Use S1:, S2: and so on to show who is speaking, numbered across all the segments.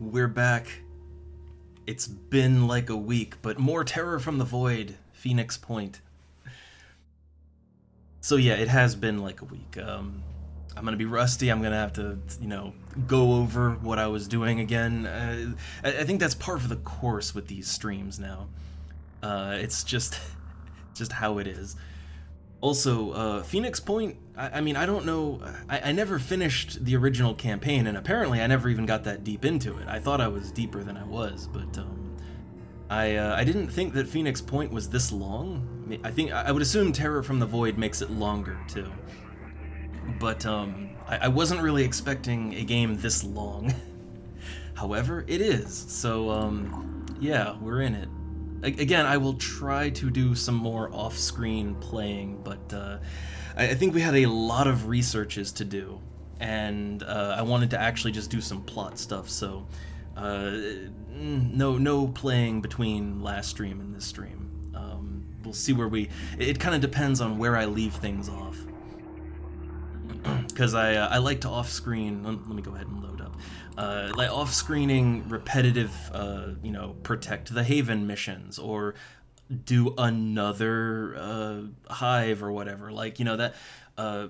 S1: We're back. It's been like a week, but more Terror from the Void, Phoenix Point. So yeah, it has been like a week. I'm gonna be rusty. I'm gonna have to, go over what I was doing again. I think that's part of the course with these streams now. It's just, just how it is. Also, Phoenix Point. I mean, I don't know. I never finished the original campaign, and apparently, I never even got that deep into it. I thought I was deeper than I was, but I didn't think that Phoenix Point was this long. I would assume Terror from the Void makes it longer too, but I wasn't really expecting a game this long. However, it is. So yeah, we're in it. Again, I will try to do some more off-screen playing, but I think we had a lot of researches to do, and I wanted to actually just do some plot stuff. So no playing between last stream and this stream. We'll see where we. It kind of depends on where I leave things off, because I like to off-screen. Let me go ahead and load up. Like off-screening repetitive, protect the Haven missions or do another hive or whatever. Like that,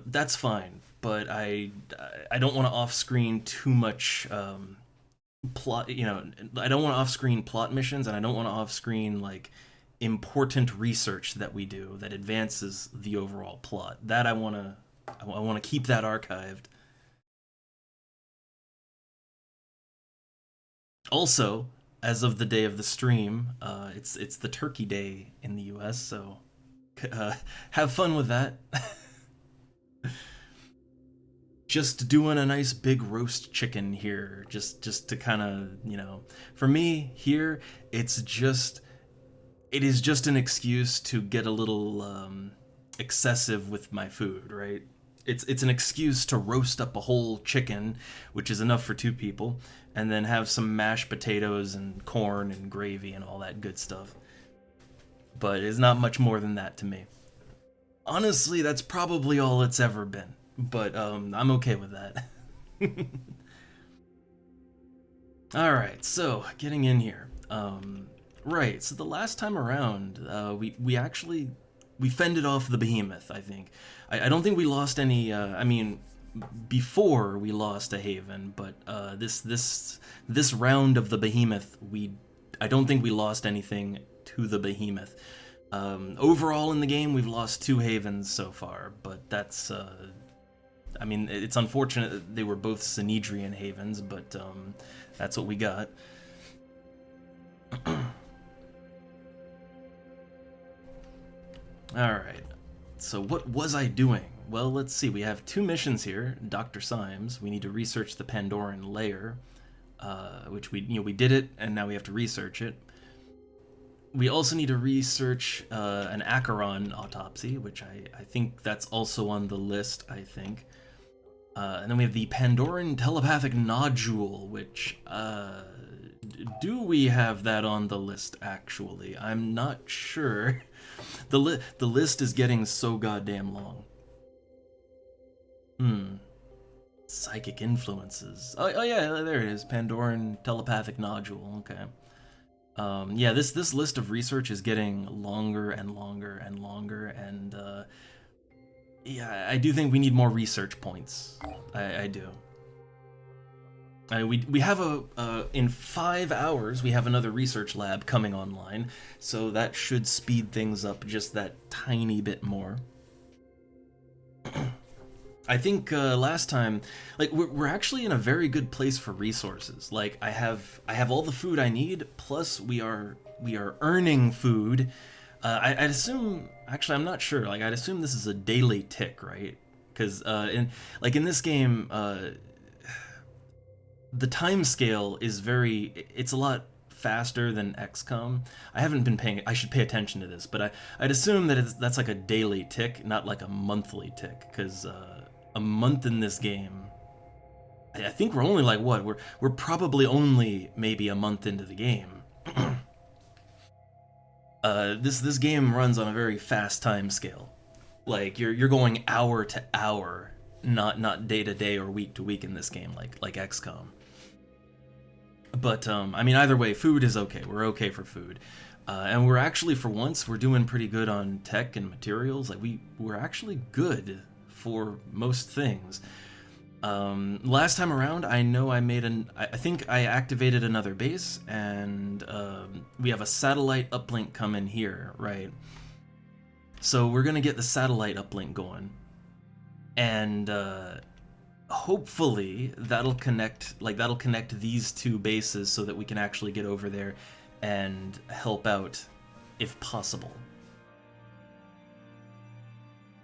S1: that's fine. But I don't want to off-screen too much plot. I don't want to off-screen plot missions, and I don't want to off-screen like important research that we do that advances the overall plot. That I want to keep that archived. Also, as of the day of the stream, it's the Turkey Day in the U.S. So uh, have fun with that. Just doing a nice big roast chicken here, just to kind of for me here, it is just an excuse to get a little excessive with my food, right? It's an excuse to roast up a whole chicken, which is enough for two people, and then have some mashed potatoes and corn and gravy and all that good stuff. But it's not much more than that to me. Honestly, that's probably all it's ever been. But I'm okay with that. All right, so getting in here. Right, so the last time around, we actually we fended off the behemoth. I think. I don't think we lost any. I mean, before we lost a haven, but this round of the behemoth, I don't think we lost anything to the behemoth. Overall in the game, we've lost two havens so far, but that's. I mean, it's unfortunate that they were both Synedrian havens, but that's what we got. Alright, so what was I doing? Well, let's see. We have two missions here. Dr. Symes. We need to research the Pandoran layer, which we did it, and now we have to research it. We also need to research an Acheron autopsy, which I think that's also on the list, I think. And then we have the Pandoran telepathic nodule, which, do we have that on the list, actually? I'm not sure. The list is getting so goddamn long. Psychic influences. Oh yeah, there it is. Pandoran telepathic nodule. Okay. Yeah, this list of research is getting longer and longer and longer, and yeah, I do think we need more research points. I do. We have in 5 hours we have another research lab coming online, so that should speed things up just that tiny bit more. I think last time, like we're actually in a very good place for resources. Like I have all the food I need, plus we are earning food. I'd assume, actually I'm not sure. Like I'd assume this is a daily tick, right? Because in this game, the time scale is it's a lot faster than XCOM. I haven't been paying. I should pay attention to this, but I'd assume that that's like a daily tick, not like a monthly tick, because a month in this game, I think we're only like what we're probably only maybe a month into the game. This game runs on a very fast time scale. Like you're going hour to hour, not day to day or week to week in this game, like XCOM. But I mean, either way, food is okay. We're okay for food, and we're actually, for once, we're doing pretty good on tech and materials. Like we're actually good for most things. Last time around, I know I made I think I activated another base, and we have a satellite uplink coming here, right? So we're gonna get the satellite uplink going, and hopefully that'll connect these two bases so that we can actually get over there and help out if possible.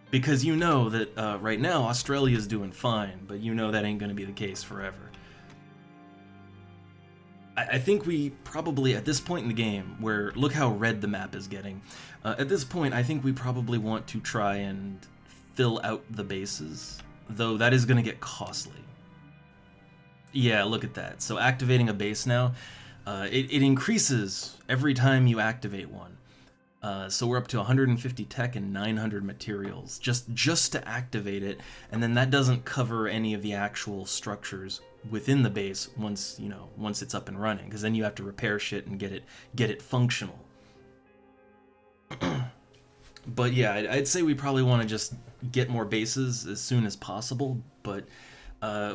S1: Because you know that right now Australia's doing fine, but you know that ain't gonna be the case forever. I think we probably, at this point in the game, where look how red the map is getting, at this point I think we probably want to try and fill out the bases, though that is gonna get costly. Yeah, look at that. So activating a base now, it increases every time you activate one. So we're up to 150 tech and 900 materials just to activate it, and then that doesn't cover any of the actual structures within the base once it's up and running, because then you have to repair shit and get it functional. But yeah, I'd say we probably want to just get more bases as soon as possible, but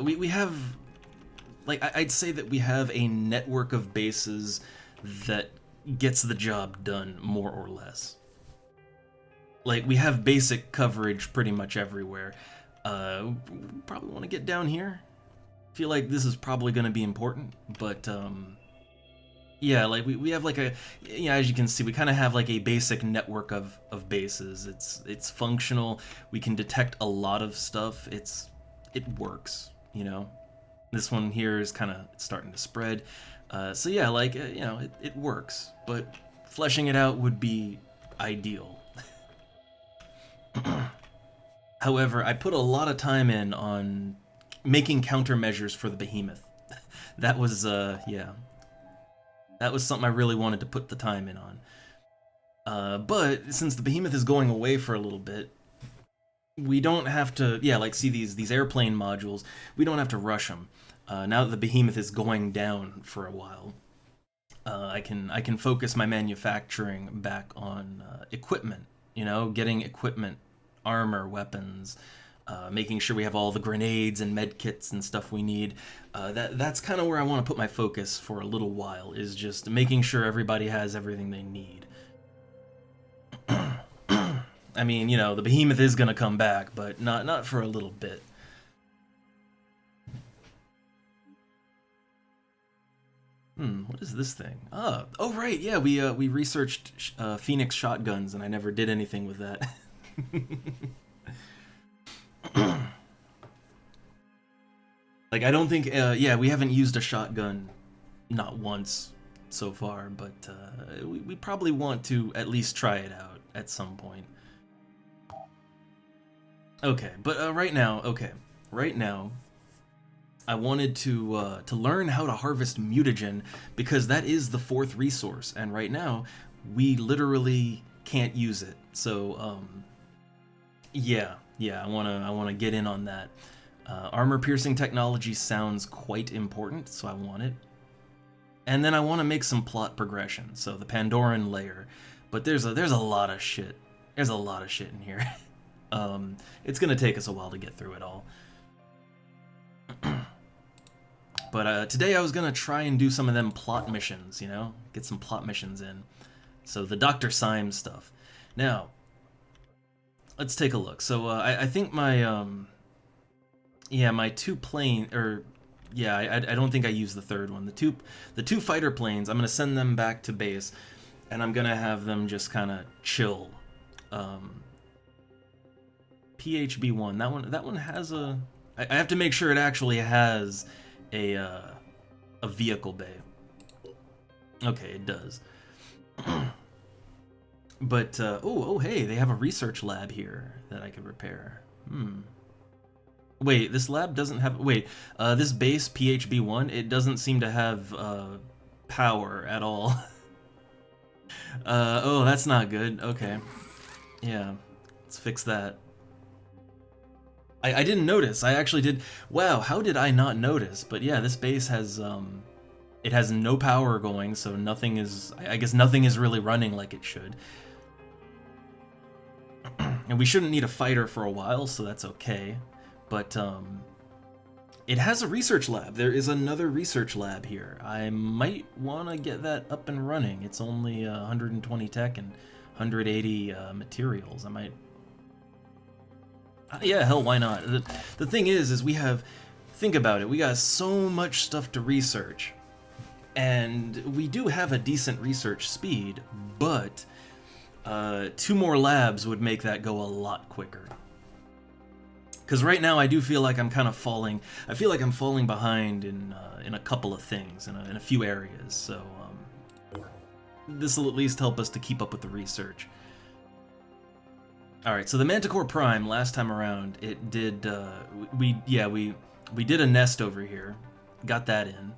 S1: we have, like, I'd say that we have a network of bases that gets the job done, more or less. Like, we have basic coverage pretty much everywhere. Probably want to get down here. Feel like this is probably going to be important, but yeah, like we have like as you can see, we kind of have like a basic network of bases. It's functional. We can detect a lot of stuff. It works, you know. This one here is kind of starting to spread. So yeah, like, it works, but fleshing it out would be ideal. However, I put a lot of time in on making countermeasures for the behemoth. That was, yeah. That was something I really wanted to put the time in on. But since the behemoth is going away for a little bit, we don't have to, like, see these airplane modules, we don't have to rush them. Now that the behemoth is going down for a while, I can focus my manufacturing back on equipment. Getting equipment, armor, weapons, making sure we have all the grenades and med kits and stuff we need. That's kind of where I want to put my focus for a little while, is just making sure everybody has everything they need. I mean, the behemoth is gonna come back, but not for a little bit. What is this thing? Oh right, yeah, we researched Phoenix shotguns, and I never did anything with that. Like, I don't think, we haven't used a shotgun, not once so far, but we probably want to at least try it out at some point. Okay, but right now, I wanted to learn how to harvest mutagen, because that is the 4th resource, and right now we literally can't use it. So yeah, I wanna get in on that. Armor piercing technology sounds quite important, so I want it. And then I want to make some plot progression, so the Pandoran layer. But there's a lot of shit. There's a lot of shit in here. It's gonna take us a while to get through it all. But today I was gonna try and do some of them plot missions, get some plot missions in. So the Dr. Symes stuff. Now, let's take a look. So I think my my 2 plane, or I don't think I used the 3rd one. The two fighter planes, I'm gonna send them back to base, and I'm gonna have them just kind of chill. PHB-1, that one has a. I have to make sure it actually has a vehicle bay. Okay, it does. But oh hey, they have a research lab here that I could repair. Wait, this lab doesn't have. Wait, this base PHB-1, it doesn't seem to have power at all. Oh, that's not good. Okay, yeah, let's fix that. I didn't notice. I actually did. Wow, how did I not notice? But yeah, this base has It has no power going, so nothing is, I guess nothing is really running like it should. And we shouldn't need a fighter for a while, so that's okay. But it has a research lab. There is another research lab here. I might want to get that up and running. It's only 120 tech and 180 materials. I might... yeah, hell, why not? The thing is we have... Think about it. We got so much stuff to research. And we do have a decent research speed, but 2 more labs would make that go a lot quicker. Because right now I do feel like I'm kind of falling... I feel like I'm falling behind in a couple of things, in a few areas, so this will at least help us to keep up with the research. Alright, so the Manticore Prime, last time around, it did... we did a nest over here. Got that in.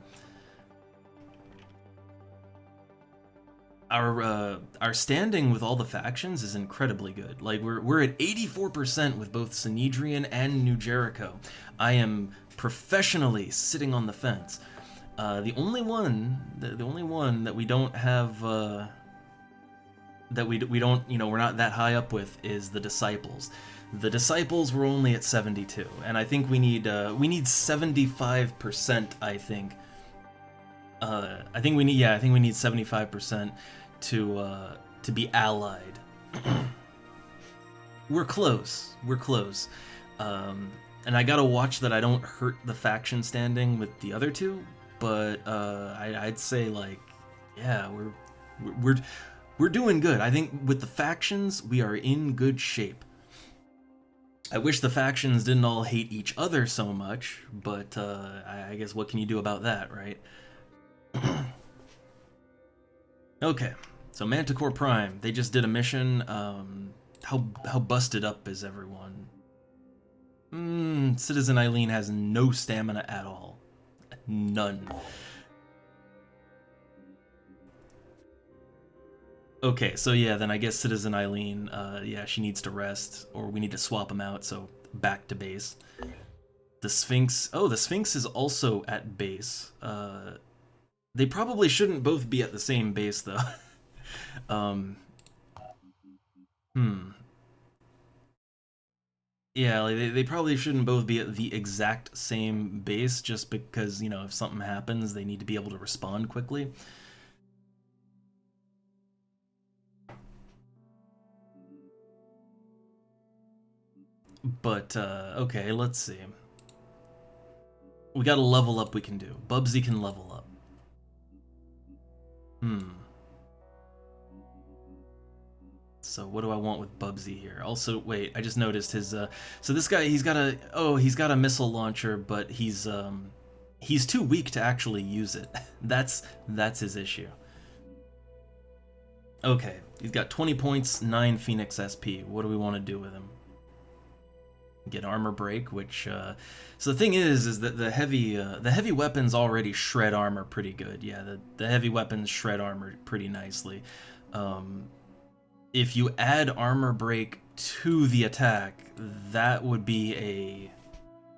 S1: Our standing with all the factions is incredibly good. Like, we're at 84% with both Sanhedrian and New Jericho. I am professionally sitting on the fence. The only one that we don't have that we don't, you know, we're not that high up with is the Disciples. The Disciples were only at 72, and I think we need 75%. I think we need 75% to be allied. We're close. And I gotta watch that I don't hurt the faction standing with the other two. But I'd say, like, yeah, we're doing good. I think with the factions we are in good shape. I wish the factions didn't all hate each other so much, but I guess what can you do about that, right? Okay, so Manticore Prime, they just did a mission. How busted up is everyone? Citizen Eileen has no stamina at all. None. Okay, so yeah, then I guess Citizen Eileen, yeah, she needs to rest, or we need to swap them out, so back to base. The Sphinx, oh, the Sphinx is also at base. They probably shouldn't both be at the same base, though. Yeah, like they probably shouldn't both be at the exact same base, just because, you know, if something happens, they need to be able to respond quickly. But, okay, let's see. We got a level up we can do. Bubsy can level up. So what do I want with Bubsy here? Also, wait, I just noticed his, so this guy, he's got a missile launcher, but he's too weak to actually use it. That's his issue. Okay, he's got 20 points, 9 Phoenix SP. What do we want to do with him? Get armor break, which so the thing is that the heavy weapons already shred armor pretty good. Yeah, the heavy weapons shred armor pretty nicely. If you add armor break to the attack, that would be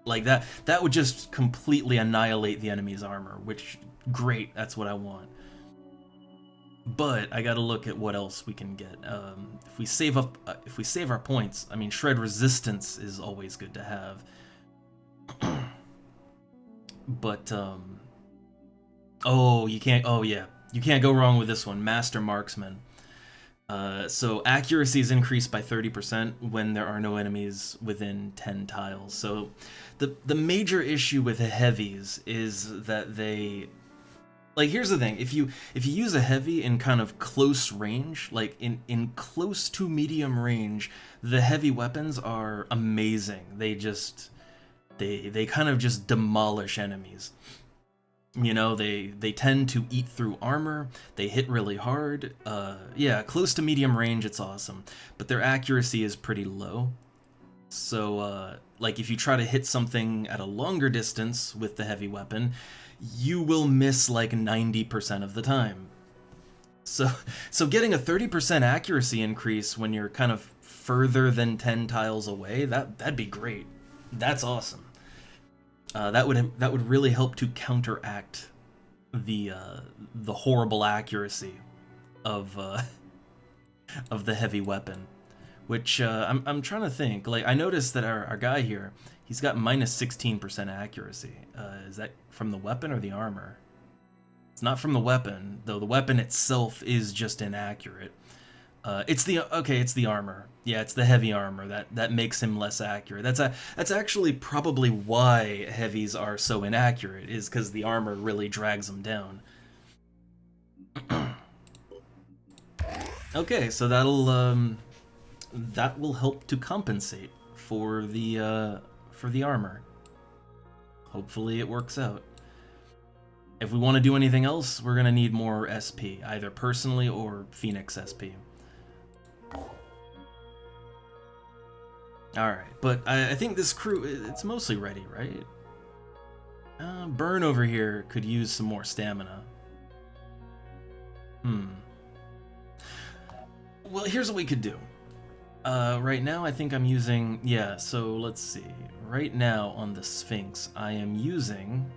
S1: that would just completely annihilate the enemy's armor, which, great, that's what I want. But I gotta look at what else we can get. If we save our points, I mean, shred resistance is always good to have. But oh, you can't. Oh yeah, you can't go wrong with this one, Master Marksman. So accuracy is increased by 30% when there are no enemies within 10 tiles. So the major issue with the heavies is that they... Like, here's the thing, if you use a heavy in kind of close range, like in close to medium range, the heavy weapons are amazing. They just, they kind of just demolish enemies. You know, they tend to eat through armor, they hit really hard. Yeah, close to medium range, it's awesome, but their accuracy is pretty low. So, like, if you try to hit something at a longer distance with the heavy weapon, you will miss like 90% of the time. So getting a 30% accuracy increase when you're kind of further than 10 tiles away, that'd be great. That's awesome. That would really help to counteract the horrible accuracy of of the heavy weapon. Which I'm trying to think. Like I noticed that our guy here, he's got minus 16% accuracy. Is that from the weapon or the armor? It's not from the weapon, though. The weapon itself is just inaccurate. It's the armor. Yeah, it's the heavy armor that makes him less accurate. That's actually probably why heavies are so inaccurate, is because the armor really drags them down. Okay, so that will help to compensate for the armor. Hopefully it works out. If we want to do anything else, we're gonna need more SP, either personally or Phoenix SP. Alright, but I think this crew, it's mostly ready, right? Burn over here could use some more stamina. Well, here's what we could do. Right now I think I'm using, yeah, so let's see. Right now on the Sphinx, I am using...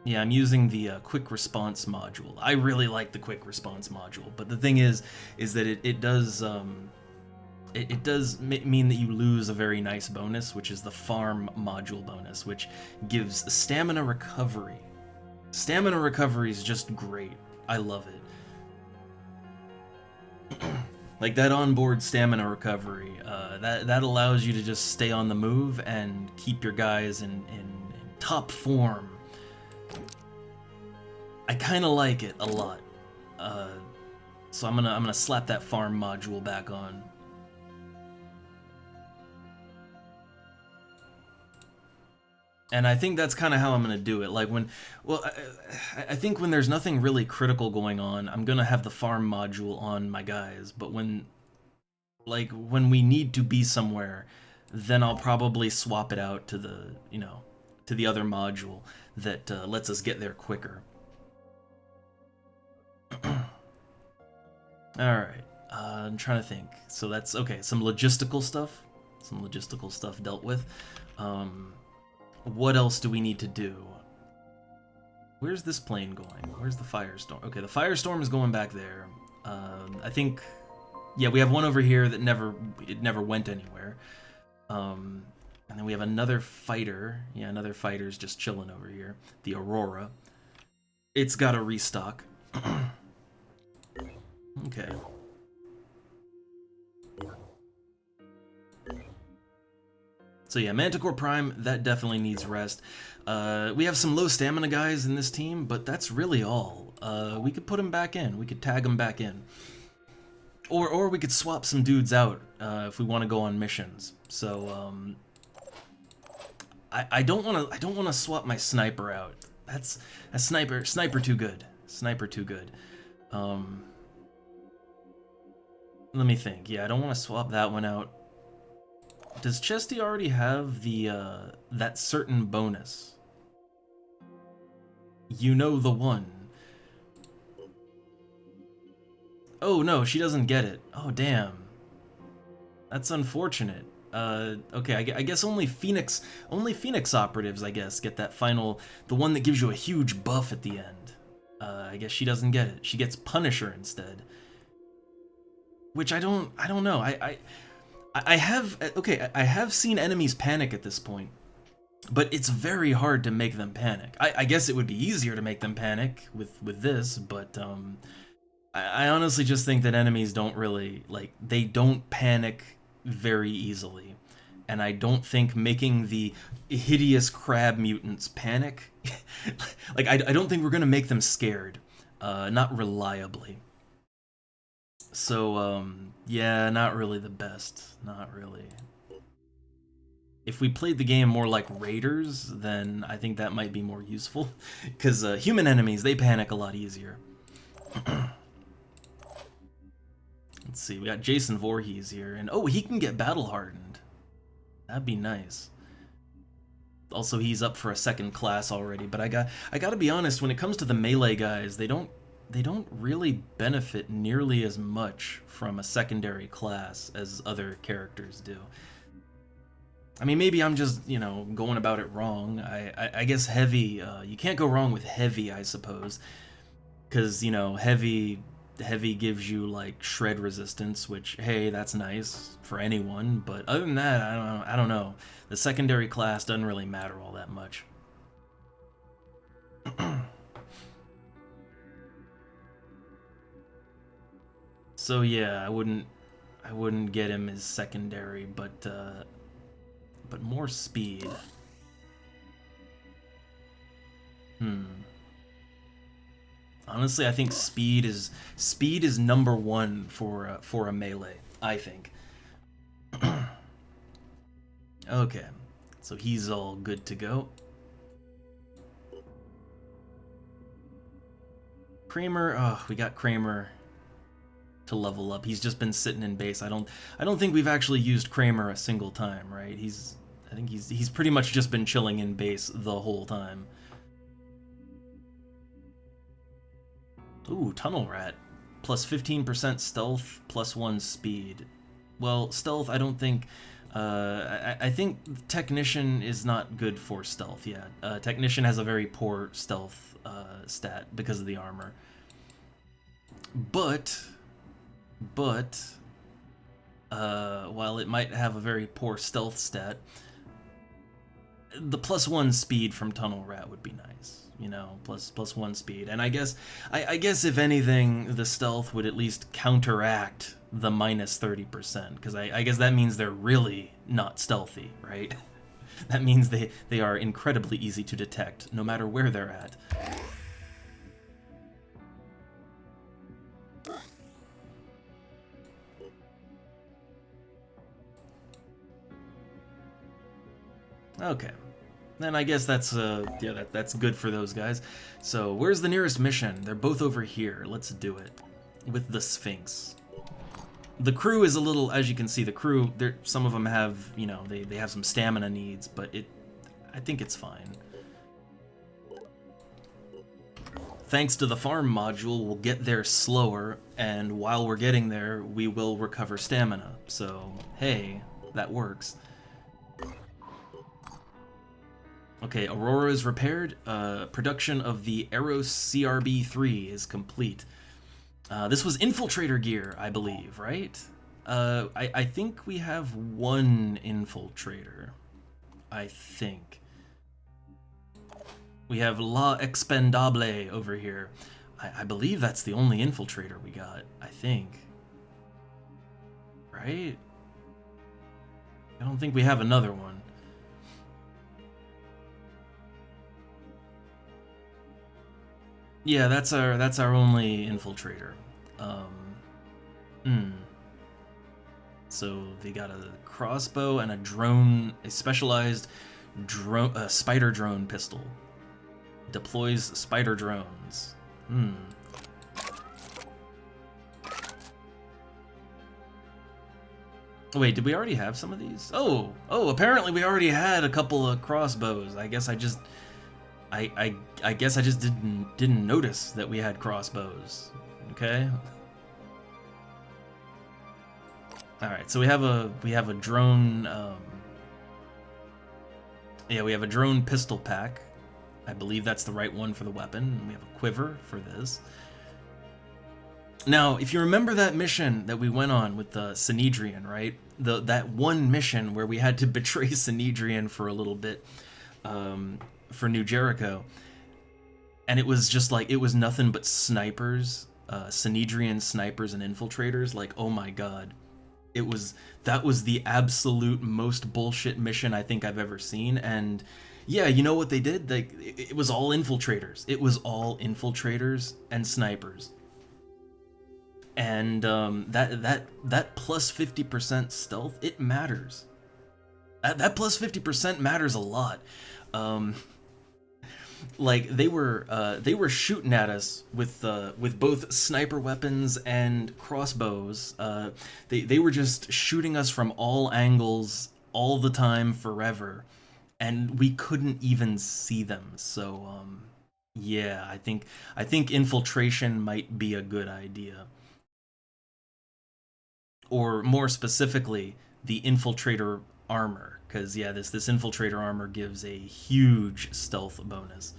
S1: Yeah, I'm using the quick response module. I really like the quick response module, but the thing is that it does mean that you lose a very nice bonus, which is the farm module bonus, which gives stamina recovery. Stamina recovery is just great. I love it. Like that onboard stamina recovery, that allows you to just stay on the move and keep your guys in top form. I kind of like it a lot, so I'm gonna slap that farm module back on. And I think that's kind of how I'm gonna do it. Like I think when there's nothing really critical going on, I'm gonna have the farm module on my guys. But when we need to be somewhere, then I'll probably swap it out to the other module that lets us get there quicker. Alright, I'm trying to think. So that's, okay, some logistical stuff dealt with. What else do we need to do? Where's this plane going? Where's the Firestorm? Okay, the Firestorm is going back there. I think, yeah, we have one over here that never went anywhere. And then we have another fighter. Yeah, another fighter's just chilling over here. The Aurora. It's got a restock. Okay. So yeah, Manticore Prime, that definitely needs rest. We have some low stamina guys in this team, but that's really all. We could put him back in. We could tag him back in. Or we could swap some dudes out if we want to go on missions. So I don't want to swap my sniper out. That's a sniper too good. Sniper too good. Let me think. Yeah, I don't want to swap that one out. Does Chesty already have the that certain bonus? You know the one. Oh no, she doesn't get it. Oh damn. That's unfortunate. Okay, I guess only Phoenix operatives, I guess, get that final, the one that gives you a huge buff at the end. I guess she doesn't get it. She gets Punisher instead. Which I don't know. I have seen enemies panic at this point, but it's very hard to make them panic. I guess it would be easier to make them panic with this, but I honestly just think that enemies don't really, they don't panic very easily. And I don't think making the hideous crab mutants panic, I don't think we're gonna make them scared, not reliably. So, yeah, not really the best. Not really. If we played the game more like Raiders, then I think that might be more useful. Because human enemies, they panic a lot easier. Let's see, we got Jason Voorhees here. And oh, he can get battle hardened. That'd be nice. Also, he's up for a second class already. But I gotta be honest, when it comes to the melee guys, they don't really benefit nearly as much from a secondary class as other characters do. I mean, maybe I'm just, going about it wrong. I guess heavy, you can't go wrong with heavy, I suppose. Because, heavy gives you, like, shred resistance, which, hey, that's nice for anyone. But other than that, I don't know. The secondary class doesn't really matter all that much. So yeah, I wouldn't get him as secondary, but more speed. Hmm. Honestly, I think speed is number one for a melee. I think. Okay, so he's all good to go. Kramer, oh, we got Kramer to level up. He's just been sitting in base. I don't think we've actually used Kramer a single time, right? I think he's pretty much just been chilling in base the whole time. Ooh, Tunnel Rat. Plus 15% stealth, plus 1 speed. Well, stealth, I don't think. I think Technician is not good for stealth, yeah. Technician has a very poor stealth stat because of the armor. But, while it might have a very poor stealth stat, the plus 1 speed from Tunnel Rat would be nice. Plus 1 speed. And I guess if anything, the stealth would at least counteract the minus 30%, because I guess that means they're really not stealthy, right? That means they are incredibly easy to detect, no matter where they're at. Okay. Then I guess that's that's good for those guys. So where's the nearest mission? They're both over here. Let's do it with the Sphinx. The crew is a little, as you can see, the crew. Some of them have, they have some stamina needs, but I think it's fine. Thanks to the farm module, we'll get there slower, and while we're getting there, we will recover stamina. So hey, that works. Okay, Aurora is repaired. Production of the Aeros CRB-3 is complete. This was Infiltrator gear, I believe, right? I think we have one Infiltrator. I think. We have La Expendable over here. I believe that's the only Infiltrator we got, I think. Right? I don't think we have another one. Yeah, that's our only Infiltrator. So they got a crossbow and a drone, a specialized drone, spider drone pistol. Deploys spider drones. Wait, did we already have some of these? Oh, apparently we already had a couple of crossbows. I guess I just didn't notice that we had crossbows. Okay. All right, so we have a drone. Yeah, we have a drone pistol pack. I believe that's the right one for the weapon. We have a quiver for this. Now, if you remember that mission that we went on with the Synedrian, right? That one mission where we had to betray Synedrian for a little bit. For New Jericho, and it was just like, it was nothing but snipers, Synedrian snipers and infiltrators. Like, oh my god, that was the absolute most bullshit mission I think I've ever seen. And yeah, you know what they did? It was all infiltrators. It was all infiltrators and snipers. And that plus 50% stealth, it matters. That plus 50% matters a lot. Like they were shooting at us with both sniper weapons and crossbows. They were just shooting us from all angles all the time forever, and we couldn't even see them. So yeah, I think infiltration might be a good idea, or more specifically, the infiltrator armor, because yeah, this infiltrator armor gives a huge stealth bonus.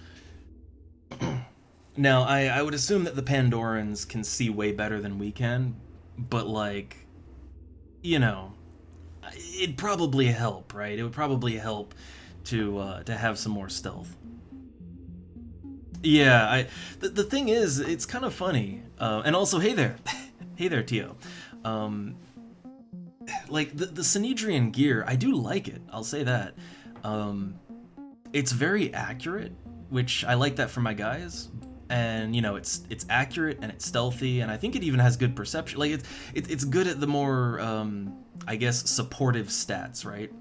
S1: Now, I would assume that the Pandorans can see way better than we can, but like, you know, it'd probably help, right? It would probably help to have some more stealth. Yeah, the thing is, it's kind of funny, and also, hey there, hey there, Tio. Um, like the Synedrian gear, I do like it. I'll say that. Um, it's very accurate, which I like that for my guys. And you know, it's accurate and it's stealthy, and I think it even has good perception. Like it's good at the more I guess supportive stats, right?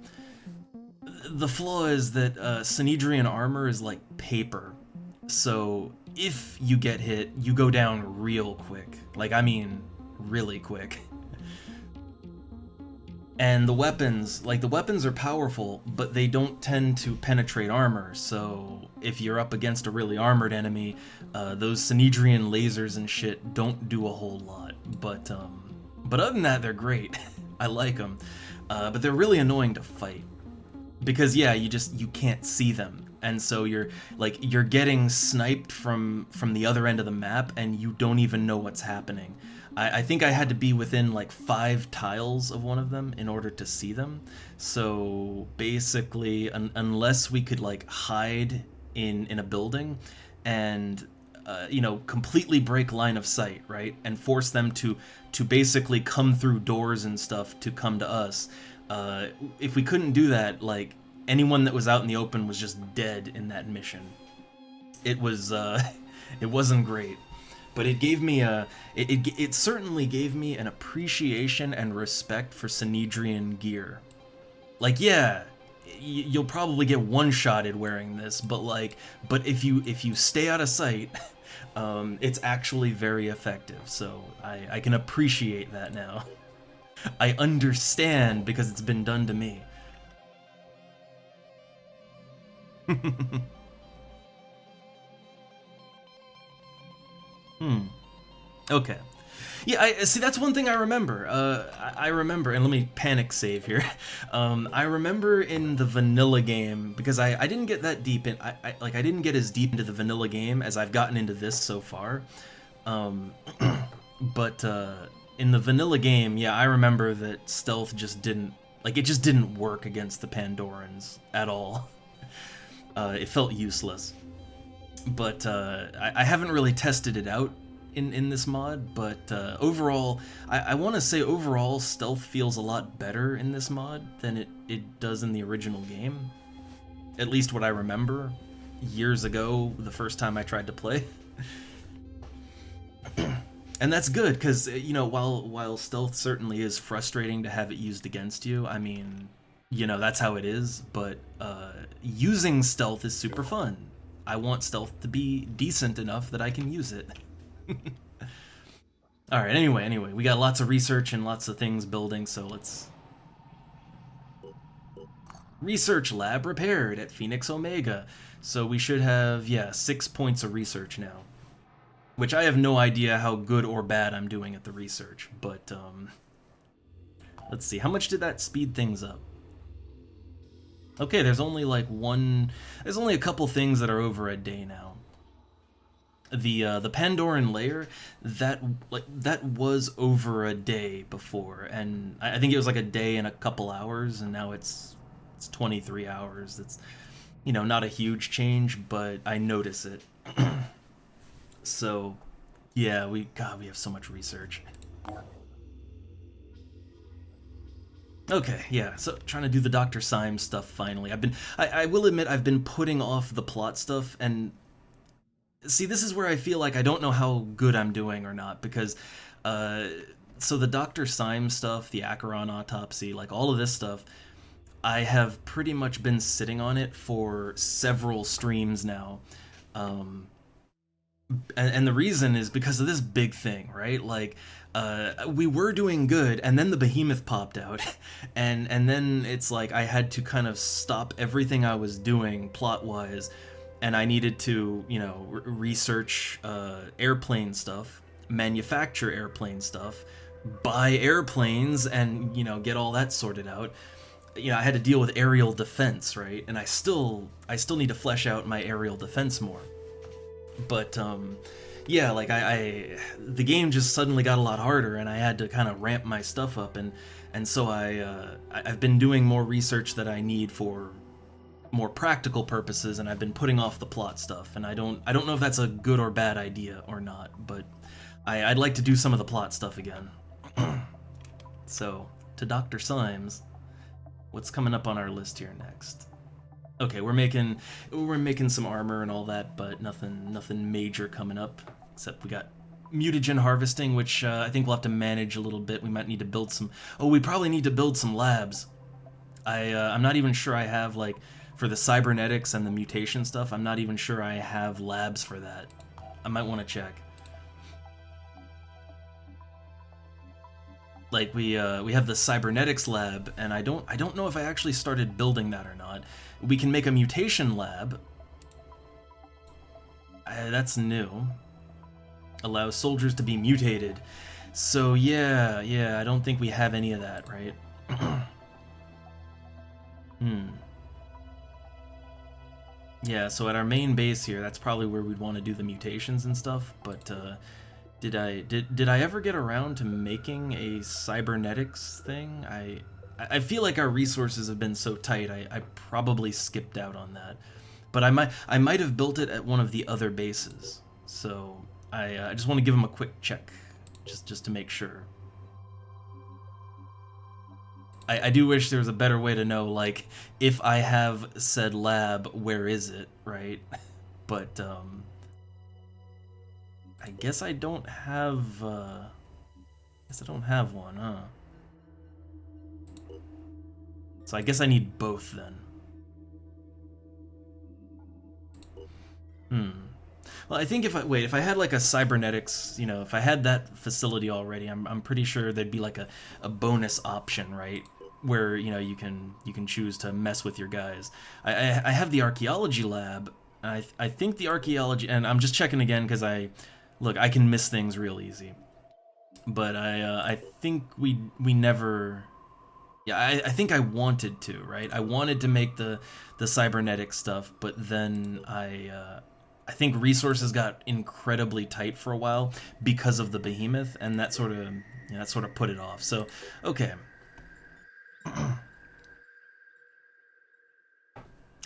S1: The flaw is that Synedrian armor is like paper, so if you get hit, you go down real quick. Like I mean, really quick. And the weapons, like the weapons are powerful, but they don't tend to penetrate armor, so if you're up against a really armored enemy, those Synedrian lasers and shit don't do a whole lot. But other than that, they're great. I like them. But they're really annoying to fight. Because yeah, you can't see them. And so you're getting sniped from the other end of the map, and you don't even know what's happening. I think I had to be within like 5 tiles of one of them in order to see them. So basically, unless we could like hide in a building and you know, completely break line of sight, right, and force them to basically come through doors and stuff to come to us. If we couldn't do that, like anyone that was out in the open was just dead in that mission. It was it wasn't great. But it gave me it certainly gave me an appreciation and respect for Synedrian gear. Like, yeah, you'll probably get one-shotted wearing this, but if you stay out of sight, it's actually very effective. So I can appreciate that now. I understand because it's been done to me. Okay. Yeah, I see. That's one thing I remember. I remember, and let me panic save here. I remember in the vanilla game, because I didn't get that deep in. I didn't get as deep into the vanilla game as I've gotten into this so far. But in the vanilla game, yeah, I remember that stealth just didn't work against the Pandorans at all. It felt useless. But I haven't really tested it out in this mod, but overall, I want to say overall stealth feels a lot better in this mod than it does in the original game. At least what I remember years ago, the first time I tried to play. And that's good, because, you know, while stealth certainly is frustrating to have it used against you, I mean, you know, that's how it is, but using stealth is super fun. I want stealth to be decent enough that I can use it. Alright, anyway, we got lots of research and lots of things building, so let's... Research lab repaired at Phoenix Omega. So we should have, yeah, 6 points of research now. Which I have no idea how good or bad I'm doing at the research, but, let's see, how much did that speed things up? Okay, there's only like there's only a couple things that are over a day now. The Pandoran layer, that was over a day before, and I think it was like a day and a couple hours, and now it's 23 hours. It's, you know, not a huge change, but I notice it. So, yeah, we have so much research. Okay, yeah, so trying to do the Dr. Symes stuff finally. I will admit I've been putting off the plot stuff, and see, this is where I feel like I don't know how good I'm doing or not, because so the Dr. Symes stuff, the Acheron autopsy, like all of this stuff, I have pretty much been sitting on it for several streams now. And the reason is because of this big thing, right? Like, we were doing good, and then the behemoth popped out, and then it's like I had to kind of stop everything I was doing plot-wise, and I needed to, you know, research airplane stuff, manufacture airplane stuff, buy airplanes, and, you know, get all that sorted out. I had to deal with aerial defense, right? And I still need to flesh out my aerial defense more. But yeah, like the game just suddenly got a lot harder, and I had to kind of ramp my stuff up, and so I've been doing more research that I need for more practical purposes, and I've been putting off the plot stuff, and I don't know if that's a good or bad idea or not, but I'd like to do some of the plot stuff again. So, to Dr. Symes, what's coming up on our list here next? Okay, we're making some armor and all that, but nothing major coming up, except we got mutagen harvesting, which I think we'll have to manage a little bit. We might need to build some. Oh, we probably need to build some labs. I'm not even sure I have, like, for the cybernetics and the mutation stuff. I'm not even sure I have labs for that. I might want to check. Like we have the cybernetics lab, and I don't know if I actually started building that or not. We can make a mutation lab. That's new. Allows soldiers to be mutated. So yeah, I don't think we have any of that, right? Yeah, so at our main base here, that's probably where we'd want to do the mutations and stuff, but did I ever get around to making a cybernetics thing? I feel like our resources have been so tight. I probably skipped out on that, but I might have built it at one of the other bases. So I just want to give them a quick check, just to make sure. I do wish there was a better way to know, like, if I have said lab, where is it, right? But I guess I don't have. Guess I don't have one, huh? So I guess I need both then. Well, I think if I had like a cybernetics, if I had that facility already, I'm pretty sure there'd be like a bonus option, right? Where you can choose to mess with your guys. I have the archaeology lab. I think the archaeology, and I'm just checking again because I can miss things real easy. But I think we never. Yeah, I think I wanted to, right? I wanted to make the cybernetic stuff, but then I think resources got incredibly tight for a while because of the behemoth, and that sort of put it off. So, okay.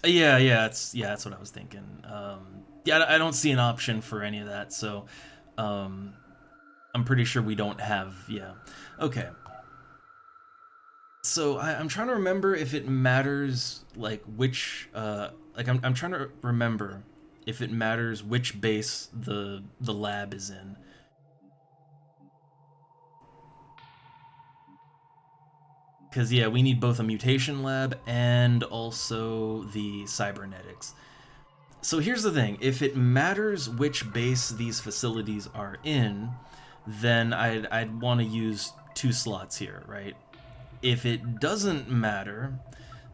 S1: That's what I was thinking. Yeah, I don't see an option for any of that, so I'm pretty sure we don't have. Yeah, okay. So I'm trying to remember if it matters, like which, like I'm trying to remember if it matters which base the lab is in. Because, yeah, we need both a mutation lab and also the cybernetics. So here's the thing. If it matters which base these facilities are in, then I'd want to use 2 slots here, right? If it doesn't matter,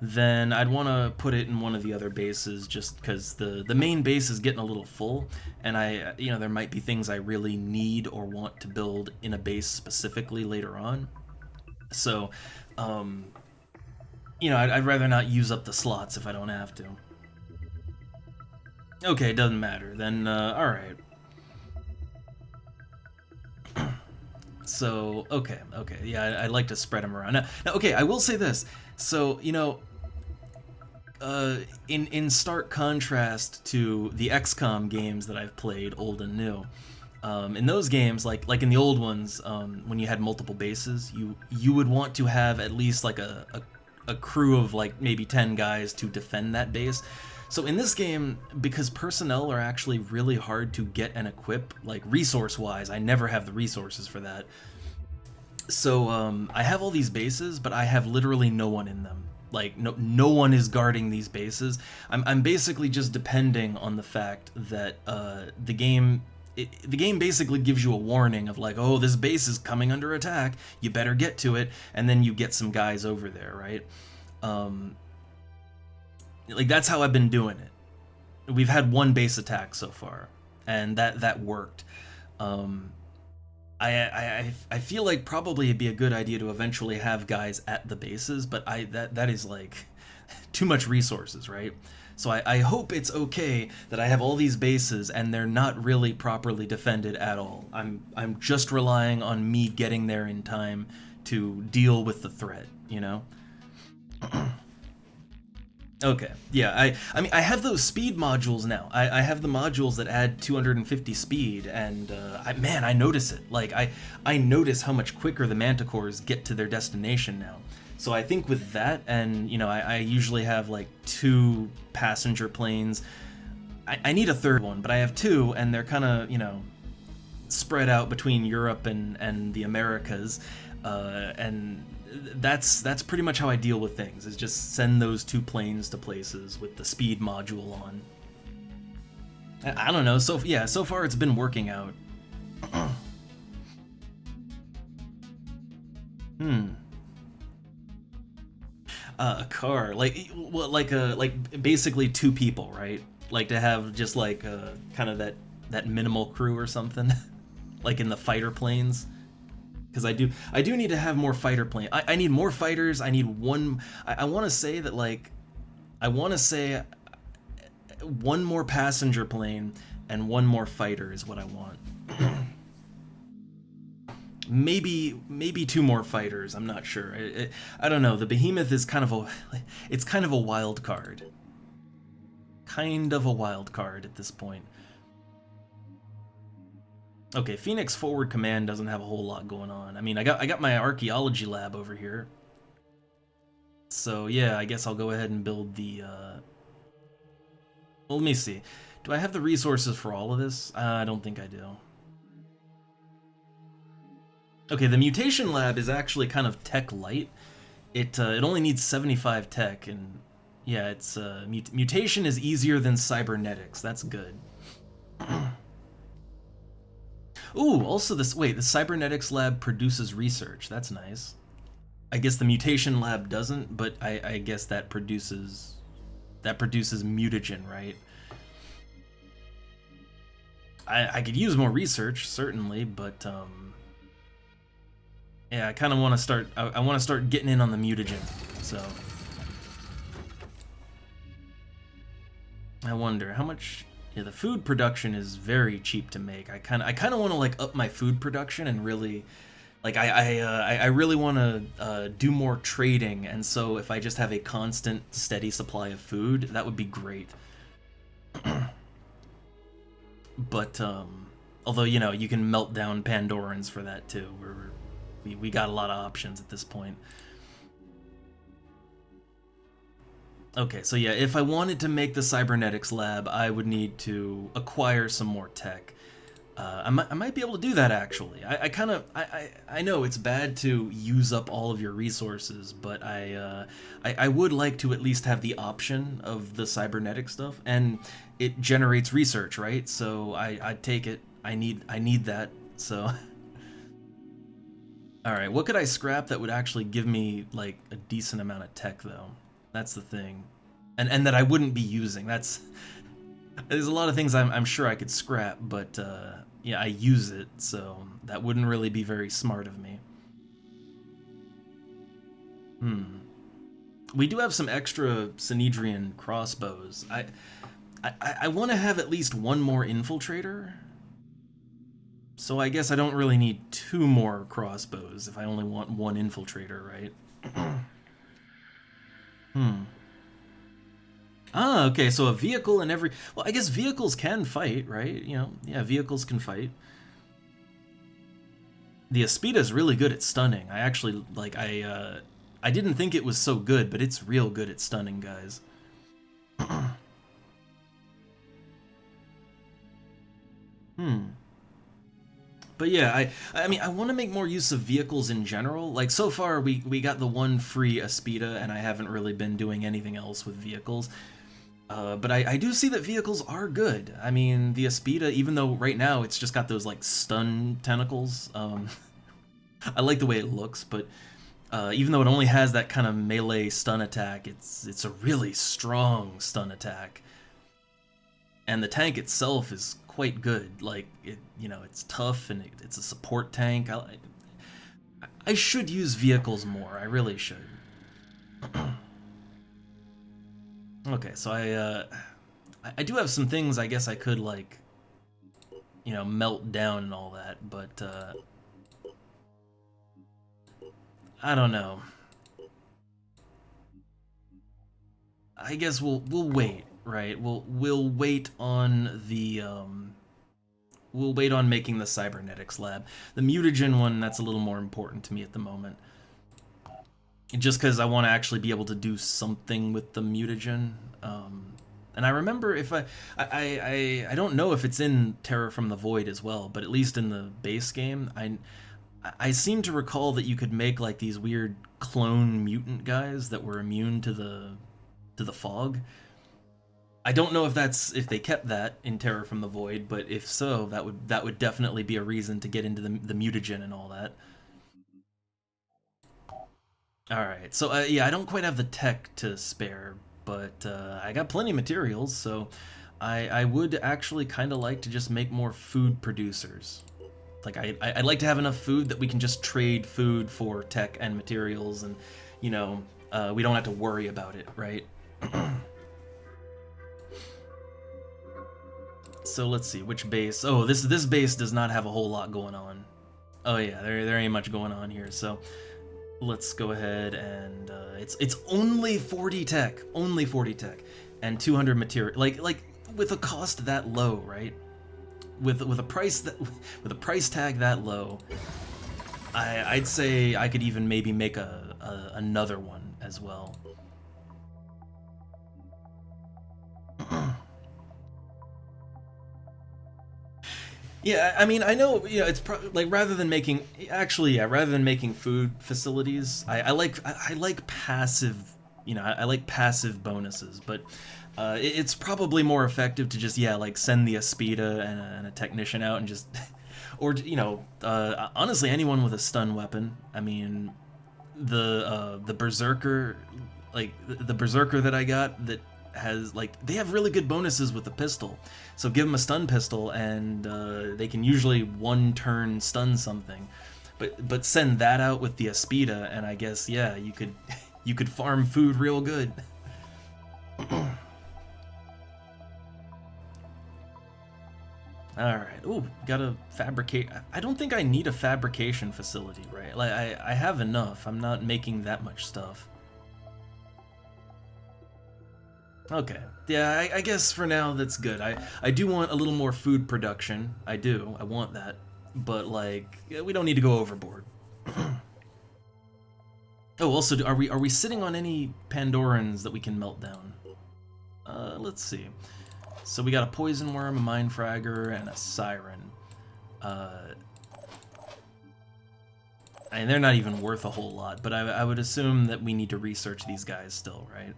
S1: then I'd want to put it in one of the other bases just because the main base is getting a little full, and there might be things I really need or want to build in a base specifically later on. So, I'd rather not use up the slots if I don't have to. Okay, it doesn't matter. Then, alright. So, okay, yeah, I'd like to spread them around. Now, okay, I will say this. So, in stark contrast to the XCOM games that I've played, old and new, in those games, like in the old ones, when you had multiple bases, you would want to have at least like a crew of like maybe 10 guys to defend that base. So in this game, because personnel are actually really hard to get and equip, like resource-wise, I never have the resources for that. So I have all these bases, but I have literally no one in them. Like no one is guarding these bases. I'm basically just depending on the fact that the game basically gives you a warning of like, oh, this base is coming under attack. You better get to it, and then you get some guys over there, right? Like that's how I've been doing it. We've had one base attack so far, and that worked. I feel like probably it'd be a good idea to eventually have guys at the bases, but that is like too much resources, right? So I hope it's okay that I have all these bases and they're not really properly defended at all. I'm just relying on me getting there in time to deal with the threat, you know? Okay, yeah, I mean, I have those speed modules now. I have the modules that add 250 speed, and man, I notice it. Like, I notice how much quicker the Manticores get to their destination now. So I think with that, and, you know, I usually have, like, 2 passenger planes. I need a third one, but I have 2, and they're kind of, you know, spread out between Europe and the Americas, and that's pretty much how I deal with things, is just send those 2 planes to places with the speed module on. I don't know, so yeah, so far it's been working out. A car, like, well, like basically 2 people, right? Like to have just like kind of that minimal crew or something, like in the fighter planes. Because I do need to have more fighter plane. I need more fighters. I need one. I want to say that, like, I want to say 1 more passenger plane and 1 more fighter is what I want. maybe 2 more fighters. I'm not sure. I don't know. The Behemoth is kind of it's kind of a wild card. Kind of a wild card at this point. Okay, Phoenix Forward Command doesn't have a whole lot going on. I mean, I got my archaeology lab over here. So yeah, I guess I'll go ahead and build the well, let me see. Do I have the resources for all of this? I don't think I do. Okay, the mutation lab is actually kind of tech light. It only needs 75 tech, and yeah, it's mutation is easier than cybernetics. That's good. Ooh, also the cybernetics lab produces research. That's nice. I guess the mutation lab doesn't, but I guess that produces mutagen, right? I could use more research, certainly, but yeah, I kind of want to start. I want to start getting in on the mutagen. So I wonder how much. Yeah, the food production is very cheap to make. I kind of want to like up my food production and really, like I really want to do more trading. And so if I just have a constant, steady supply of food, that would be great. But although, you know, you can melt down Pandorans for that too. We got a lot of options at this point. Okay, so yeah, if I wanted to make the cybernetics lab, I would need to acquire some more tech. I might be able to do that, actually. I know it's bad to use up all of your resources, but I would like to at least have the option of the cybernetic stuff, and it generates research, right? So I'd take it. I need that. So, all right, what could I scrap that would actually give me like a decent amount of tech, though? That's the thing, and that I wouldn't be using. There's a lot of things I'm sure I could scrap, but yeah, I use it, so that wouldn't really be very smart of me. We do have some extra Synedrian crossbows. I want to have at least 1 more infiltrator. So I guess I don't really need 2 more crossbows if I only want 1 infiltrator, right? Ah, okay, so a vehicle in every... Well, I guess vehicles can fight, right? You know, yeah, vehicles can fight. The Aspida's really good at stunning. I actually, like, I didn't think it was so good, but it's real good at stunning, guys. But yeah, I mean, I want to make more use of vehicles in general. Like, so far, we got the 1 free Aspida, and I haven't really been doing anything else with vehicles. But I do see that vehicles are good. I mean, the Aspida, even though right now it's just got those, like, stun tentacles, I like the way it looks, but even though it only has that kind of melee stun attack, it's a really strong stun attack. And the tank itself is quite good. Like, it's tough and it's a support tank. I should use vehicles more. I really should. Okay, so I do have some things I guess I could, like, melt down and all that, but I don't know. I guess we'll wait, right? We'll wait on the we'll wait on making the cybernetics lab. The mutagen one, that's a little more important to me at the moment. Just because I want to actually be able to do something with the mutagen. And I remember if I don't know if it's in Terror from the Void as well, but at least in the base game, I seem to recall that you could make like these weird clone mutant guys that were immune to the fog. I don't know if they kept that in Terror from the Void, but if so, that would definitely be a reason to get into the mutagen and all that. Alright, so yeah, I don't quite have the tech to spare, but I got plenty of materials, so I would actually kind of like to just make more food producers. Like, I'd like to have enough food that we can just trade food for tech and materials, and, we don't have to worry about it, right? So let's see, which base? Oh, this base does not have a whole lot going on. Oh yeah, there ain't much going on here, so let's go ahead and it's only 40 tech, and 200 material. Like with a cost that low, right? With a price tag that low, I'd say I could even maybe make another one as well. Yeah, I mean, I know, it's like rather than making food facilities, I like passive, I like passive bonuses, but it's probably more effective to just, like send the Aspida and a technician out and just, or honestly, anyone with a stun weapon. I mean, the berserker, like the berserker that I got that has, like, they have really good bonuses with the pistol, so give them a stun pistol and they can usually one turn stun something, but send that out with the Aspida and I guess, yeah, you could farm food real good. Alright, ooh, gotta fabricate. I don't think I need a fabrication facility, right? Like, I have enough, I'm not making that much stuff. Okay, yeah, I guess for now that's good. I do want a little more food production. I want that. But, like, we don't need to go overboard. Oh, also, are we sitting on any Pandorans that we can melt down? Let's see. So we got a Poison Worm, a Mind Fragger, and a Siren. And they're not even worth a whole lot, but I would assume that we need to research these guys still, right?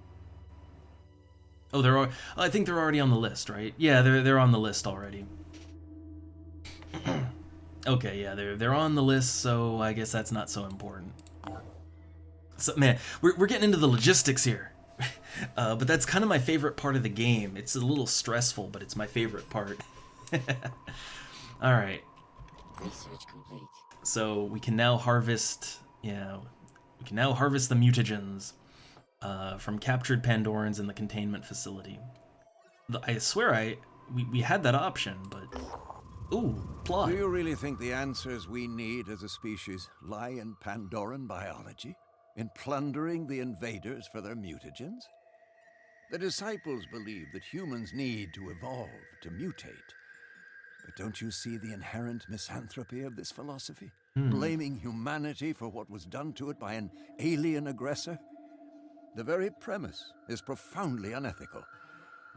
S1: Oh, I think they're already on the list, right? Yeah, they're on the list already. Okay, yeah, they're on the list, so I guess that's not so important. So, man, we're getting into the logistics here. But that's kind of my favorite part of the game. It's a little stressful, but it's my favorite part. All right.
S2: Research complete.
S1: So we can now harvest, we can now harvest the mutagens from captured Pandorans in the containment facility. I swear we had that option, but ooh, plot.
S3: Do you really think the answers we need as a species lie in Pandoran biology? In plundering the invaders for their mutagens? The disciples believe that humans need to evolve, to mutate. But don't you see the inherent misanthropy of this philosophy? Blaming humanity for what was done to it by an alien aggressor? The very premise is profoundly unethical.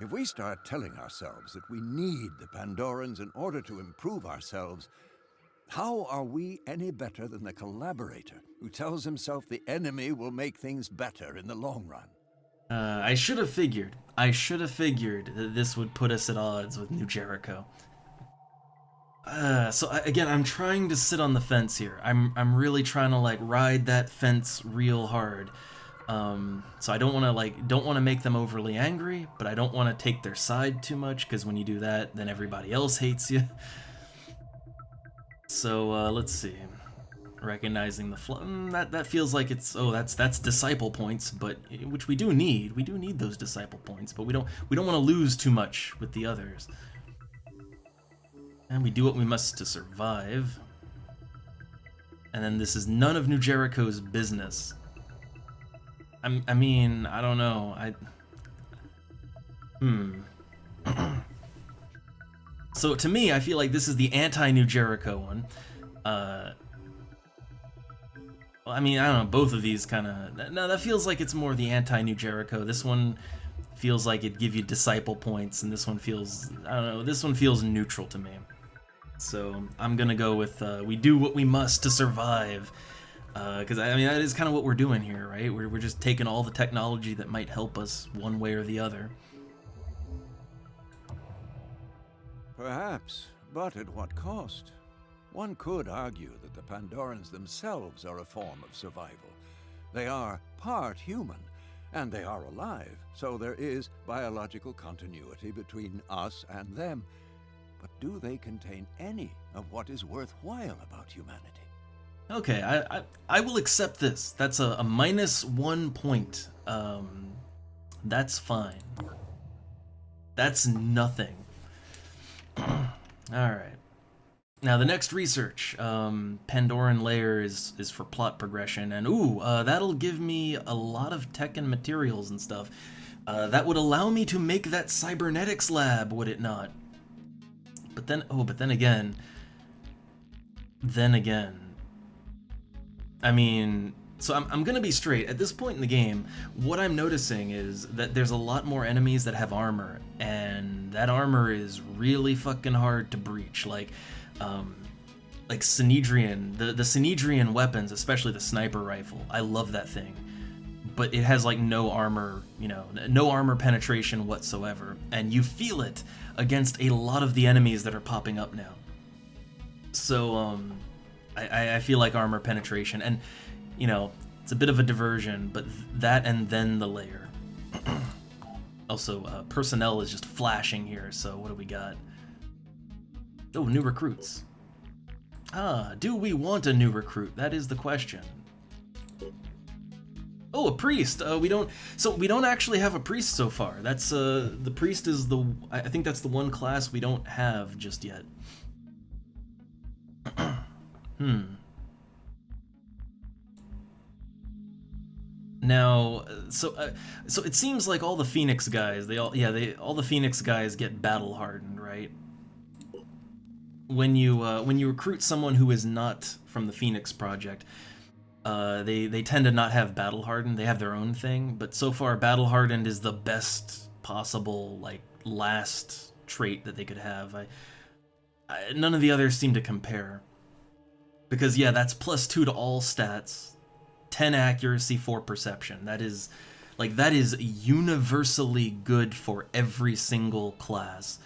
S3: If we start telling ourselves that we need the Pandorans in order to improve ourselves, how are we any better than the collaborator who tells himself the enemy will make things better in the long run?
S1: I should have figured that this would put us at odds with New Jericho. So again, I'm trying to sit on the fence here. I'm really trying to, like, ride that fence real hard. So I don't want to don't want to make them overly angry, but I don't want to take their side too much, because when you do that, then everybody else hates you. So let's see. Recognizing the that feels like it's that's disciple points, but which we do need. We do need those disciple points, but we don't want to lose too much with the others. And we do what we must to survive. And then this is none of New Jericho's business. I mean, I don't know. So to me, I feel like this is the anti-New Jericho one. Well, I mean, I don't know, both of these kind of... No, that feels like it's more the anti-New Jericho. This one feels like it'd give you disciple points, and this one feels... I don't know, this one feels neutral to me. So I'm gonna go with we do what we must to survive. Because, I mean, that is kind of what we're doing here, right? We're just taking all the technology that might help us one way or the other.
S3: Perhaps, but at what cost? One could argue that the Pandorans themselves are a form of survival. They are part human, and they are alive, so there is biological continuity between us and them. But do they contain any of what is worthwhile about humanity?
S1: Okay, I will accept this. That's a -1 point. That's fine. That's nothing. Alright. Now the next research, Pandoran Layer is for plot progression, and that'll give me a lot of tech and materials and stuff. That would allow me to make that cybernetics lab, would it not? But then again, I mean, so I'm gonna be straight. At this point in the game, what I'm noticing is that there's a lot more enemies that have armor, and that armor is really fucking hard to breach. Like Synedrian, the Synedrian weapons, especially the sniper rifle. I love that thing, but it has like no armor, no armor penetration whatsoever, and you feel it against a lot of the enemies that are popping up now. So I feel like armor penetration, and it's a bit of a diversion, but that and then the layer. Also, personnel is just flashing here, so what do we got? Oh, new recruits. Do we want a new recruit? That is the question. Oh, a priest. We don't actually have a priest so far. That's the priest is I think that's the one class we don't have just yet. Now, so it seems like all the Phoenix guys, all the Phoenix guys get battle hardened, right? When you recruit someone who is not from the Phoenix Project, they tend to not have battle hardened. They have their own thing, but so far battle hardened is the best possible last trait that they could have. None of the others seem to compare. Because that's +2 to all stats, 10 accuracy, 4 perception. That is universally good for every single class.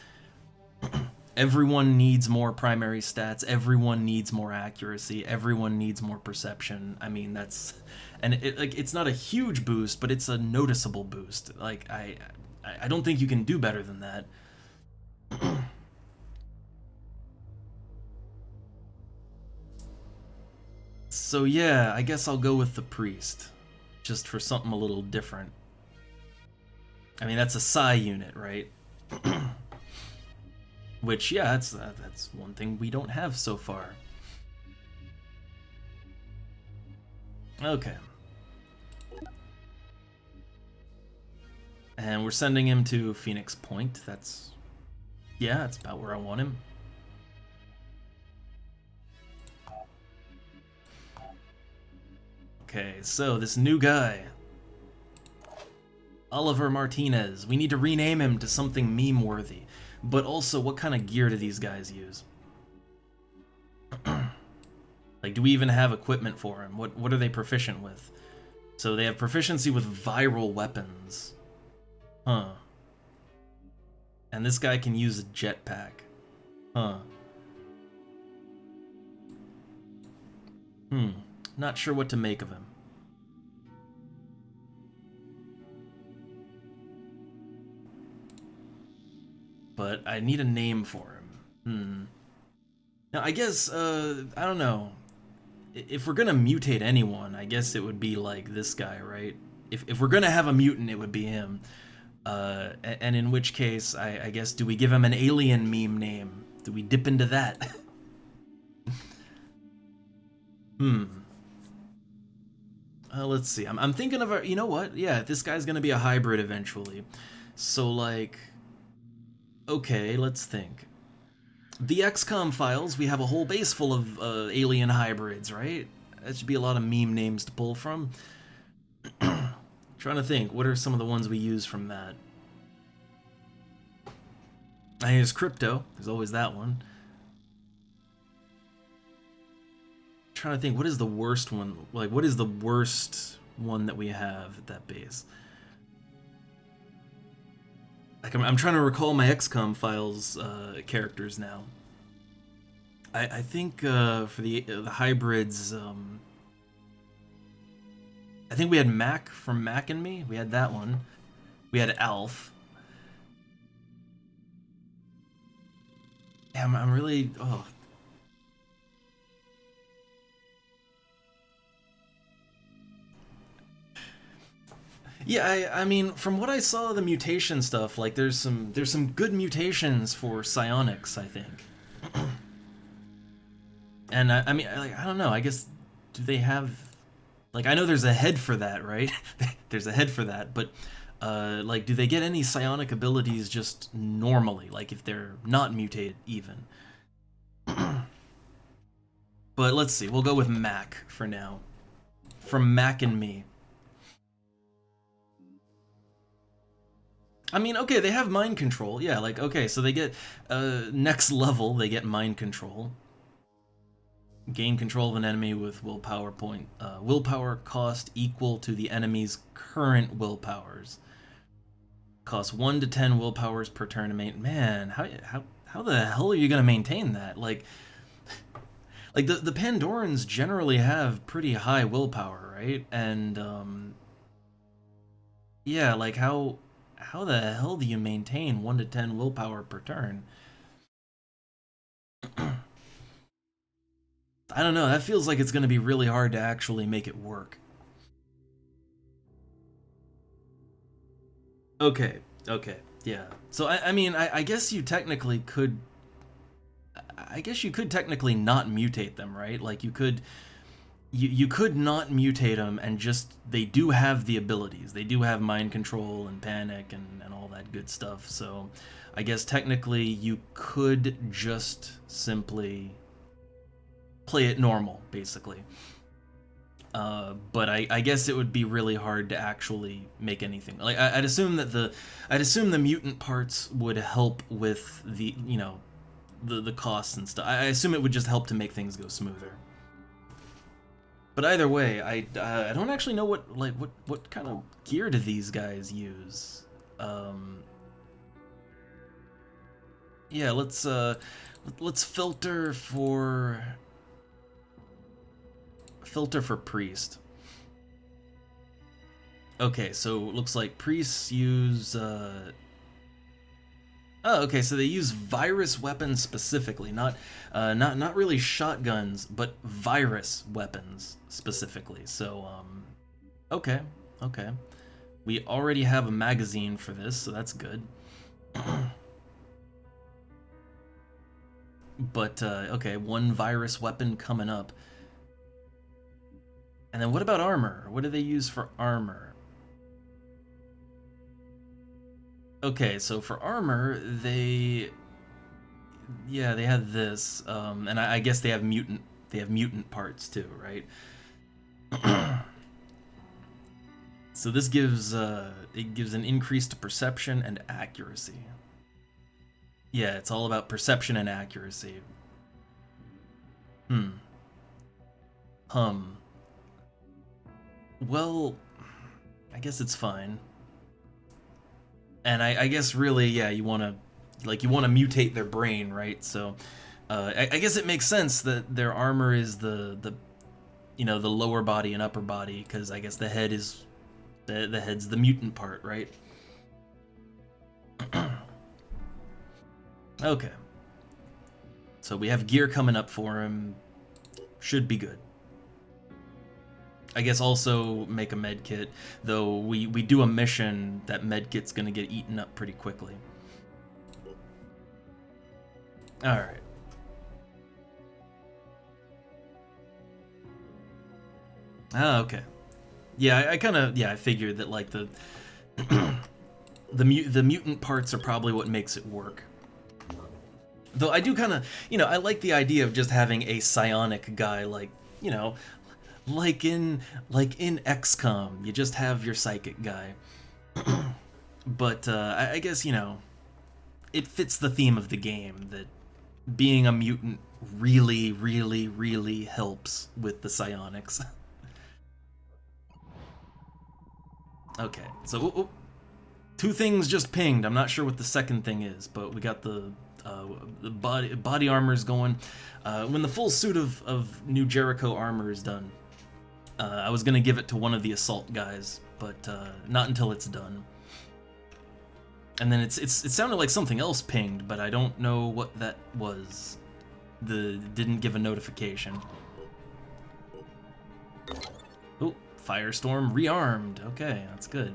S1: Everyone needs more primary stats, everyone needs more accuracy, everyone needs more perception. I mean, it's not a huge boost, but it's a noticeable boost. I don't think you can do better than that. So yeah, I guess I'll go with the priest, just for something a little different. I mean, that's a psi unit, right? Which, that's one thing we don't have so far. Okay. And we're sending him to Phoenix Point. That's about where I want him. Okay, so this new guy, Oliver Martinez. We need to rename him to something meme-worthy. But also, what kind of gear do these guys use? Do we even have equipment for him? What are they proficient with? So they have proficiency with viral weapons. Huh. And this guy can use a jetpack. Huh. Not sure what to make of him. but I need a name for him. Now, I guess, I don't know. If we're gonna mutate anyone, I guess it would be like this guy, right? If we're gonna have a mutant, it would be him. And in which case, I guess, do we give him an alien meme name? Do we dip into that? Let's see. I'm thinking of you know what? Yeah, this guy's gonna be a hybrid eventually. So, like, okay, let's think. The XCOM files, we have a whole base full of alien hybrids, right? That should be a lot of meme names to pull from. Trying to think, what are some of the ones we use from that? I use Crypto. There's always that one. Trying to think, what is the worst one? Like, what is the worst one that we have at that base? Like, I'm trying to recall my XCOM files characters now. I think for the hybrids, I think we had Mac from Mac and Me. We had that one. We had Alf. Yeah, I'm really... Oh. Yeah, I mean, from what I saw, the mutation stuff, like, there's some good mutations for psionics, I think. And I mean, like, I don't know. I guess, do they have, like, I know there's a head for that, right? There's a head for that, but like, do they get any psionic abilities just normally, like if they're not mutated even? But let's see. We'll go with Mac for now. From Mac and Me. I mean, okay, they have mind control. Yeah, like, okay, so they get next level, they get mind control. Gain control of an enemy with willpower cost equal to the enemy's current willpowers. Costs 1 to 10 willpowers per turn to maintain. Man, how the hell are you gonna maintain that? Like the Pandorans generally have pretty high willpower, right? And yeah, like how the hell do you maintain 1 to 10 willpower per turn? I don't know, that feels like it's going to be really hard to actually make it work. Okay, yeah. So, I mean, I guess you technically could... I guess you could technically not mutate them, right? Like, you could... You could not mutate them, and just... They do have the abilities. They do have mind control and panic and all that good stuff, so... I guess technically you could just simply... play it normal, basically. But I guess it would be really hard to actually make anything. Like, I'd assume the mutant parts would help with the, you know, the costs and stuff. I assume it would just help to make things go smoother. But either way, I don't actually know what kind of gear do these guys use. Yeah, let's filter for priest. Okay, so it looks like priests use oh, okay, so they use virus weapons specifically, not really shotguns, but virus weapons specifically. So okay. We already have a magazine for this, so that's good. But okay, one virus weapon coming up. And then what about armor? What do they use for armor? Okay, so for armor, they had this, and I guess they have mutant parts too, right? So this gives it gives an increase to perception and accuracy. Yeah, it's all about perception and accuracy. Well, I guess it's fine. And I guess really, yeah, you want to mutate their brain, right? So, I guess it makes sense that their armor is the you know, the lower body and upper body, because I guess the head is the head's the mutant part, right? Okay. So we have gear coming up for him. Should be good. I guess also make a med kit, though we do a mission, that med kit's gonna get eaten up pretty quickly. Alright. Ah, okay. Yeah, I figured that, like, the the mutant parts are probably what makes it work. Though I do kind of, I like the idea of just having a psionic guy, like, like in XCOM, you just have your psychic guy. But I guess, it fits the theme of the game that being a mutant really, really, really helps with the psionics. Okay, so two things just pinged. I'm not sure what the second thing is, but we got the body armor's going. When the full suit of New Jericho armor is done, I was gonna give it to one of the assault guys, but not until it's done. And then it sounded like something else pinged, but I don't know what that was. Didn't give a notification. Oh, Firestorm rearmed. Okay, that's good.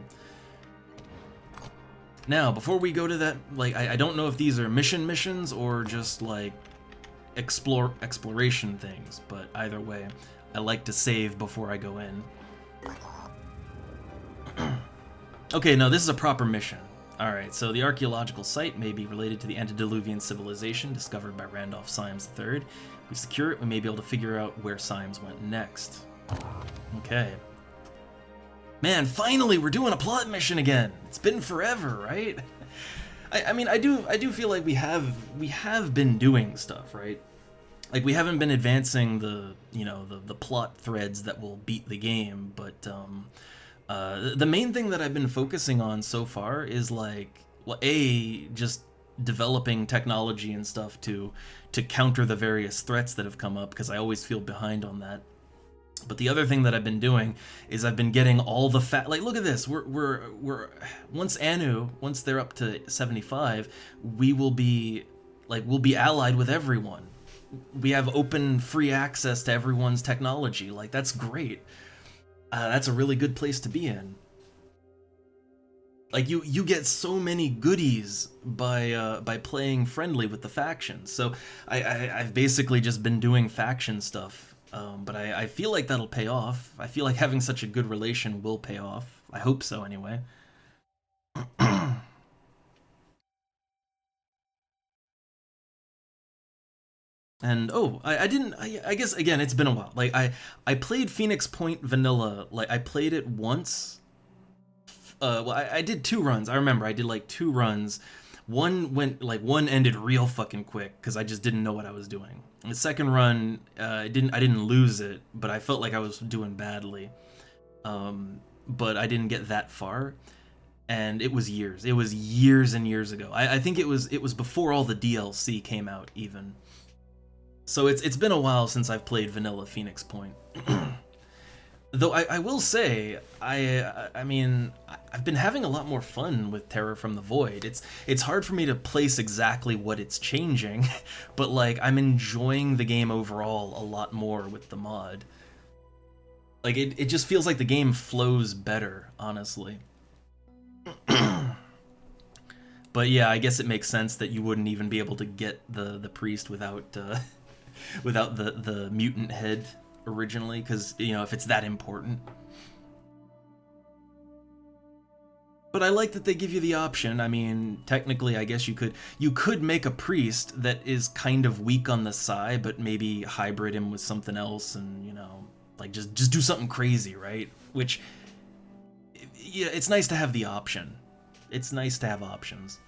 S1: Now, before we go to that, like, I don't know if these are missions or just, like, exploration things, but either way, I like to save before I go in. Okay, no, this is a proper mission. Alright, so the archaeological site may be related to the antediluvian civilization discovered by Randolph Symes III. If we secure it, we may be able to figure out where Symes went next. Okay. Man, finally, we're doing a plot mission again. It's been forever, right? I mean, I do feel like we have been doing stuff, right? Like, we haven't been advancing the plot threads that will beat the game, but the main thing that I've been focusing on so far is, like, well, just developing technology and stuff to counter the various threats that have come up, because I always feel behind on that. But the other thing that I've been doing is I've been getting all the like, look at this. We're once they're up to 75, we'll be allied with everyone. We have open free access to everyone's technology. Like, that's great. That's a really good place to be in. Like, you get so many goodies by playing friendly with the factions. So I've basically just been doing faction stuff. But I feel like that'll pay off. I feel like having such a good relation will pay off. I hope so, anyway. And, I guess, again, it's been a while. Like, I played Phoenix Point Vanilla. Like, I played it once. Well, I did 2 runs. I remember, I did, like, 2 runs. One ended real fucking quick, because I just didn't know what I was doing. The second run, I didn't lose it, but I felt like I was doing badly. But I didn't get that far, and it was years. It was years and years ago. I think it was before all the DLC came out, even. So it's been a while since I've played Vanilla Phoenix Point. Though I will say, I mean, I've been having a lot more fun with Terror from the Void. It's hard for me to place exactly what it's changing, but, like, I'm enjoying the game overall a lot more with the mod. Like, it just feels like the game flows better, honestly. But yeah, I guess it makes sense that you wouldn't even be able to get the priest without without the mutant head originally, because, if it's that important. But I like that they give you the option. I mean, technically, I guess you could make a priest that is kind of weak on the psi, but maybe hybrid him with something else, and, like, just do something crazy, right? Which, yeah, it's nice to have the option. It's nice to have options.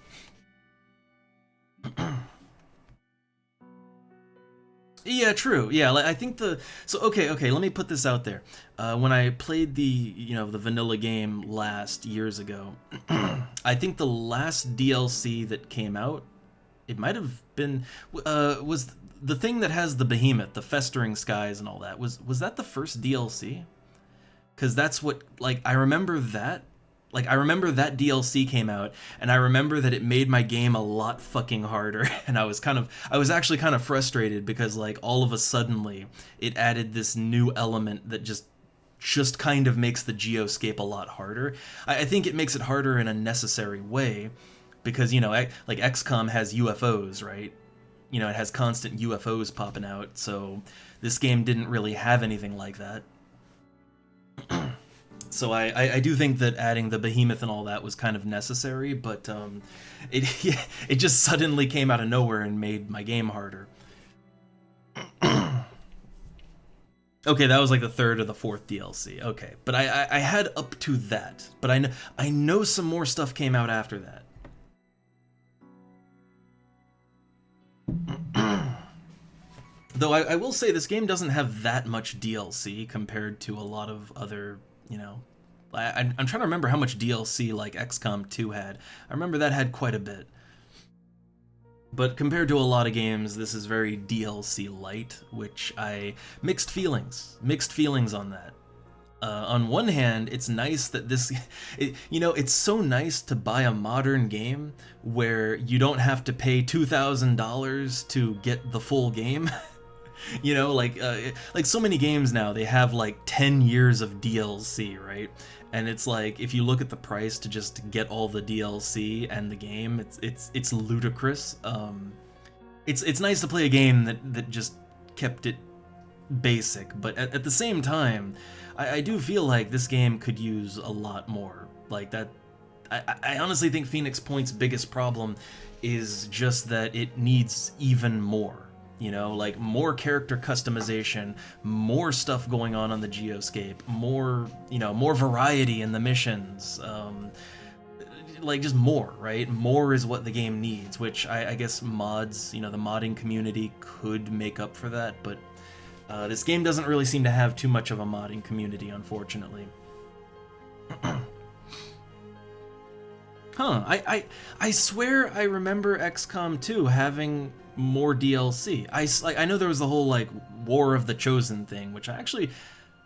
S1: Yeah, true. Yeah, I think okay, let me put this out there. When I played the vanilla game years ago, I think the last DLC that came out, it might have been, was the thing that has the behemoth, the festering skies and all that. Was that the first DLC? Because that's what, like, I remember that, Like, I remember that DLC came out, and I remember that it made my game a lot fucking harder, and I was actually kind of frustrated because, like, all of a suddenly, it added this new element that just kind of makes the geoscape a lot harder. I think it makes it harder in a necessary way, because, you know, like, XCOM has UFOs, right? You know, it has constant UFOs popping out, so this game didn't really have anything like that. So I do think that adding the behemoth and all that was kind of necessary, but it it just suddenly came out of nowhere and made my game harder. Okay, that was like the third or the fourth DLC. Okay, but I had up to that, but I know some more stuff came out after that. Though I will say this game doesn't have that much DLC compared to a lot of other, you know, I'm trying to remember how much DLC like XCOM 2 had. I remember that had quite a bit. But compared to a lot of games, this is very DLC light, which mixed feelings on that. On one hand, it's nice that you know, it's so nice to buy a modern game where you don't have to pay $2,000 to get the full game. You know, like so many games now, they have like 10 years of DLC, right? And it's like, if you look at the price to just get all the DLC and the game, it's ludicrous. It's nice to play a game that just kept it basic, but at the same time, I do feel like this game could use a lot more. Like that, I honestly think Phoenix Point's biggest problem is just that it needs even more. You know, like more character customization, more stuff going on the geoscape, more, you know, more variety in the missions, like just more, right? More is what the game needs, which I guess mods, you know, the modding community could make up for that, but this game doesn't really seem to have too much of a modding community, unfortunately. Huh, I swear I remember XCOM 2 having more DLC. I know there was the whole like War of the Chosen thing, which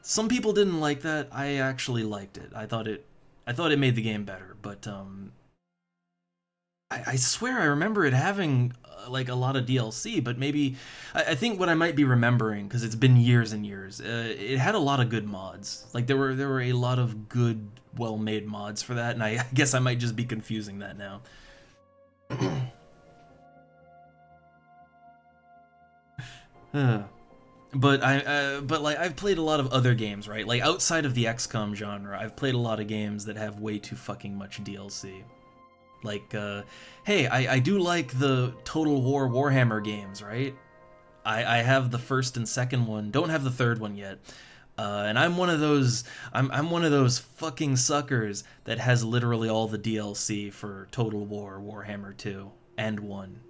S1: some people didn't like that. I actually liked it. I thought it made the game better, but I swear I remember it having like a lot of DLC, but maybe I think what I might be remembering, because it's been years and years, it had a lot of good mods. Like there were a lot of good, well-made mods for that, and I guess I might just be confusing that now. But like I've played a lot of other games, right? Like outside of the XCOM genre, I've played a lot of games that have way too fucking much DLC. Like, hey, I do like the Total War Warhammer games, right? I have the first and second one, don't have the third one yet. And I'm one of those fucking suckers that has literally all the DLC for Total War Warhammer 2 and 1.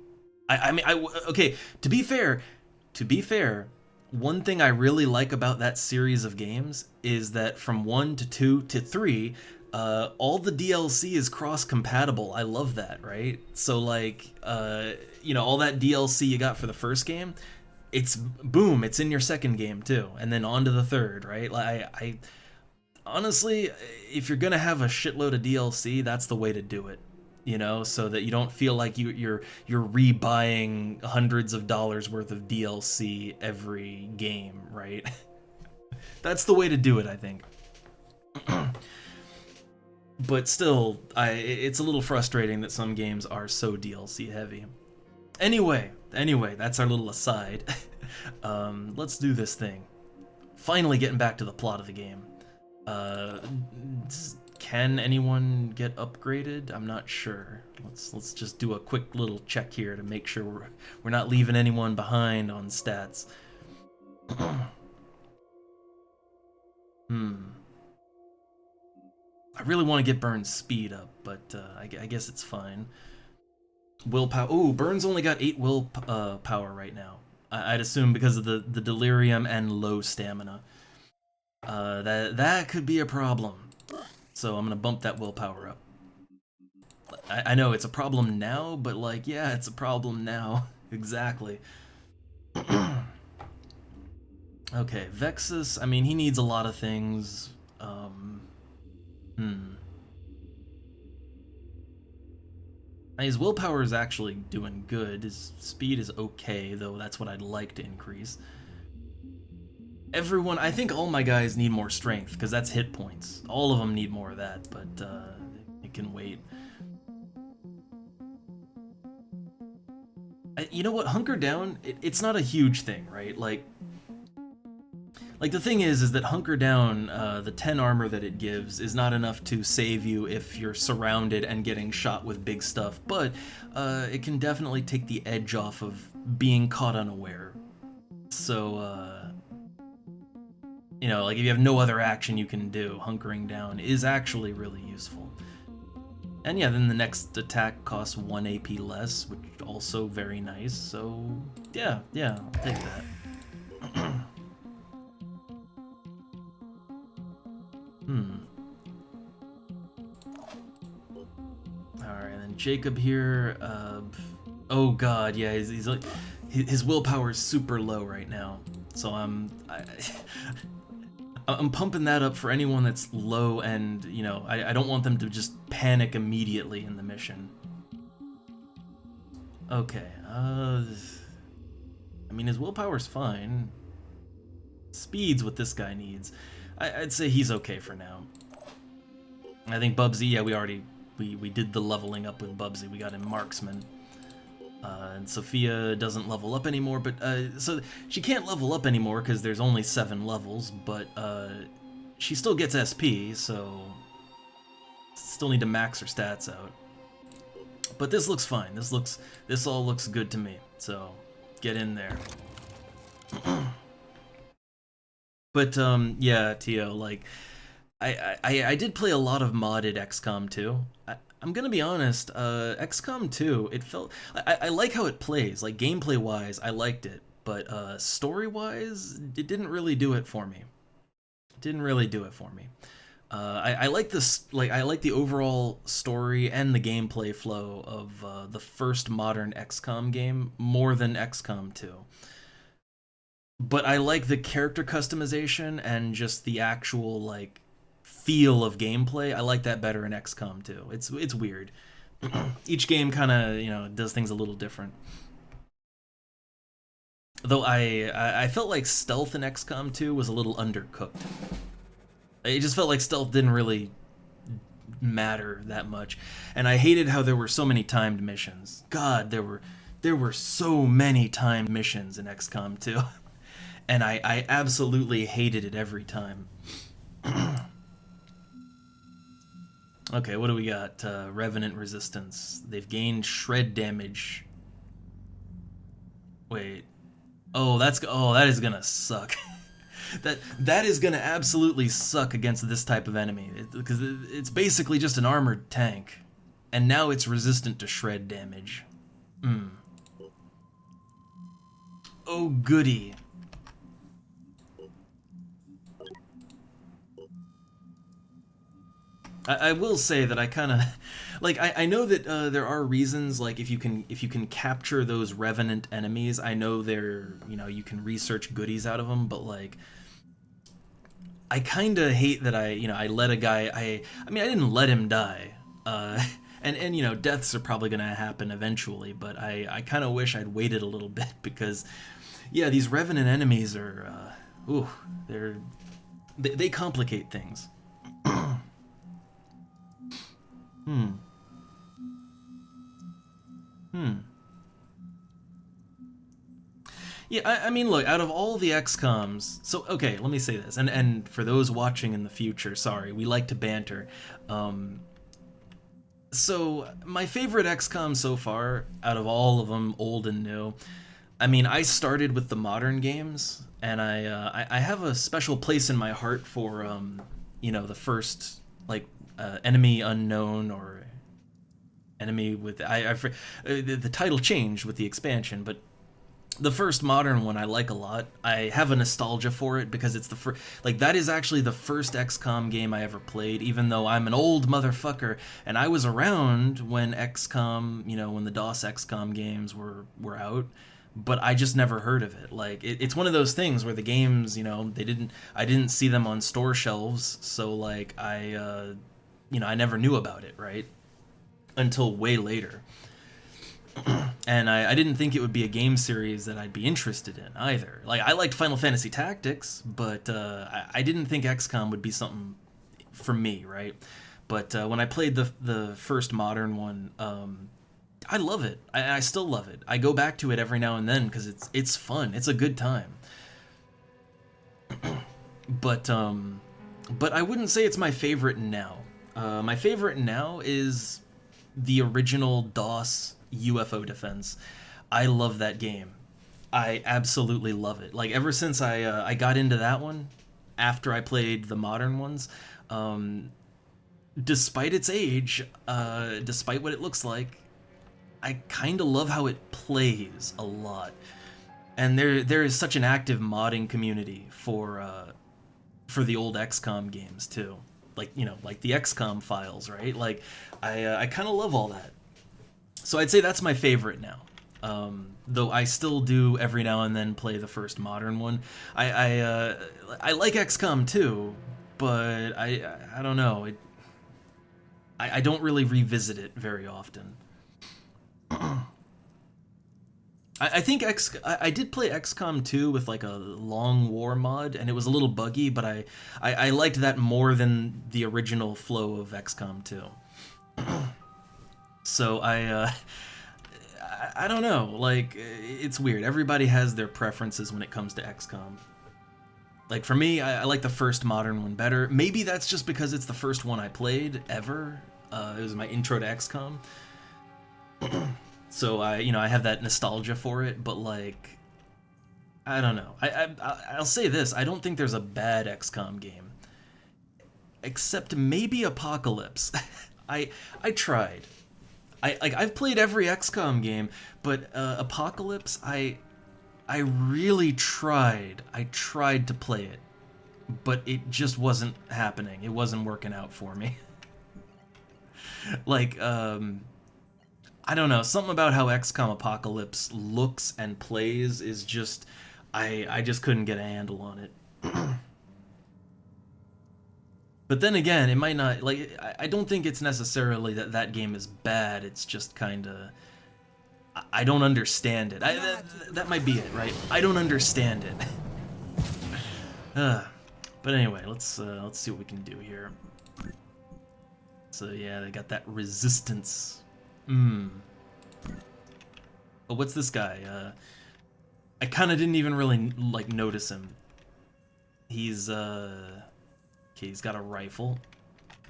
S1: Okay, to be fair, one thing I really like about that series of games is that from 1 to 2 to 3, all the DLC is cross-compatible. I love that, right? So like, you know, all that DLC you got for the first game, it's boom, it's in your second game too, and then on to the third, right? Like, I honestly, if you're gonna have a shitload of DLC, that's the way to do it. You know, so that you don't feel like you're rebuying hundreds of dollars worth of DLC every game, right? That's the way to do it, I think. But still, it's a little frustrating that some games are so DLC heavy. Anyway, that's our little aside. Let's do this thing. Finally getting back to the plot of the game. Can anyone get upgraded? I'm not sure. Let's just do a quick little check here to make sure we're not leaving anyone behind on stats. I really want to get Burns' speed up, but I guess it's fine. Willpower. Ooh, Burns only got 8 willpower right now. I'd assume because of the delirium and low stamina. That could be a problem. So I'm gonna bump that willpower up. I know it's a problem now, but like, yeah, it's a problem now. Exactly. Okay, Vexus, I mean, he needs a lot of things. His willpower is actually doing good. His speed is okay, though that's what I'd like to increase. Everyone, I think all my guys need more strength, because that's hit points. All of them need more of that, but it can wait. You know what, Hunker Down, it's not a huge thing, right? Like the thing is that Hunker Down, the 10 armor that it gives is not enough to save you if you're surrounded and getting shot with big stuff, but it can definitely take the edge off of being caught unaware. So, you know, like if you have no other action you can do, Hunkering Down is actually really useful. And yeah, then the next attack costs 1 AP less, which is also very nice, so yeah, I'll take that. Alright, and then Jacob here, oh god, yeah, he's like, his willpower is super low right now, so I'm pumping that up for anyone that's low, and, you know, I don't want them to just panic immediately in the mission. Okay, I mean, his willpower's fine. Speed's what this guy needs. I'd say he's okay for now. I think Bubsy, yeah, we did the leveling up with Bubsy. We got him Marksman. And Sophia doesn't level up anymore, but so she can't level up anymore because there's only 7 levels, but she still gets SP, so still need to max her stats out. But this looks fine. This all looks good to me. So get in there. But yeah, Tio, like I did play a lot of modded XCOM 2. I'm gonna be honest, XCOM 2, it felt... I like how it plays, like gameplay-wise, I liked it, but story-wise, it didn't really do it for me. It didn't really do it for me. I like this, like, I like the overall story and the gameplay flow of the first modern XCOM game more than XCOM 2. But I like the character customization and just the actual, like, feel of gameplay. I like that better in XCOM 2. It's weird. Each game kind of, you know, does things a little different. Though I felt like stealth in XCOM 2 was a little undercooked. It just felt like stealth didn't really matter that much. And I hated how there were so many timed missions. God, there were so many timed missions in XCOM 2. And I absolutely hated it every time. Okay, what do we got? Revenant resistance. They've gained shred damage. Wait. Oh, that is gonna suck. that is gonna absolutely suck against this type of enemy, because it's basically just an armored tank, and now it's resistant to shred damage. Oh goody. I will say that I kind of like I know that there are reasons, like if you can capture those revenant enemies, I know they're, you know, you can research goodies out of them, but like I kind of hate that I let a guy I mean I didn't let him die, and you know, deaths are probably gonna happen eventually, but I kind of wish I'd waited a little bit, because yeah, these revenant enemies are they complicate things. Yeah, I mean, look, out of all the XCOMs, so, okay, let me say this, and for those watching in the future, sorry, we like to banter. So, my favorite XCOM so far, out of all of them, old and new, I mean, I started with the modern games, and I have a special place in my heart for, you know, the first, like, Enemy Unknown, or Enemy with... the title changed with the expansion, but the first modern one I like a lot. I have a nostalgia for it because it's the first... Like, that is actually the first XCOM game I ever played, even though I'm an old motherfucker, and I was around when XCOM, you know, when the DOS XCOM games were out, but I just never heard of it. Like, it's one of those things where the games, you know, I didn't see them on store shelves, so, like, you know, I never knew about it, right? Until way later. And I didn't think it would be a game series that I'd be interested in either. Like, I liked Final Fantasy Tactics, but I didn't think XCOM would be something for me, right? But when I played the first modern one, I love it. I still love it. I go back to it every now and then because it's fun. It's a good time. But I wouldn't say it's my favorite now. My favorite now is the original DOS UFO Defense. I love that game. I absolutely love it. Like, ever since I got into that one, after I played the modern ones, despite its age, despite what it looks like, I kind of love how it plays a lot. And there is such an active modding community for the old XCOM games too. Like, you know, like the XCOM files, right? Like, I kind of love all that. So I'd say that's my favorite now. Though I still do every now and then play the first modern one. I like XCOM too, but I don't know. I don't really revisit it very often. I think I did play XCOM 2 with like a long war mod, and it was a little buggy, but I liked that more than the original flow of XCOM 2. So I don't know, like, it's weird. Everybody has their preferences when it comes to XCOM. Like, for me, I like the first modern one better. Maybe that's just because it's the first one I played ever. It was my intro to XCOM. So I have that nostalgia for it, but like, I don't know. I'll say this: I don't think there's a bad XCOM game, except maybe Apocalypse. I tried. I've played every XCOM game, but Apocalypse, I really tried. I tried to play it, but it just wasn't happening. It wasn't working out for me. Like, I don't know, something about how XCOM Apocalypse looks and plays is just, I just couldn't get a handle on it. But then again, it might not, like, I don't think it's necessarily that game is bad, it's just kinda, I don't understand it. That might be it, right? I don't understand it. But anyway, let's see what we can do here. So yeah, they got that resistance. Oh, what's this guy? I kind of didn't even really, like, notice him. He's, okay, he's got a rifle,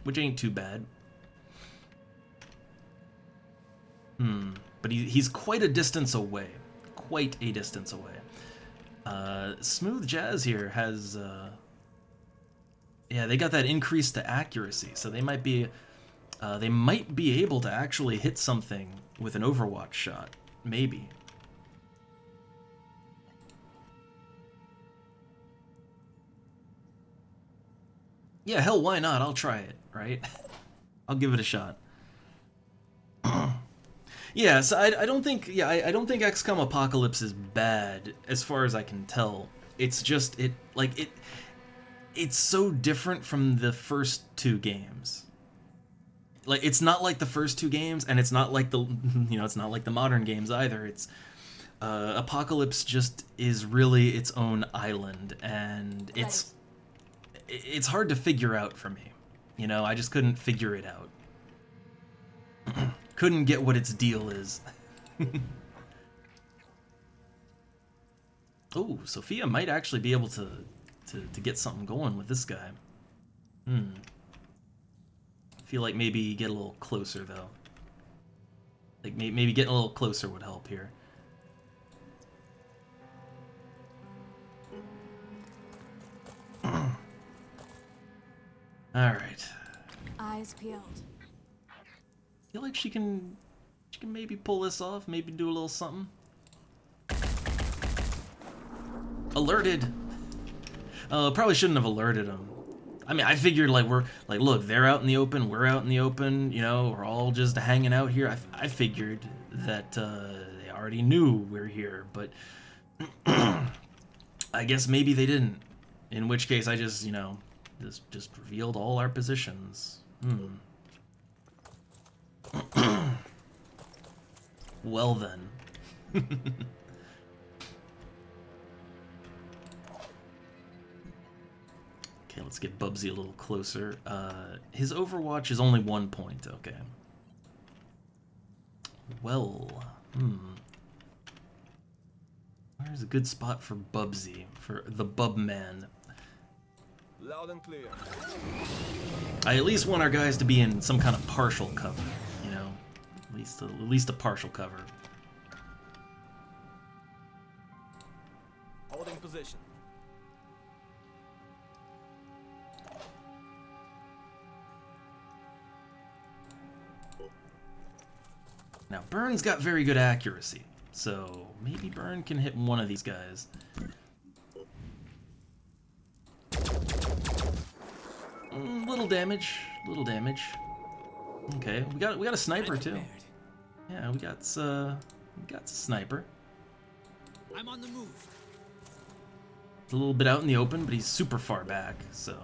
S1: which ain't too bad. But he's quite a distance away. Quite a distance away. Smooth Jazz here has, yeah, they got that increase to accuracy, so they might be able to actually hit something with an Overwatch shot. Maybe. Yeah, hell, why not? I'll try it, right? I'll give it a shot. Yeah, so I don't think XCOM Apocalypse is bad as far as I can tell. It's just it's so different from the first two games. Like, it's not like the first two games, and it's not like it's not like the modern games either. It's Apocalypse just is really its own island, and it's hard to figure out for me. You know, I just couldn't figure it out. Couldn't get what its deal is. Oh, Sophia might actually be able to get something going with this guy. Feel like maybe get a little closer though. Like maybe getting a little closer would help here. All right.
S4: Eyes peeled.
S1: Feel like she can maybe pull this off. Maybe do a little something. Alerted. Probably shouldn't have alerted him. I mean, I figured, like, look, they're out in the open, we're out in the open, you know, we're all just hanging out here. I figured that they already knew we're here, but I guess maybe they didn't. In which case, I just, you know, just revealed all our positions. Well then. Okay, let's get Bubsy a little closer. His Overwatch is only 1 point, okay. Well, where's a good spot for Bubsy, for the Bub Man?
S4: Loud and clear.
S1: I at least want our guys to be in some kind of partial cover, you know? At least a partial cover.
S4: Holding position.
S1: Now, Burn's got very good accuracy, so maybe Burn can hit one of these guys. Little damage, little damage. Okay, we got a sniper too. Yeah, we got a sniper.
S5: I'm on the move.
S1: It's a little bit out in the open, but he's super far back, so.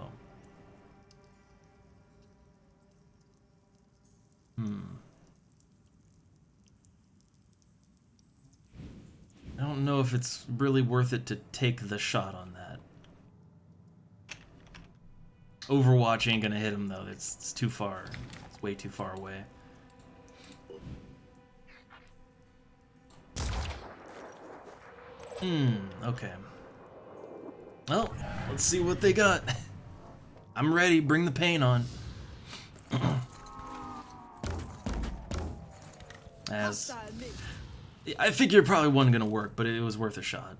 S1: I don't know if it's really worth it to take the shot on that. Overwatch ain't gonna hit him though. It's too far. It's way too far away. Okay. Well, let's see what they got. I'm ready. Bring the pain on. As I figured it probably wasn't gonna work, but it was worth a shot.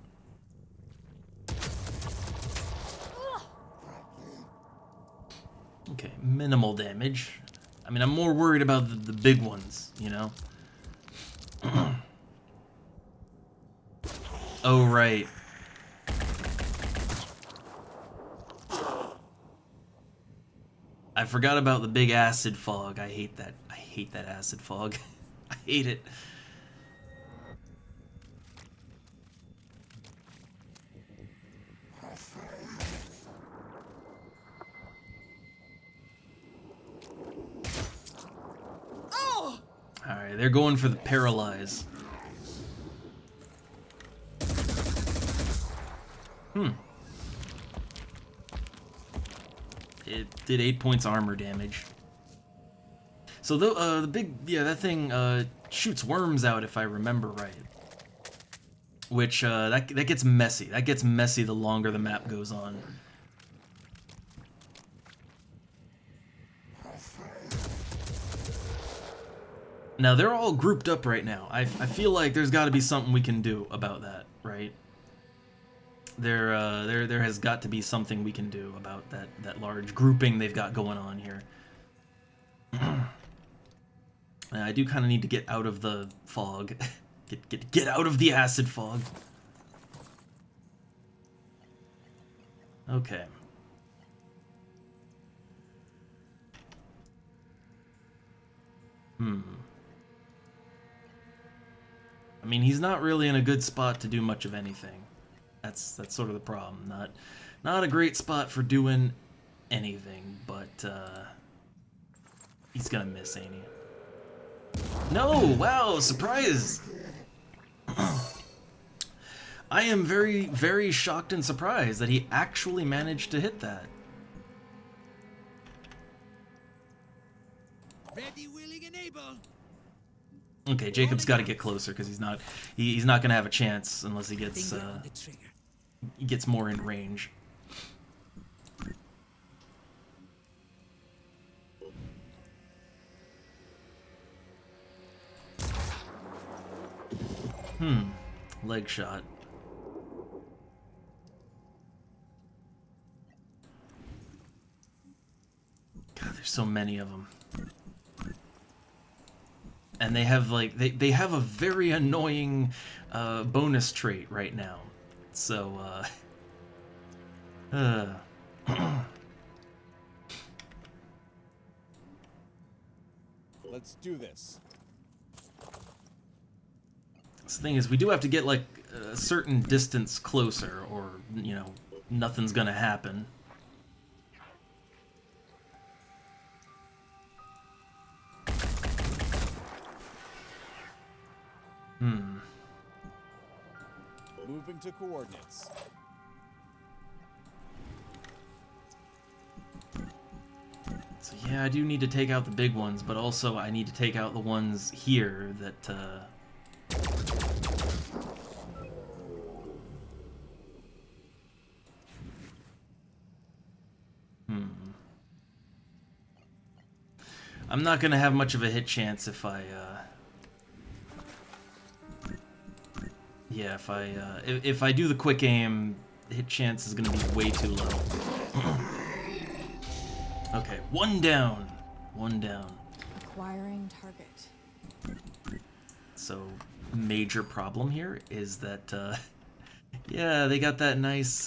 S1: Okay, minimal damage. I mean, I'm more worried about the big ones, you know? Oh, right. I forgot about the big acid fog. I hate that. I hate that acid fog. I hate it. Alright, they're going for the paralyze. It did 8 points armor damage. So the big, yeah, that thing shoots worms out if I remember right. Which that gets messy. That gets messy the longer the map goes on. Now they're all grouped up right now. I feel like there's got to be something we can do about that, right? There has got to be something we can do about that large grouping they've got going on here. I do kind of need to get out of the fog. Get out of the acid fog. Okay. I mean, he's not really in a good spot to do much of anything. That's sort of the problem. Not a great spot for doing anything, but he's gonna miss, ain't he? No! Wow! Surprise! I am very, very shocked and surprised that he actually managed to hit that.
S5: Ready, willing, and able.
S1: Okay, Jacob's got to get closer because he's not gonna have a chance unless he gets
S5: Finger on the trigger.
S1: he gets more in range. Leg shot. God, there's so many of them. And they have like they have a very annoying bonus trait right now. So
S4: Let's do this.
S1: the thing is, we do have to get like a certain distance closer, or you know, nothing's gonna happen.
S4: Moving to coordinates.
S1: So yeah, I do need to take out the big ones, but also I need to take out the ones here that, I'm not gonna have much of a hit chance if I, yeah, if I do the quick aim, hit chance is gonna be way too low. Okay, one down. One down.
S6: Acquiring target.
S1: So, major problem here is that, yeah, they got that nice,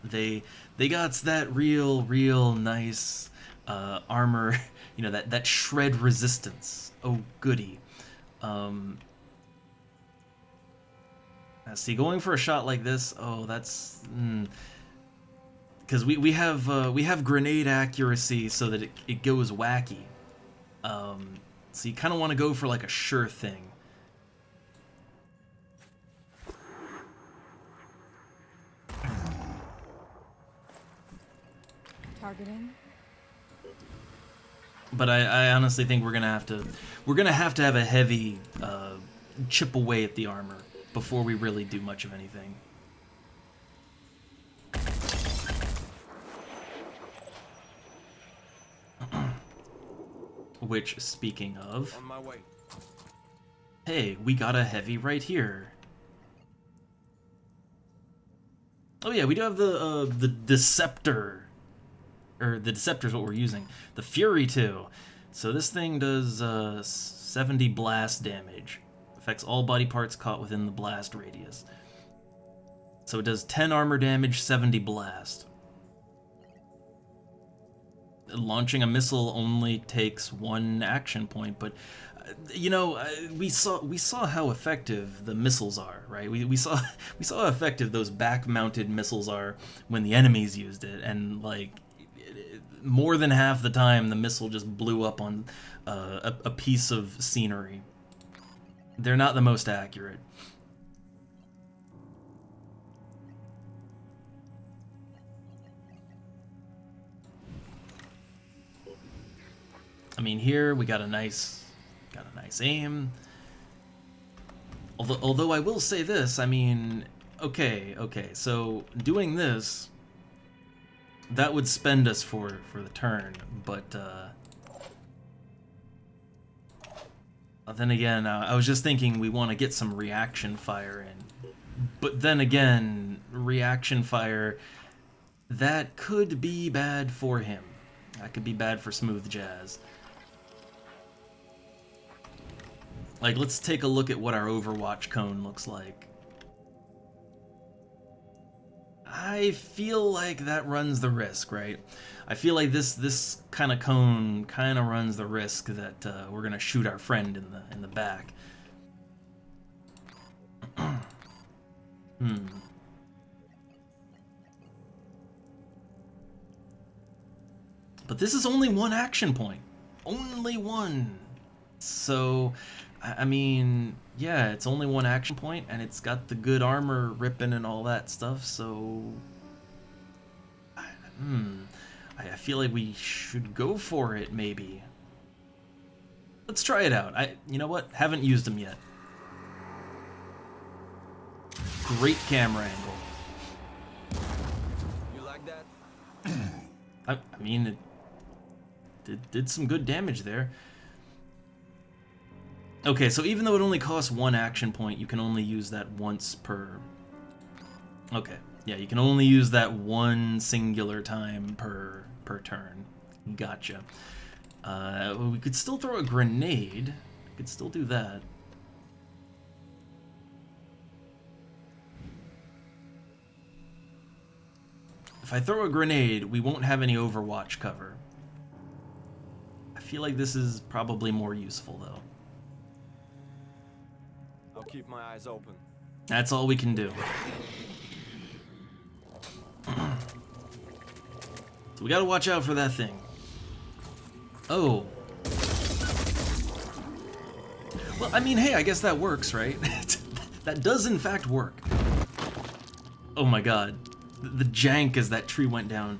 S1: They got that real nice, armor, you know, that shred resistance. Oh, goody. See, going for a shot like this, oh, that's... because we have grenade accuracy so that it goes wacky. So you kind of want to go for like a sure thing.
S6: Targeting.
S1: But I honestly think we're gonna have to have a heavy chip away at the armor before we really do much of anything. Which, speaking of,
S4: On my way.
S1: hey, we got a heavy right here. Oh yeah, we do have the Deceptor. Or the Deceptor is what we're using. The Fury too. So this thing does 70 blast damage. Affects all body parts caught within the blast radius. So it does 10 armor damage, 70 blast. Launching a missile only takes 1 action point, but you know, we saw how effective the missiles are, right? We saw how effective those back-mounted missiles are when the enemies used it, and like more than half the time the missile just blew up on a piece of scenery. They're not the most accurate. I mean, here we got a nice aim. Although I will say this, I mean, okay, so doing this, that would spend us for the turn, but then again, I was just thinking we want to get some reaction fire in. But then again, reaction fire, that could be bad for him. That could be bad for Smooth Jazz. Like, let's take a look at what our Overwatch cone looks like. I feel like that runs the risk, right? I feel like this kind of cone kind of runs the risk that we're gonna shoot our friend in the back. But this is only 1 action point. Only 1. So, I mean, yeah, it's only 1 action point, and it's got the good armor ripping and all that stuff, so... I feel like we should go for it, maybe. Let's try it out. You know what? Haven't used them yet. Great camera angle.
S4: You like that?
S1: I mean, it did some good damage there. Okay, so even though it only costs 1 action point, you can only use that once per... Okay, yeah, you can only use that 1 singular time per turn. Gotcha. We could still throw a grenade. We could still do that. If I throw a grenade, we won't have any Overwatch cover. I feel like this is probably more useful, though.
S4: I'll keep my eyes open.
S1: That's all we can do. So we gotta watch out for that thing. Oh. Well, I mean, hey, I guess that works, right? That does in fact work. Oh my god. The jank as that tree went down.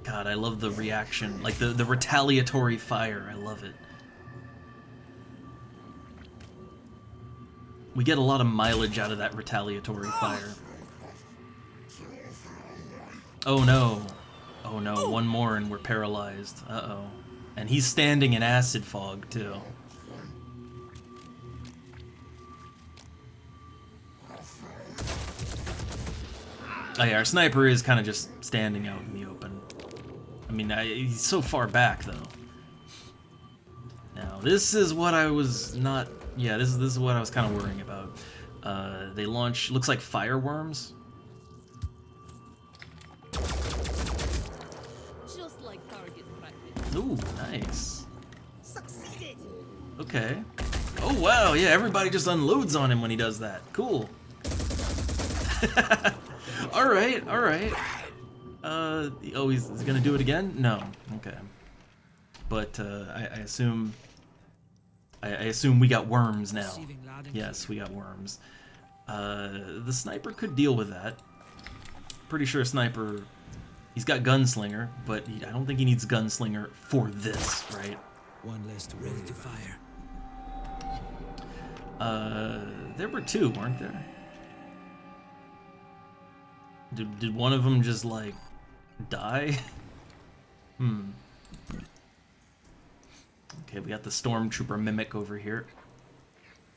S1: God, I love the reaction. Like the retaliatory fire. I love it. We get a lot of mileage out of that retaliatory fire. Oh no. Oh no, one more and we're paralyzed. Uh-oh. And he's standing in acid fog, too. Oh yeah, our sniper is kind of just standing out in the open. I mean, he's so far back, though. Now, this is what I was not... Yeah, this is what I was kind of worrying about. They launch... Looks like fireworms.
S2: Just like target practice.
S1: Ooh, nice.
S5: Succeeded!
S1: Okay. Oh, wow, yeah, everybody just unloads on him when he does that. Cool. Alright, alright. Oh, he's gonna do it again? No. Okay. But, I assume... I assume we got worms now.
S5: Receiving loud and
S1: Yes, we got worms. The sniper could deal with that. Pretty sure sniper... He's got gunslinger, but I don't think he needs gunslinger for this, right?
S5: one less ready to fire.
S1: There were two, weren't there? Did one of them just, like, die? Okay, we got the Stormtrooper Mimic over here.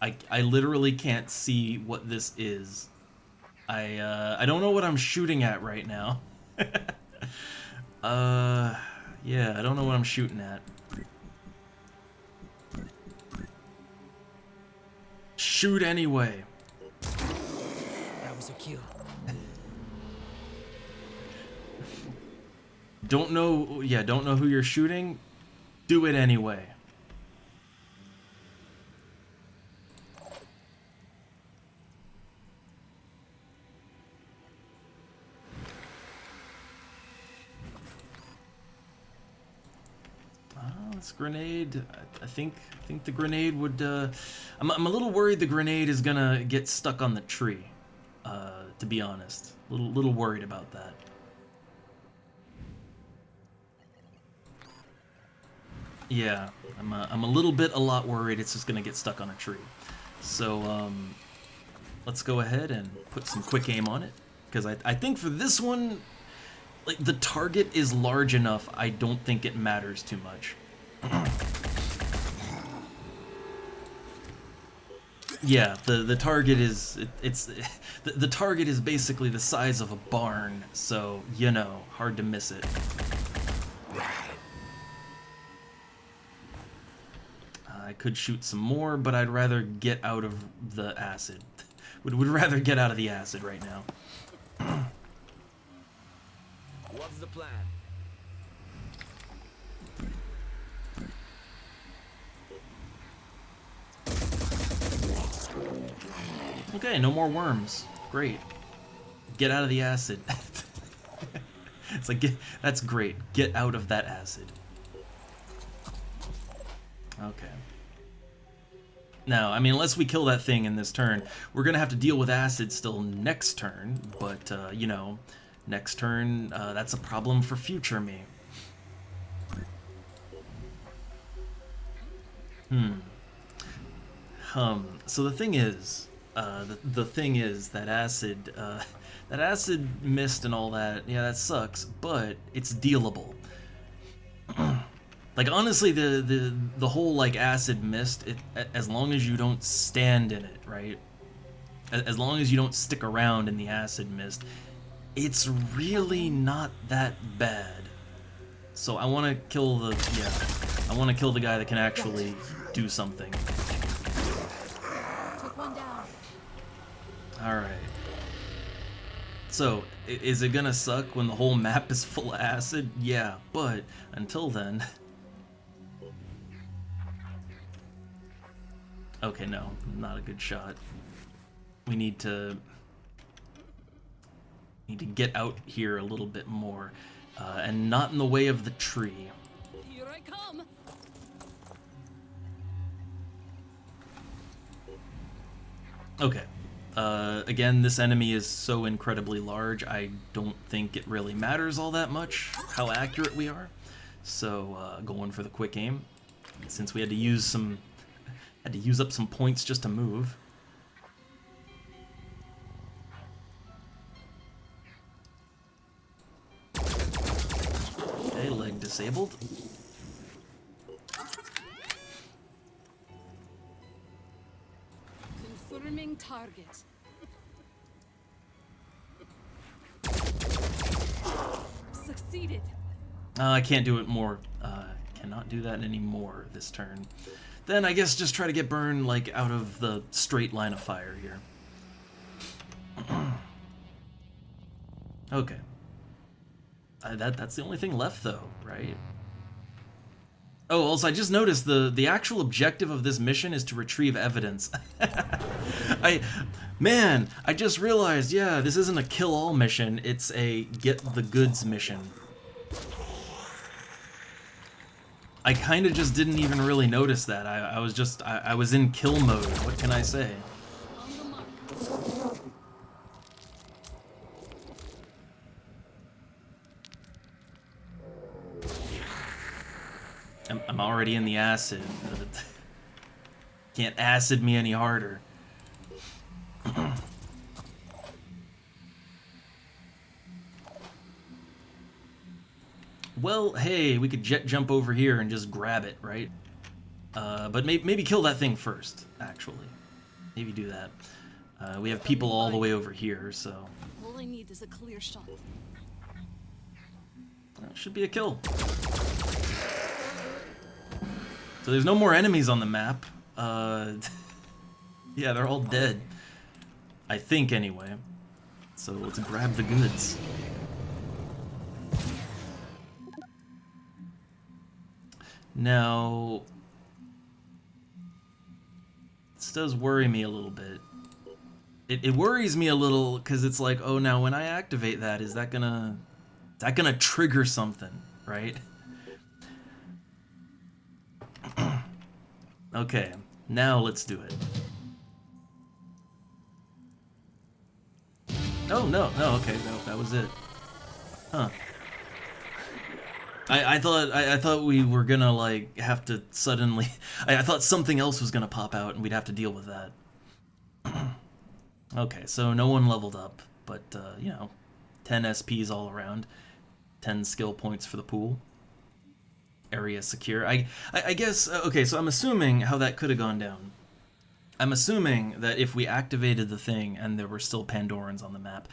S1: I literally can't see what this is. I don't know what I'm shooting at right now. Yeah, I don't know what I'm shooting at. Shoot anyway.
S5: That was a kill.
S1: Don't know who you're shooting. Do it anyway. This grenade, I think the grenade would, I'm a little worried the grenade is gonna get stuck on the tree, to be honest. Little worried about that. Yeah, I'm a lot worried it's just gonna get stuck on a tree. So, let's go ahead and put some quick aim on it, because I think for this one, like, the target is large enough, I don't think it matters too much. Yeah, the target is the target is basically the size of a barn, so you know, hard to miss it. I could shoot some more, but I'd rather get out of the acid. Would rather get out of the acid right now.
S4: What's the plan?
S1: Okay, no more worms. Great. Get out of the acid. It's like, that's great. Get out of that acid. Okay. Now, I mean, unless we kill that thing in this turn, we're gonna have to deal with acid still next turn, but, you know, next turn, that's a problem for future me. So the thing is, that acid mist and all that, yeah, that sucks, but it's dealable. Like, honestly, the whole, like, acid mist, as long as you don't stand in it, right? As long as you don't stick around in the acid mist, it's really not that bad. So I want to kill the guy that can actually do something.
S6: Took one down.
S1: Alright. So, is it gonna suck when the whole map is full of acid? Yeah, but until then... Okay, no, not a good shot. We need to get out here a little bit more. and not in the way of the tree.
S2: Here I come.
S1: Okay. Again, this enemy is so incredibly large, I don't think it really matters all that much how accurate we are. So, going for the quick aim, since we had to use up some points just to move. Okay, leg disabled.
S2: Confirming target. Succeeded.
S1: I can't do it more. Cannot do that anymore this turn. Then I guess just try to get burned like out of the straight line of fire here. Okay. That's the only thing left though, right? Oh, also I just noticed the actual objective of this mission is to retrieve evidence. I just realized, yeah, this isn't a kill all mission, it's a get the goods mission. I kind of just didn't even really notice that. I was in kill mode. What can I say?
S2: On the mark.
S1: I'm already in the acid. Can't acid me any harder. Well, hey, we could jet jump over here and just grab it, right? But maybe kill that thing first, actually. Maybe do that. We have people all the way over here, so...
S2: All I need is a clear shot.
S1: That should be a kill. So there's no more enemies on the map. Yeah, they're all dead. I think, anyway. So let's grab the goods. Now, this does worry me a little bit. It worries me a little because it's like, oh, now when I activate that, is that gonna trigger something, right? Okay, now let's do it. Oh no, okay, no, that was it. Huh. I thought we were gonna like have to suddenly I thought something else was gonna pop out and we'd have to deal with that. Okay, so no one leveled up, but you know, 10 SPs all around, 10 skill points for the pool. Area secure. I guess okay, so I'm assuming how that could have gone down. I'm assuming that if we activated the thing and there were still Pandorans on the map,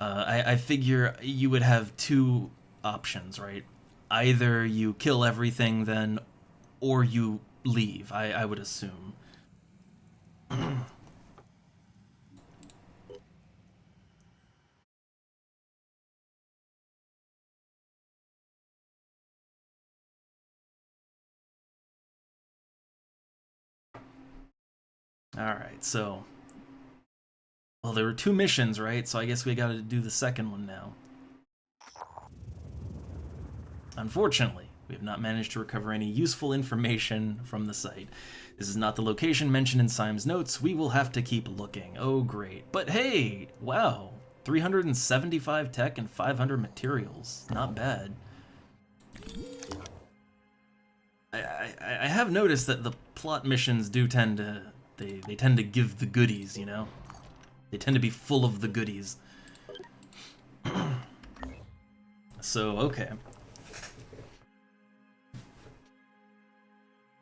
S1: I figure you would have two options, right? Either you kill everything then, or you leave, I would assume. Alright, so... Well, there were two missions, right? So I guess we gotta do the second one now. Unfortunately, we have not managed to recover any useful information from the site. This is not the location mentioned in Syme's notes. We will have to keep looking. Oh, great. But hey, wow. 375 tech and 500 materials. Not bad. I have noticed that the plot missions do tend to... They tend to give the goodies, you know? They tend to be full of the goodies. So, okay.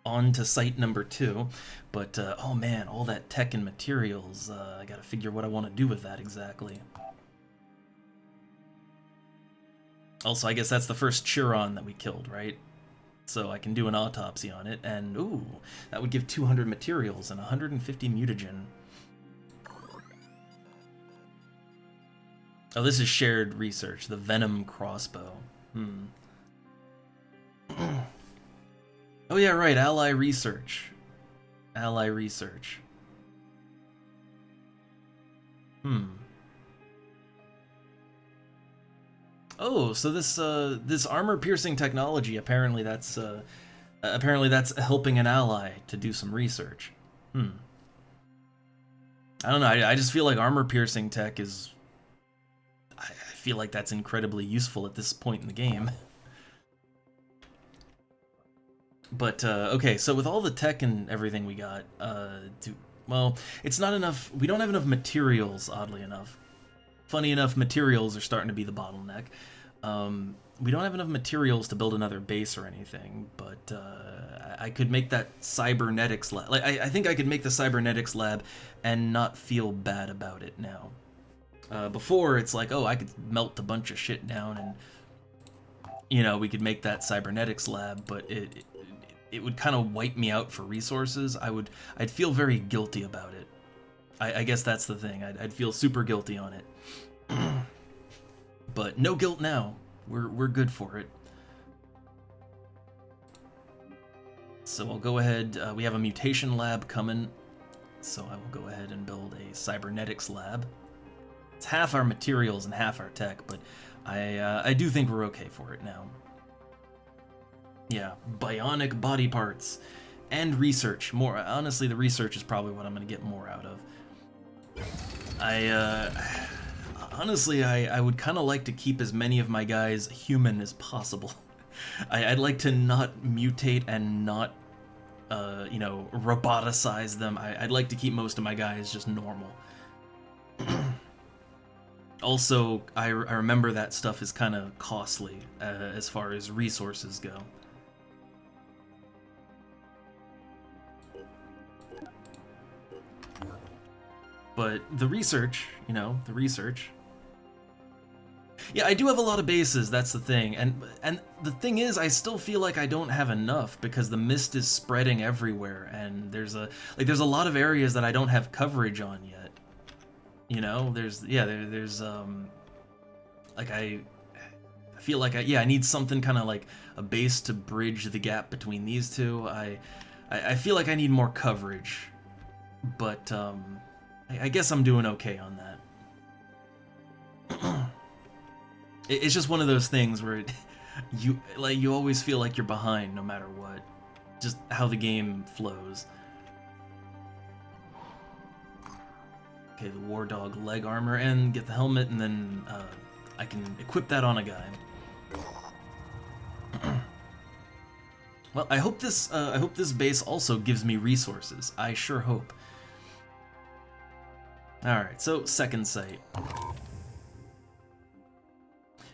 S1: On to site number 2, but oh man, all that tech and materials, I gotta figure what I want to do with that exactly. Also, I guess that's the first Chiron that we killed, right? So I can do an autopsy on it, and ooh, that would give 200 materials and 150 mutagen. Oh, this is shared research, the Venom crossbow. Oh yeah, right, ally research. Ally research. Oh, so this armor-piercing technology, apparently that's helping an ally to do some research. I don't know, I just feel like armor-piercing tech is... I feel like that's incredibly useful at this point in the game. But, okay, so with all the tech and everything we got, well, it's not enough... We don't have enough materials, oddly enough. Funny enough, materials are starting to be the bottleneck. We don't have enough materials to build another base or anything, but I could make that cybernetics lab. Like, I think I could make the cybernetics lab and not feel bad about it now. Before, it's like, oh, I could melt a bunch of shit down and, you know, we could make that cybernetics lab, but it would kind of wipe me out for resources. I'd feel very guilty about it. I guess that's the thing. I'd feel super guilty on it. But no guilt now. We're good for it. So I'll go ahead. We have a mutation lab coming, so I will go ahead and build a cybernetics lab. It's half our materials and half our tech, but I do think we're okay for it now. Yeah, bionic body parts and research. More honestly, the research is probably what I'm going to get more out of. Honestly, I would kind of like to keep as many of my guys human as possible. I'd like to not mutate and not, you know, roboticize them. I'd like to keep most of my guys just normal. Also, I remember that stuff is kind of costly as far as resources go. But the research, you know, the research. Yeah, I do have a lot of bases, that's the thing. And the thing is, I still feel like I don't have enough because the mist is spreading everywhere and there's a lot of areas that I don't have coverage on yet. You know, there's like I feel like I need something kind of like a base to bridge the gap between these two. I feel like I need more coverage. But I guess I'm doing okay on that. It's just one of those things where you always feel like you're behind no matter what. Just how the game flows. Okay, the War Dog leg armor and get the helmet, and then I can equip that on a guy. Well, I hope this base also gives me resources. I sure hope. Alright, so second site.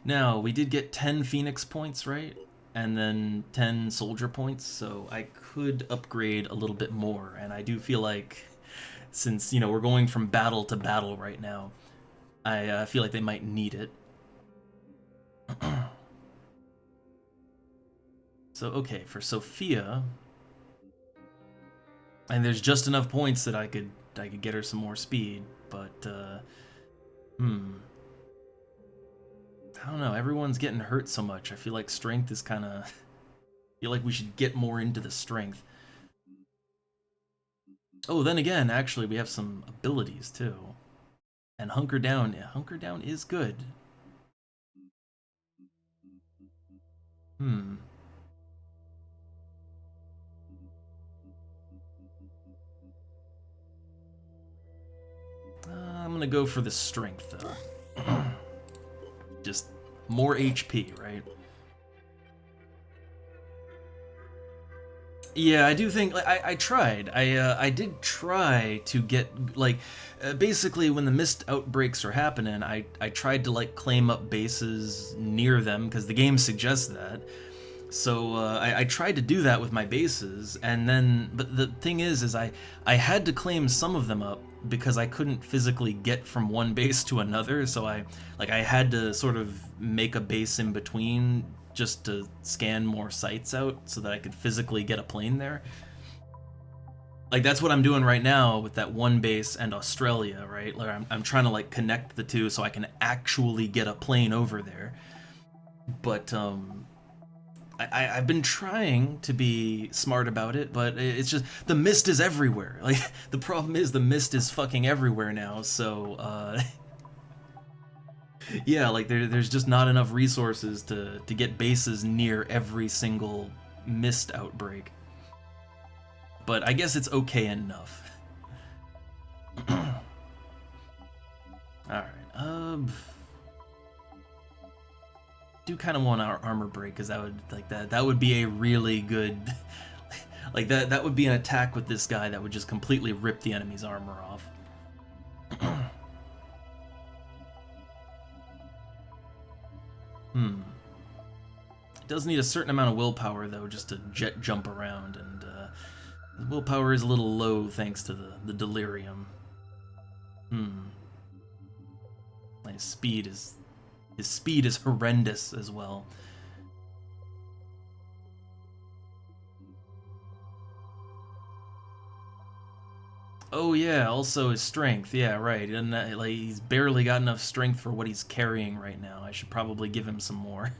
S1: Now, we did get 10 Phoenix points, right? And then 10 soldier points, so I could upgrade a little bit more, and I do feel like, since, you know, we're going from battle to battle right now, I feel like they might need it. So, okay, for Sophia, and there's just enough points that I could get her some more speed, but, I don't know, everyone's getting hurt so much. I feel like strength is kind of... I feel like we should get more into the strength. Oh, then again, actually, we have some abilities, too. And Hunker Down. Yeah, Hunker Down is good. I'm gonna go for the strength, though. Just more HP, right? Yeah, I do think, like, I tried. I did try to get, like, basically when the mist outbreaks are happening, I tried to, like, claim up bases near them, because the game suggests that. So, I tried to do that with my bases, and then, but the thing is I had to claim some of them up, because I couldn't physically get from one base to another, so I had to sort of make a base in between just to scan more sites out so that I could physically get a plane there. Like, that's what I'm doing right now with that one base and Australia, right? Like, I'm trying to, like, connect the two so I can actually get a plane over there. But, I've been trying to be smart about it, but it's just, the mist is everywhere. Like, the problem is the mist is fucking everywhere now, so, Yeah, like there's just not enough resources to get bases near every single mist outbreak. But I guess it's okay enough. Alright, do kind of want our armor break, because that would, like, that would be a really good like that would be an attack with this guy that would just completely rip the enemy's armor off. Does need a certain amount of willpower though, just to jet jump around, and the willpower is a little low thanks to the delirium. His speed is horrendous as well. Oh yeah, also his strength. Yeah, right. And like he's barely got enough strength for what he's carrying right now. I should probably give him some more.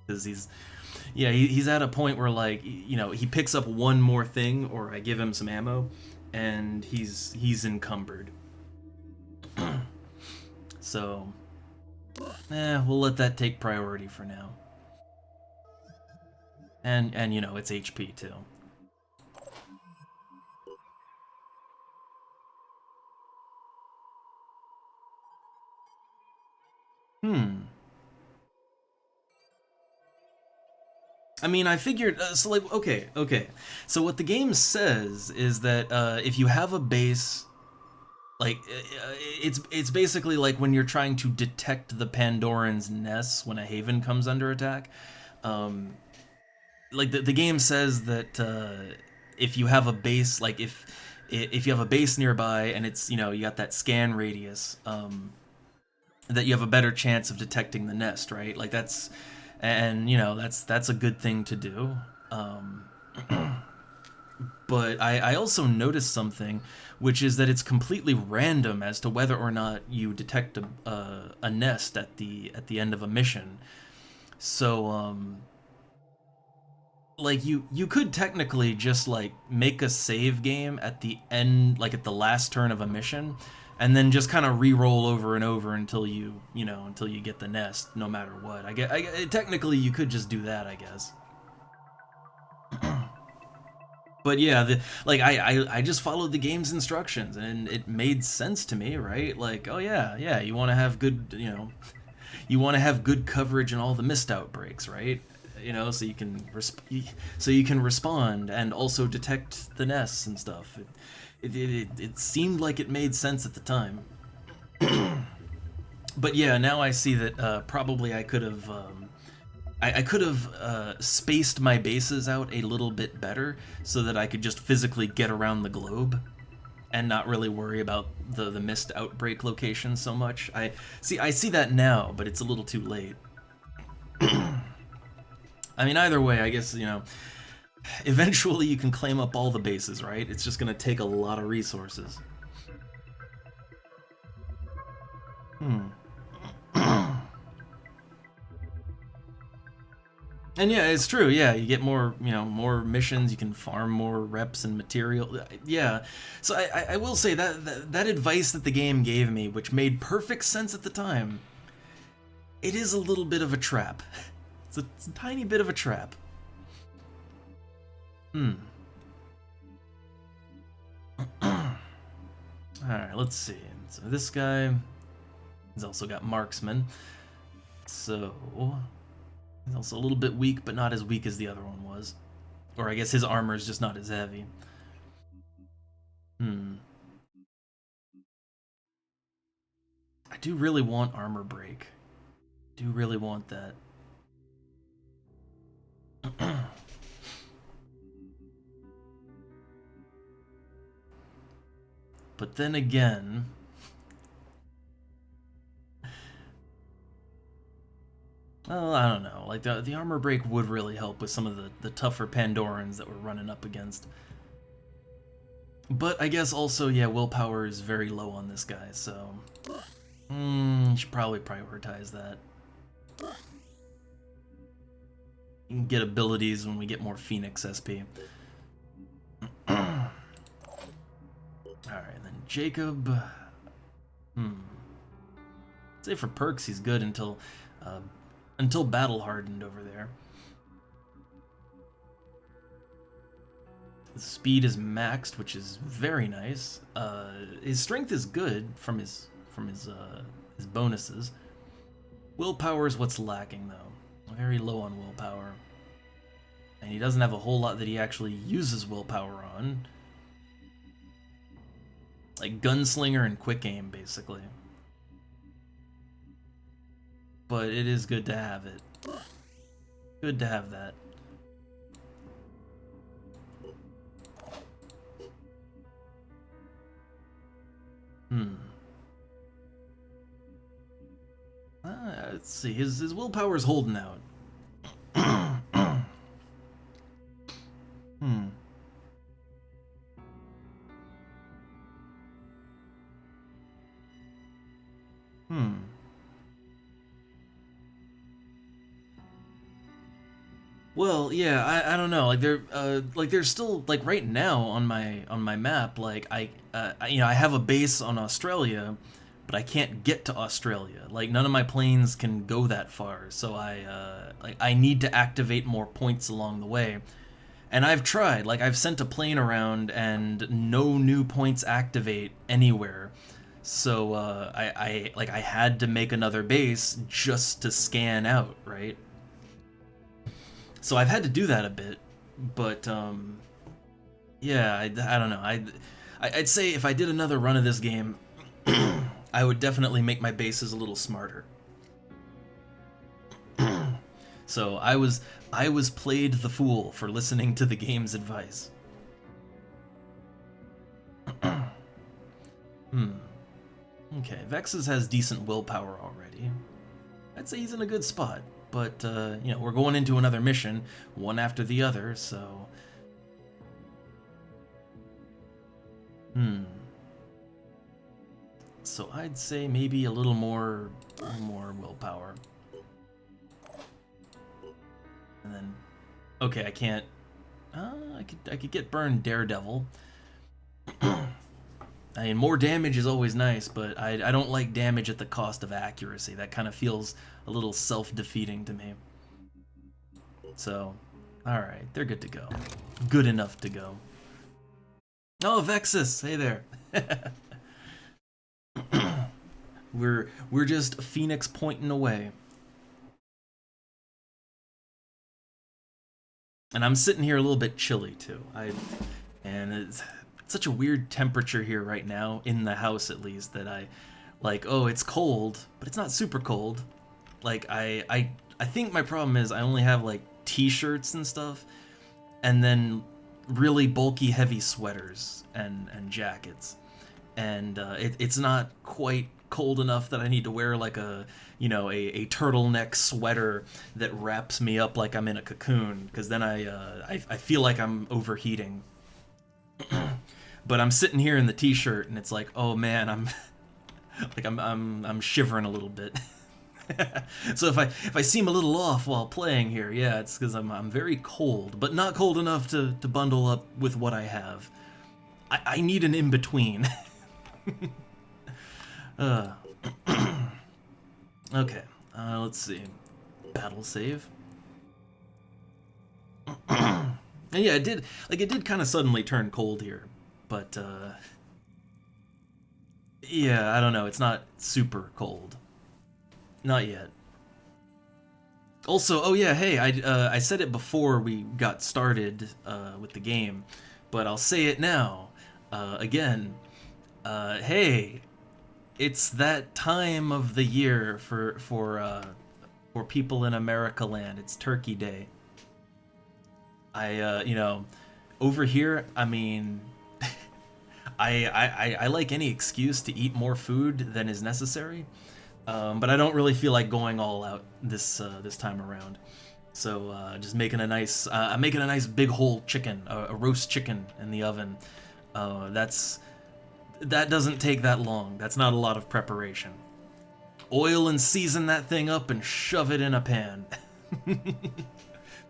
S1: Because he's at a point where, like, you know, he picks up one more thing, or I give him some ammo, and he's encumbered. So, we'll let that take priority for now. And you know, it's HP too. I mean, I figured, so like, okay. So what the game says is that if you have a base, like, it's basically like when you're trying to detect the Pandoran's nests when a haven comes under attack. Like, the game says that if you have a base, like, if you have a base nearby and it's, you know, you got that scan radius, that you have a better chance of detecting the nest, right? Like, that's... And, you know, that's a good thing to do. But I also noticed something, which is that it's completely random as to whether or not you detect a nest at the end of a mission. So, like, you could technically just, like, make a save game at the end, like at the last turn of a mission, and then just kind of re-roll over and over until you get the nest, no matter what. Technically, you could just do that, I guess. But yeah, I just followed the game's instructions, and it made sense to me, right? Like, oh yeah, you want to have good, you know, you want to have good coverage in all the mist outbreaks, right? You know, so you can respond and also detect the nests and stuff. It seemed like it made sense at the time. But yeah, now I see that probably I could have spaced my bases out a little bit better so that I could just physically get around the globe and not really worry about the mist outbreak location so much. I see that now, but it's a little too late. I mean, either way, I guess, you know, eventually you can claim up all the bases, right? It's just gonna take a lot of resources. And yeah, it's true, yeah, you get more, you know, more missions, you can farm more reps and material. Yeah, so I will say that advice that the game gave me, which made perfect sense at the time, it is a little bit of a trap. It's a tiny bit of a trap. Alright, let's see. So this guy, he's also got marksman. So he's also a little bit weak, but not as weak as the other one was. Or I guess his armor is just not as heavy. I do really want armor break. Do really want that. But then again, well, I don't know. Like, the armor break would really help with some of the tougher Pandorans that we're running up against. But I guess also, yeah, willpower is very low on this guy, so you should probably prioritize that. You can get abilities when we get more Phoenix SP. Alright, then Jacob. Say for perks, he's good until battle hardened over there. His speed is maxed, which is very nice. His strength is good from his bonuses. Willpower is what's lacking, though. Very low on willpower. And he doesn't have a whole lot that he actually uses willpower on. Like Gunslinger and Quick Aim, basically. But it is good to have it. Good to have that. Let's see. His willpower is holding out. Well, yeah, I don't know. Like there's still like right now on my map, like I have a base on Australia, but I can't get to Australia. Like none of my planes can go that far, so I need to activate more points along the way. And I've tried. Like I've sent a plane around and no new points activate anywhere. So I had to make another base just to scan out, right? So I've had to do that a bit, but yeah, I don't know. I'd say if I did another run of this game, I would definitely make my bases a little smarter. So I was played the fool for listening to the game's advice. Okay, Vexus has decent willpower already. I'd say he's in a good spot. But, we're going into another mission, one after the other, so... So I'd say maybe a little more willpower. And then... Okay, I can't... I could get burned Daredevil. I mean, more damage is always nice, but I don't like damage at the cost of accuracy. That kind of feels a little self-defeating to me. So, alright, they're good to go. Good enough to go. Oh, Vexus! Hey there! We're just Phoenix pointing away. And I'm sitting here a little bit chilly, too. And it's such a weird temperature here right now, in the house at least, that oh, it's cold, but it's not super cold. Like, I think my problem is I only have, like, t-shirts and stuff, and then really bulky, heavy sweaters and jackets. And it's not quite cold enough that I need to wear, like, a turtleneck sweater that wraps me up like I'm in a cocoon, because then I feel like I'm overheating. But I'm sitting here in the t-shirt, and it's like, oh man, I'm shivering a little bit. So if I seem a little off while playing here, yeah, it's because I'm very cold, but not cold enough to bundle up with what I have. I need an in-between. Okay, let's see. Battle save. And yeah, it did kind of suddenly turn cold here, but yeah, I don't know. It's not super cold. Not yet. Also, oh yeah, hey, I said it before we got started with the game, but I'll say it now, again. Hey, it's that time of the year for people in America land. It's Turkey Day. Over here, I mean, I like any excuse to eat more food than is necessary. But I don't really feel like going all out this time around. So just making a nice, I'm making a nice big whole chicken, a roast chicken in the oven. That doesn't take that long. That's not a lot of preparation. Oil and season that thing up and shove it in a pan.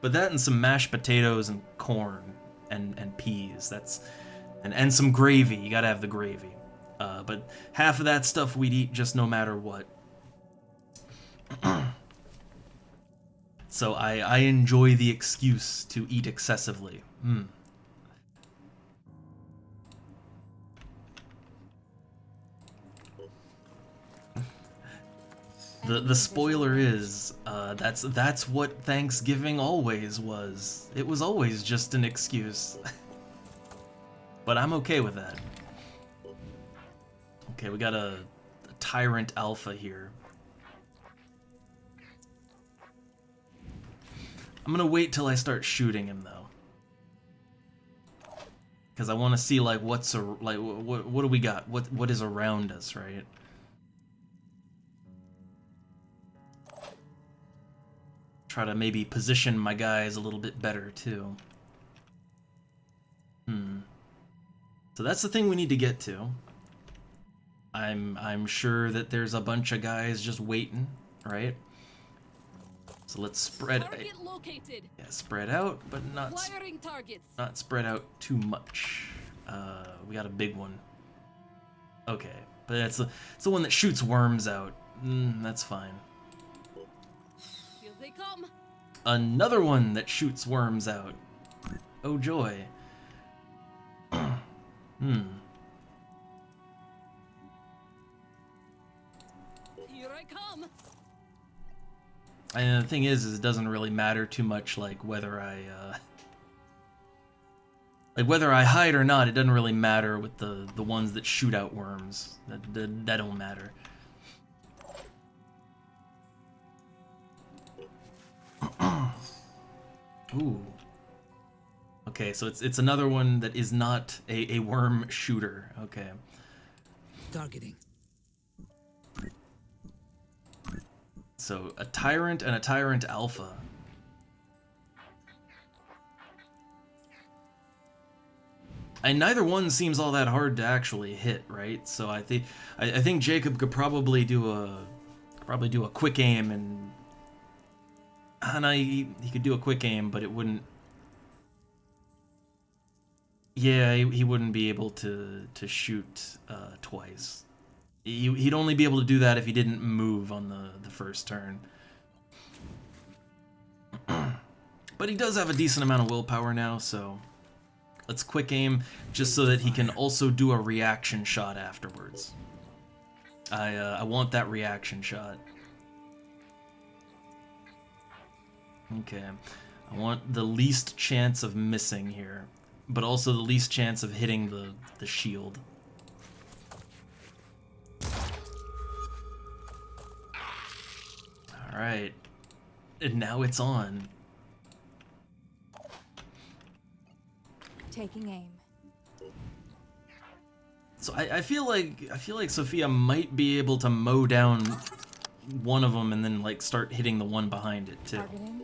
S1: But that and some mashed potatoes and corn and peas. And some gravy. You gotta have the gravy. But half of that stuff we'd eat just no matter what. So I enjoy the excuse to eat excessively. The spoiler is that's what Thanksgiving always was. It was always just an excuse. But I'm okay with that. Okay, we got a Tyrant Alpha here. I'm gonna wait till I start shooting him though, because I want to see like what do we got? What is around us, right? Try to maybe position my guys a little bit better too. So that's the thing we need to get to. I'm sure that there's a bunch of guys just waiting, right? So let's spread.
S2: Target located.
S1: Yeah, spread out, but
S2: Acquiring targets.
S1: not spread out too much. We got a big one. Okay, but it's the one that shoots worms out. That's fine.
S2: Here they come.
S1: Another one that shoots worms out. Oh joy.
S2: Here I come.
S1: And the thing is it doesn't really matter too much, like whether I hide or not. It doesn't really matter with the ones that shoot out worms. That don't matter. Ooh. Okay, so it's another one that is not a worm shooter. Okay.
S5: Targeting.
S1: So a Tyrant and a Tyrant Alpha. And neither one seems all that hard to actually hit, right? So I think Jacob could probably do a quick aim, and he could do a quick aim, but it wouldn't. Yeah, he wouldn't be able to shoot twice. He'd only be able to do that if he didn't move on the first turn. But he does have a decent amount of willpower now, so let's quick aim just so that he can also do a reaction shot afterwards. I want that reaction shot. Okay, I want the least chance of missing here, but also the least chance of hitting the shield. Alright, and now it's on.
S6: Taking aim.
S1: So I feel like Sophia might be able to mow down one of them and then like start hitting the one behind it too.
S6: Targeting.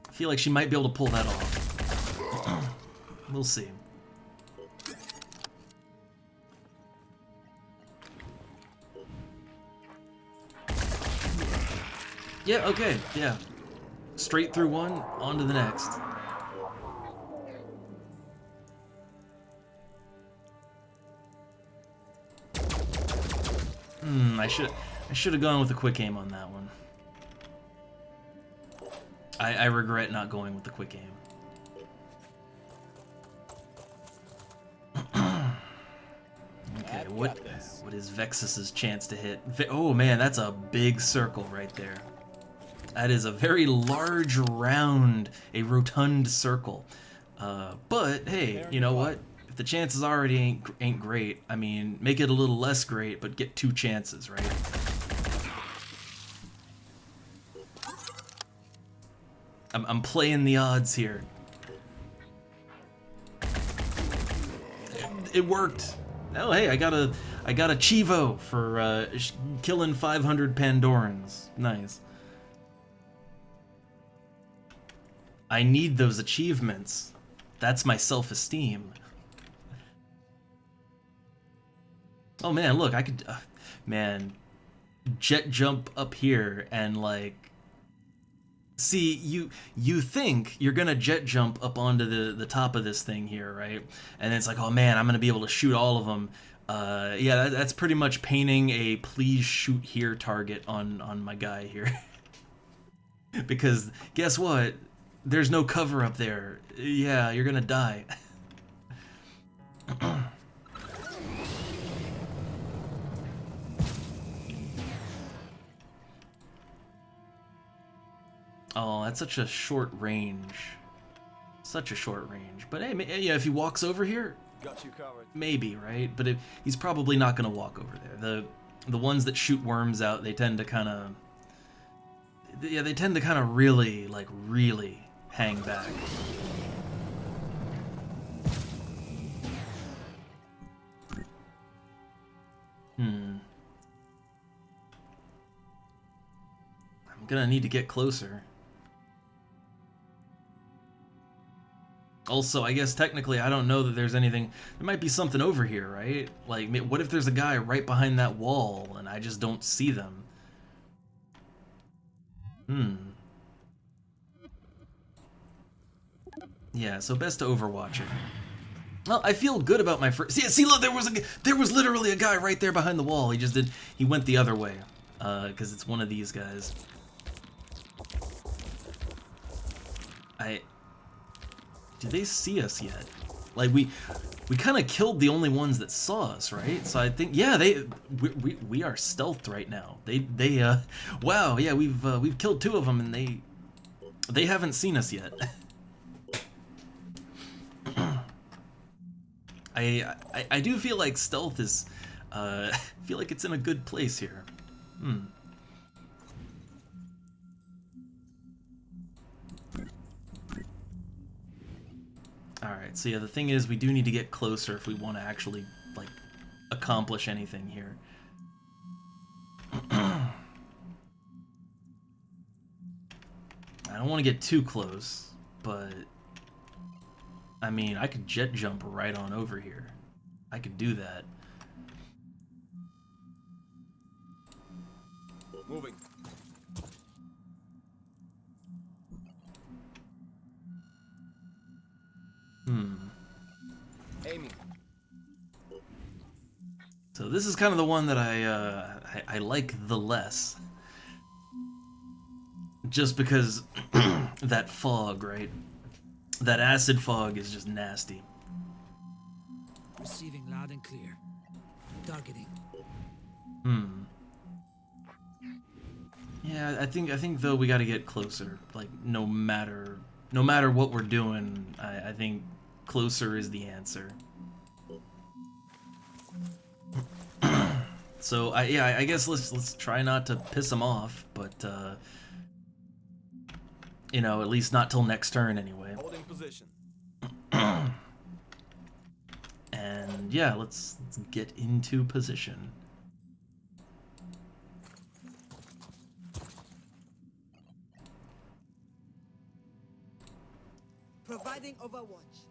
S1: I feel like she might be able to pull that off. We'll see. Yeah, okay, yeah. Straight through one, on to the next. I should have gone with a quick aim on that one. I regret not going with the quick aim. Okay, what is Vexus's chance to hit? Oh man, that's a big circle right there. That is a very large round, a rotund circle. But hey, you know what? If the chances already ain't great, I mean, make it a little less great, but get 2 chances, right? I'm playing the odds here. It worked. Oh hey, I got a Chivo for killing 500 Pandorans. Nice. I need those achievements. That's my self-esteem. Oh man, look, I could, man, jet jump up here and like, see, you think you're gonna jet jump up onto the top of this thing here, right? And it's like, oh man, I'm gonna be able to shoot all of them. Yeah, that's pretty much painting a please shoot here target on my guy here. Because guess what? There's no cover up there. Yeah, you're gonna die. Oh, that's such a short range. Such a short range. But hey, yeah, if he walks over here,
S4: Got you covered.
S1: maybe, right? But he's probably not gonna walk over there. The ones that shoot worms out, they tend to kind of, yeah, they tend to kind of really, like, really hang back. I'm gonna need to get closer. Also, I guess technically I don't know that there's anything. There might be something over here, right? Like, what if there's a guy right behind that wall and I just don't see them? Yeah, so best to overwatch it. Well, I feel good about my first. See, look, there was literally a guy right there behind the wall. He went the other way, because it's one of these guys. Do they see us yet? Like, we kind of killed the only ones that saw us, right? So I think, yeah, we are stealthed right now. Wow, yeah, we've killed 2 of them and they haven't seen us yet. I do feel like stealth is, feel like it's in a good place here. Alright, so yeah, the thing is, we do need to get closer if we want to actually, like, accomplish anything here. I don't want to get too close, but I mean, I could jet jump right on over here. I could do that.
S4: Moving. Aiming.
S1: So this is kind of the one that I like the less. Just because that fog, right? That acid fog is just nasty.
S5: Receiving loud and clear. Targeting.
S1: Yeah, I think though we got to get closer. Like no matter what we're doing, I think closer is the answer. So I guess let's try not to piss them off, but you know, at least not till next turn anyway.
S4: Holding position.
S1: And yeah, let's get into position.
S5: Providing overwatch.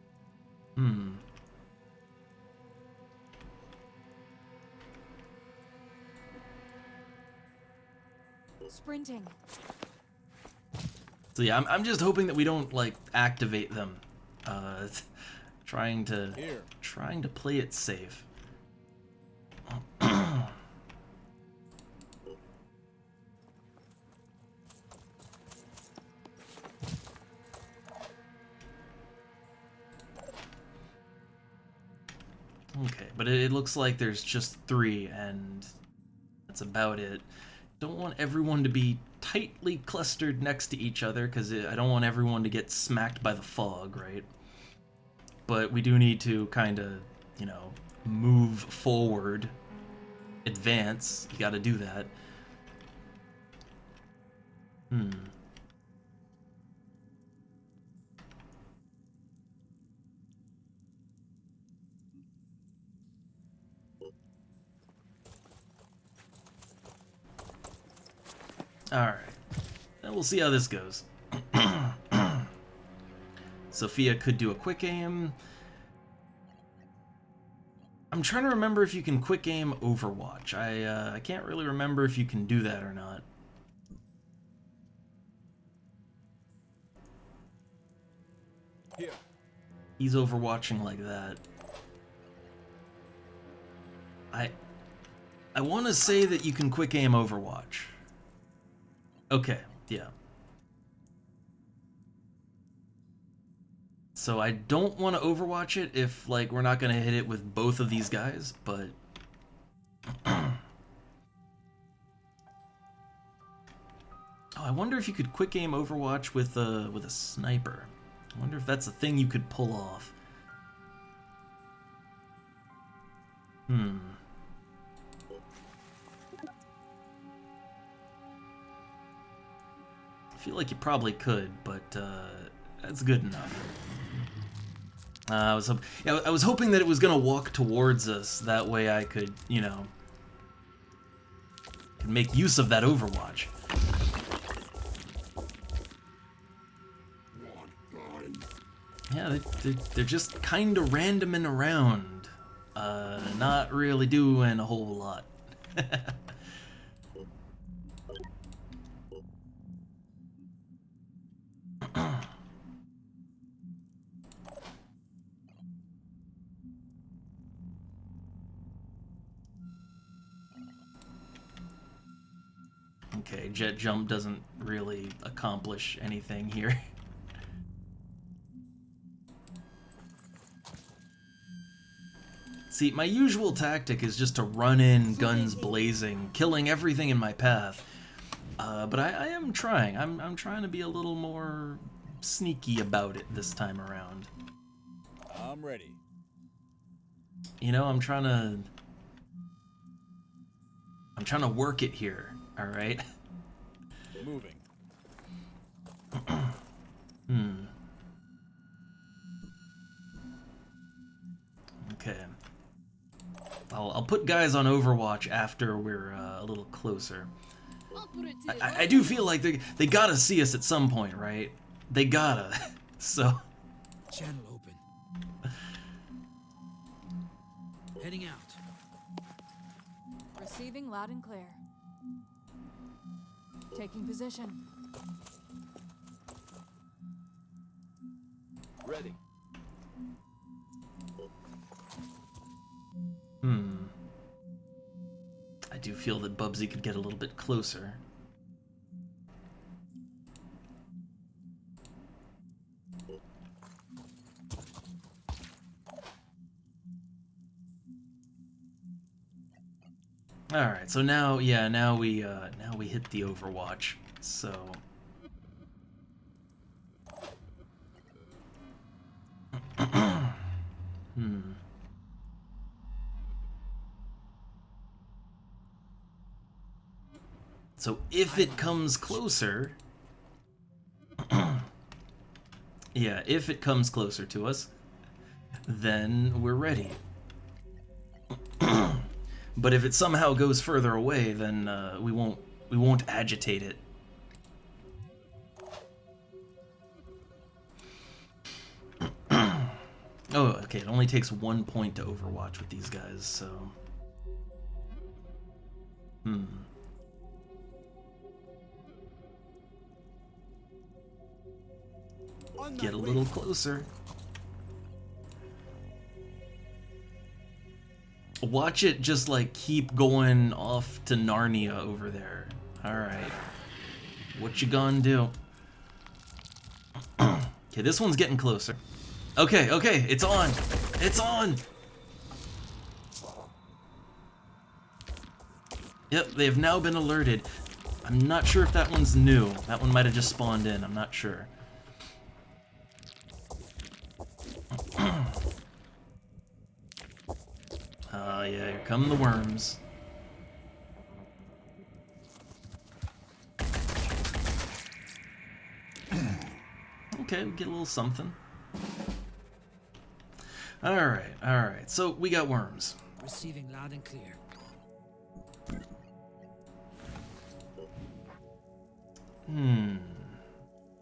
S6: Sprinting.
S1: So yeah, I'm just hoping that we don't like activate them. Trying to play it safe. Okay, but it looks like there's just 3, and that's about it. Don't want everyone to be tightly clustered next to each other, because I don't want everyone to get smacked by the fog, right? But we do need to kind of, you know, move forward, advance. You gotta do that. Alright. Then we'll see how this goes. Sophia could do a quick aim. I'm trying to remember if you can quick aim Overwatch. I can't really remember if you can do that or not.
S4: Here.
S1: He's overwatching like that. I want to say that you can quick aim Overwatch. Okay, yeah. So I don't want to Overwatch it if, like, we're not going to hit it with both of these guys, but... Oh, I wonder if you could quick aim Overwatch with a sniper. I wonder if that's a thing you could pull off. I feel like you probably could, but that's good enough. I was hoping that it was gonna walk towards us. That way, I could, you know, could make use of that Overwatch. Yeah, they're just kind of randoming around, not really doing a whole lot. Okay, jet jump doesn't really accomplish anything here. See, my usual tactic is just to run in, guns blazing, killing everything in my path. But I am trying. I'm trying to be a little more sneaky about it this time around.
S4: I'm ready.
S1: You know, I'm trying to work it here, all right?
S4: Moving.
S1: Okay. I'll put guys on Overwatch after we're a little closer.
S2: I'll put it to
S1: I do feel like they gotta see us at some point, right? They gotta. So.
S5: Channel open. Heading out.
S6: Receiving loud and clear. Taking position.
S4: Ready.
S1: I do feel that Bubsy could get a little bit closer. All right, so now, yeah, now we hit the Overwatch. So. So if it comes closer, yeah, if it comes closer to us, then we're ready. But if it somehow goes further away, then we won't agitate it. Oh, okay, it only takes 1 point to Overwatch with these guys, so. Get a little closer. Watch it just like keep going off to Narnia over there. Alright. What you gonna do? Okay, this one's getting closer. Okay, okay, it's on! It's on! Yep, they have now been alerted. I'm not sure if that one's new. That one might have just spawned in, I'm not sure. Yeah, here come the worms. Okay, we get a little something. Alright, so we got worms.
S5: Receiving loud and clear.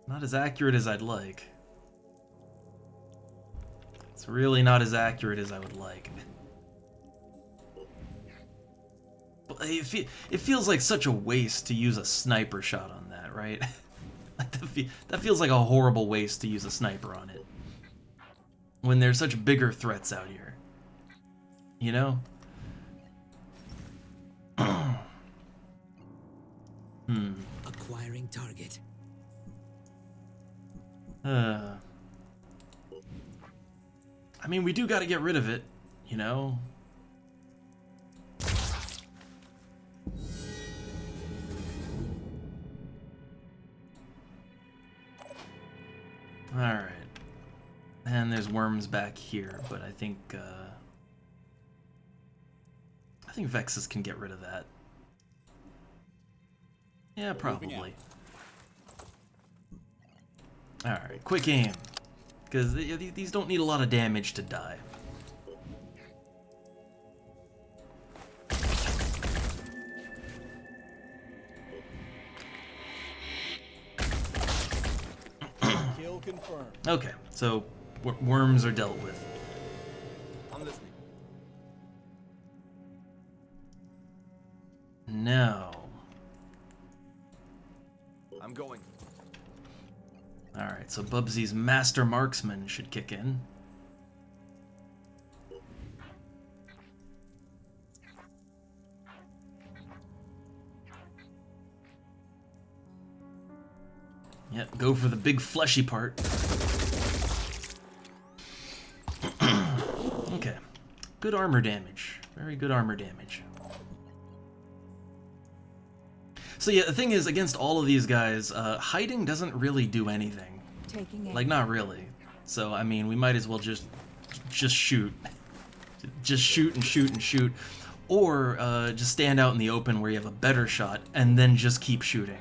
S1: Not as accurate as I'd like. It's really not as accurate as I would like. But it feels like such a waste to use a sniper shot on that, right? Like that feels like a horrible waste to use a sniper on it. When there's such bigger threats out here. You know? I mean, we do got to get rid of it, you know? Alright. And there's worms back here, but I think Vexus can get rid of that. Yeah, probably. Alright, quick aim. Because these don't need a lot of damage to die.
S4: Kill confirmed.
S1: Okay, so worms are dealt with.
S7: I'm listening.
S1: Now.
S7: I'm going.
S1: Alright, so Bubsy's Master Marksman should kick in. Yep, go for the big fleshy part. Okay. Good armor damage. Very good armor damage. So yeah, the thing is, against all of these guys, hiding doesn't really do anything.
S6: Taking aim.
S1: Like, not really. So, I mean, we might as well just shoot. Just shoot and shoot and shoot. Or just stand out in the open where you have a better shot, and then just keep shooting.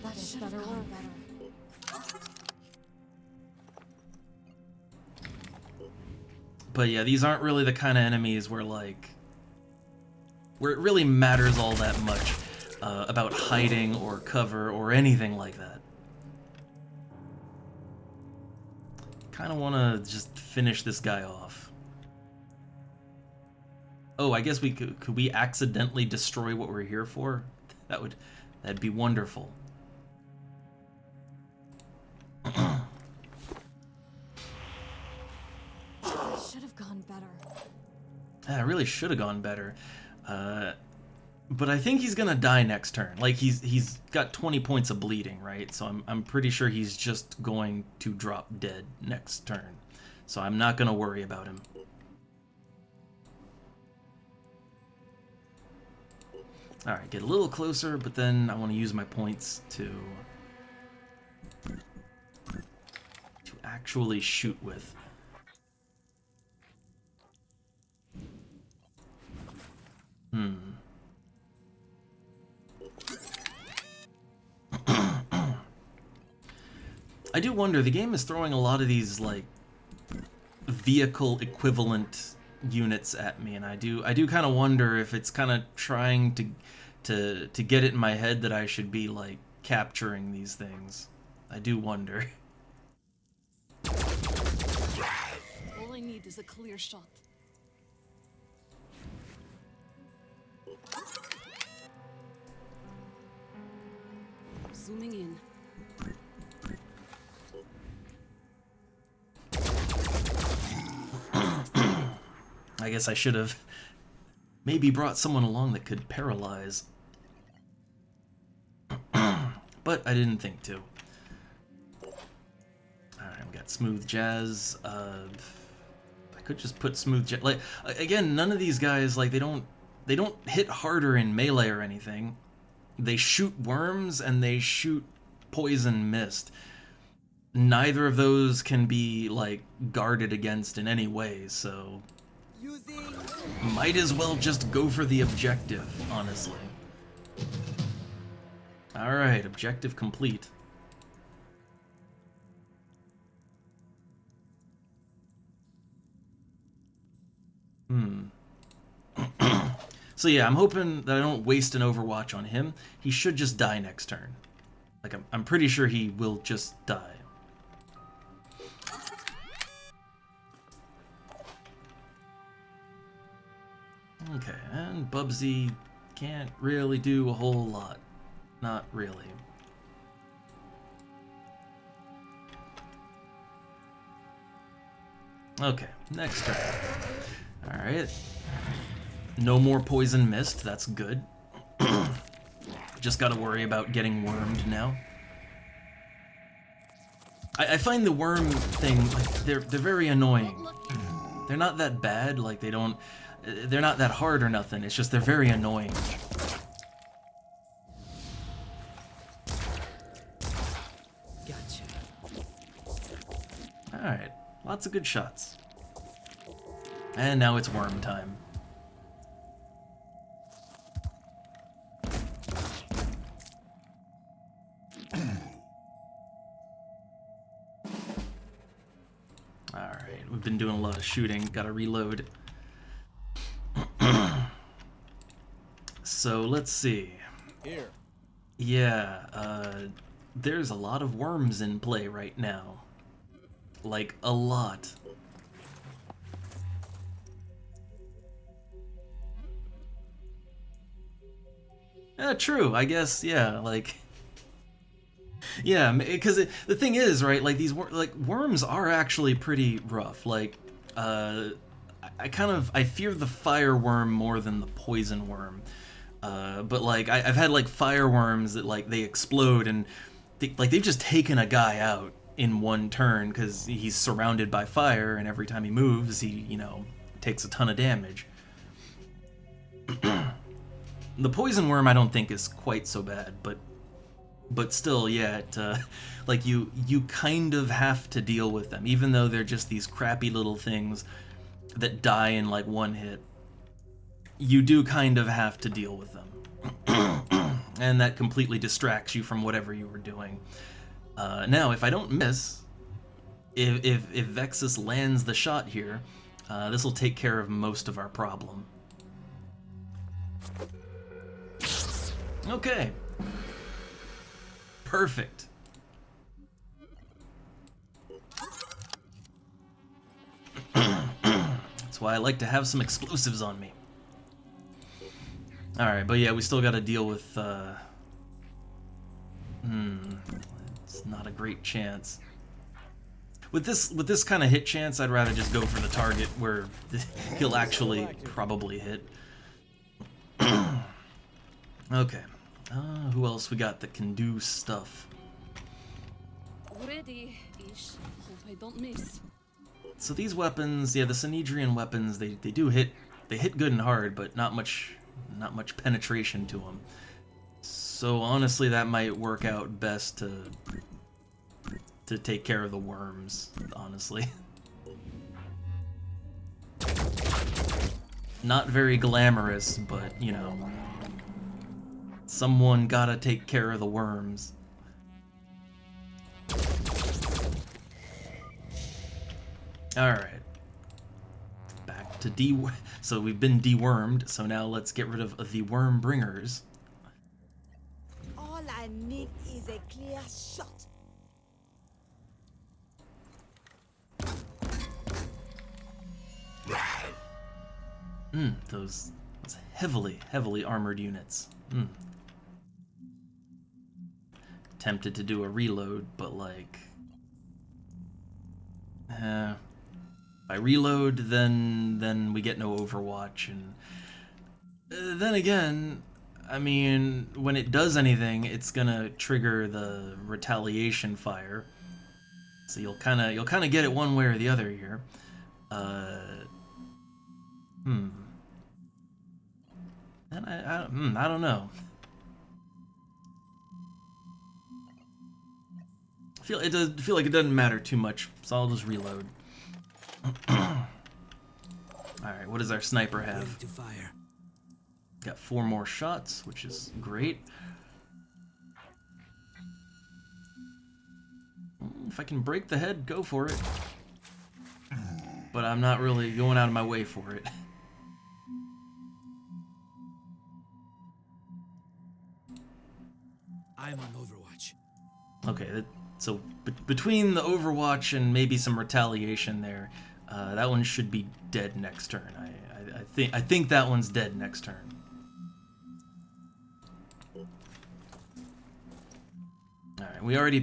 S6: That should better work better.
S1: But yeah, these aren't really the kind of enemies where, like, where it really matters all that much about hiding or cover or anything like that. Kind of want to just finish this guy off. Oh, I guess we could we accidentally destroy what we're here for? That'd be wonderful.
S6: That should have gone better.
S1: Yeah, it really should have gone better. But I think he's gonna die next turn. Like, he's got 20 points of bleeding, right? So I'm pretty sure he's just going to drop dead next turn. So I'm not gonna worry about him. Alright, get a little closer, but then I want to use my points to actually shoot with. I do wonder, the game is throwing a lot of these, like, vehicle equivalent units at me, and I do kind of wonder if it's kind of trying to get it in my head that I should be, like, capturing these things. I do wonder.
S2: All I need is a clear shot. Zooming in.
S1: I guess I should have maybe brought someone along that could paralyze. But I didn't think to. Alright, we got Smooth Jazz. I could just put Smooth Jazz. Like, again, none of these guys, like, they don't hit harder in melee or anything. They shoot worms and they shoot poison mist. Neither of those can be, like, guarded against in any way, so might as well just go for the objective, honestly. Alright, objective complete. So yeah, I'm hoping that I don't waste an Overwatch on him. He should just die next turn. Like, I'm pretty sure he will just die. Okay, and Bubsy can't really do a whole lot. Not really. Okay, next turn. Alright. No more poison mist, that's good. Just gotta worry about getting wormed now. I find the worm thing, like, they're very annoying. They're not that bad, like they're not that hard or nothing, it's just they're very annoying.
S5: Gotcha.
S1: Alright, lots of good shots. And now it's worm time. Alright, we've been doing a lot of shooting, gotta reload. So let's see.
S4: Here.
S1: Yeah, there's a lot of worms in play right now. Like, a lot. Yeah, true, I guess, yeah, like... Yeah, because the thing is, right, like, worms are actually pretty rough. Like, I fear the fire worm more than the poison worm. But, like, I've had, like, fire worms that, like, they explode and, they've just taken a guy out in one turn because he's surrounded by fire, and every time he moves, he, you know, takes a ton of damage. The poison worm I don't think is quite so bad, but still, yeah, like, you kind of have to deal with them, even though they're just these crappy little things that die in, like, one hit. You do kind of have to deal with them. And that completely distracts you from whatever you were doing. Now, if I don't miss, if Vexus lands the shot here, this will take care of most of our problem. Okay. Perfect. That's why I like to have some explosives on me. Alright, but yeah, we still gotta deal with, it's not a great chance. With this kind of hit chance, I'd rather just go for the target where he'll actually probably hit. Okay. Who else we got that can do stuff?
S2: Ready, Ish. Hope I don't miss.
S1: So these weapons, yeah, the Synedrian weapons, they do hit. They hit good and hard, but not much penetration to them. So honestly, that might work out best to take care of the worms. Honestly, not very glamorous, but you know, someone gotta take care of the worms. Alright. Back to so we've been dewormed, so now let's get rid of the worm bringers.
S8: All I need is a clear shot.
S1: Those heavily armored units. Tempted to do a reload, but like, if I reload, then we get no Overwatch, and then again, I mean, when it does anything, it's gonna trigger the retaliation fire, so you'll kind of get it one way or the other here. And I don't know. It does feel like it doesn't matter too much, so I'll just reload. Alright, what does our sniper
S5: Ready
S1: have?
S5: to fire.
S1: Got 4 more shots, which is great. If I can break the head, go for it. But I'm not really going out of my way for it.
S5: I'm on Overwatch.
S1: Okay, so between the Overwatch and maybe some retaliation there, that one should be dead next turn. I think that one's dead next turn. All right, we already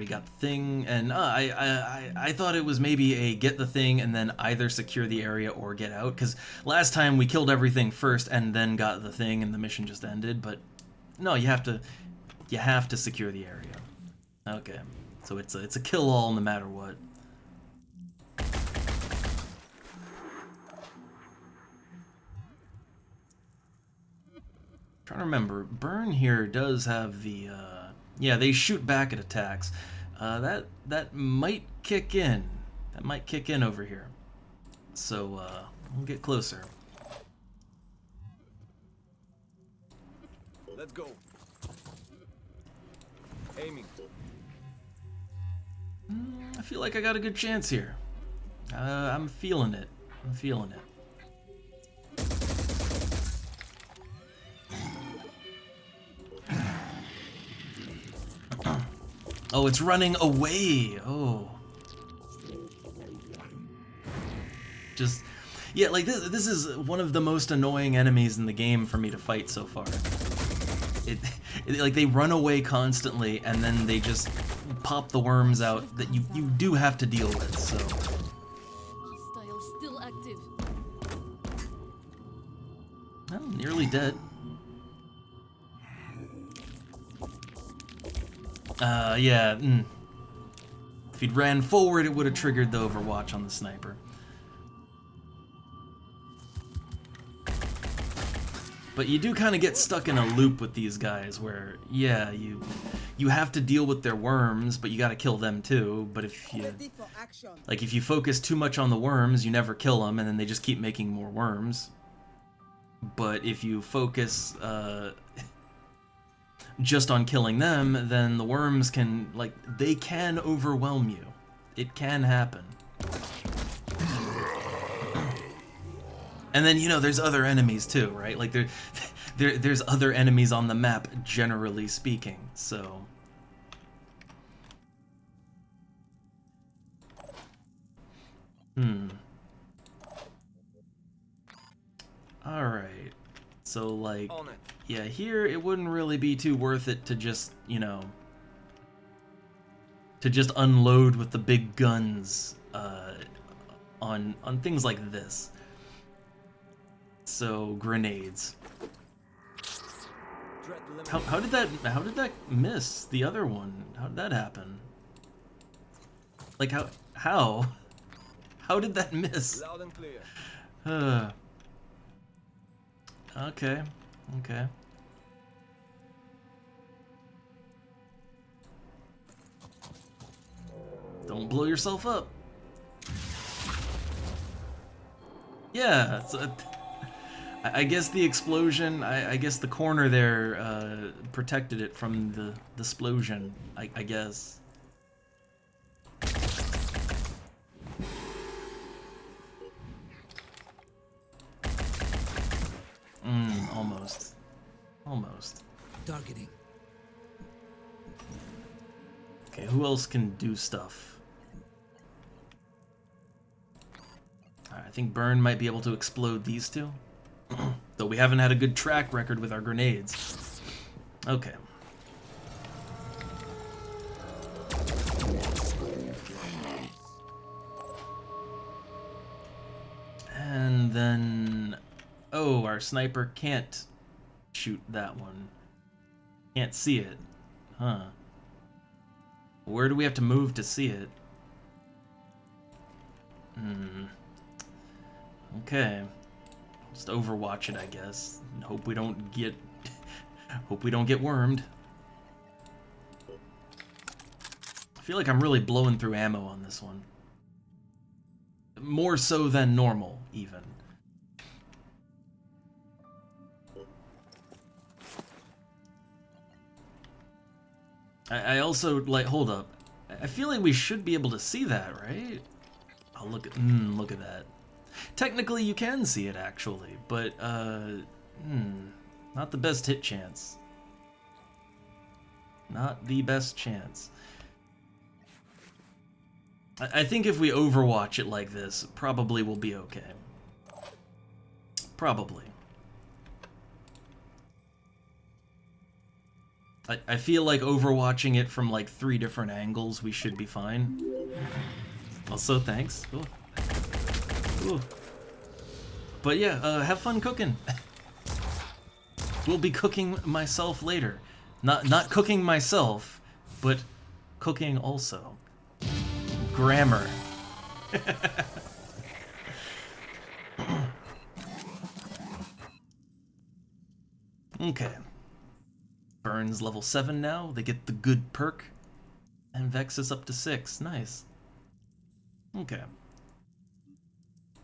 S1: got the thing, and I thought it was maybe a get the thing and then either secure the area or get out, because last time we killed everything first and then got the thing and the mission just ended. But no, you have to secure the area. Okay, So it's a kill all no matter what. Trying to remember, Burn here does have the yeah, they shoot back at attacks. That might kick in. That might kick in over here. So we'll get closer.
S7: Let's go. Aiming.
S1: I feel like I got a good chance here. I'm feeling it. I'm feeling it. Oh, it's running away. Oh. Just, yeah, like this is one of the most annoying enemies in the game for me to fight so far. Like they run away constantly and then they just pop the worms out that you do have to deal with, so.
S2: Hostile still active.
S1: Well, nearly dead. Yeah, If he'd ran forward, it would have triggered the Overwatch on the sniper. But you do kind of get stuck in a loop with these guys where, yeah, you have to deal with their worms, but you gotta kill them too. But if you, if you focus too much on the worms, you never kill them, and then they just keep making more worms. But if you focus, just on killing them, then the worms can, they can overwhelm you. It can happen. And then, there's other enemies too, right? Like, there's other enemies on the map, generally speaking, so... Alright. So, yeah, here it wouldn't really be too worth it to just, to just unload with the big guns, on things like this. So, grenades. How did that miss the other one? How did that happen? Like, how did that miss?
S7: Loud and clear.
S1: Okay. Don't blow yourself up. Yeah, I guess the explosion, I guess the corner there protected it from the explosion, I guess. Almost.
S5: Targeting.
S1: Okay, who else can do stuff? I think Burn might be able to explode these two. Though we haven't had a good track record with our grenades. Okay. And then... Oh, our sniper can't shoot that one. Can't see it. Huh. Where do we have to move to see it? Okay. Just overwatch it, I guess. And hope we don't get wormed. I feel like I'm really blowing through ammo on this one. More so than normal, even. I also, hold up. I feel like we should be able to see that, right? Oh, look at that. Technically, you can see it, actually, but, not the best hit chance. Not the best chance. I think if we overwatch it like this, probably we'll be okay. Probably. I feel like overwatching it from, 3 different angles, we should be fine. Also, thanks. Ooh. Ooh. But yeah, have fun cooking. We'll be cooking myself later. Not cooking myself, but cooking also. Grammar. Okay. Burns level 7 now. They get the good perk. And Vex is up to 6. Nice. Okay.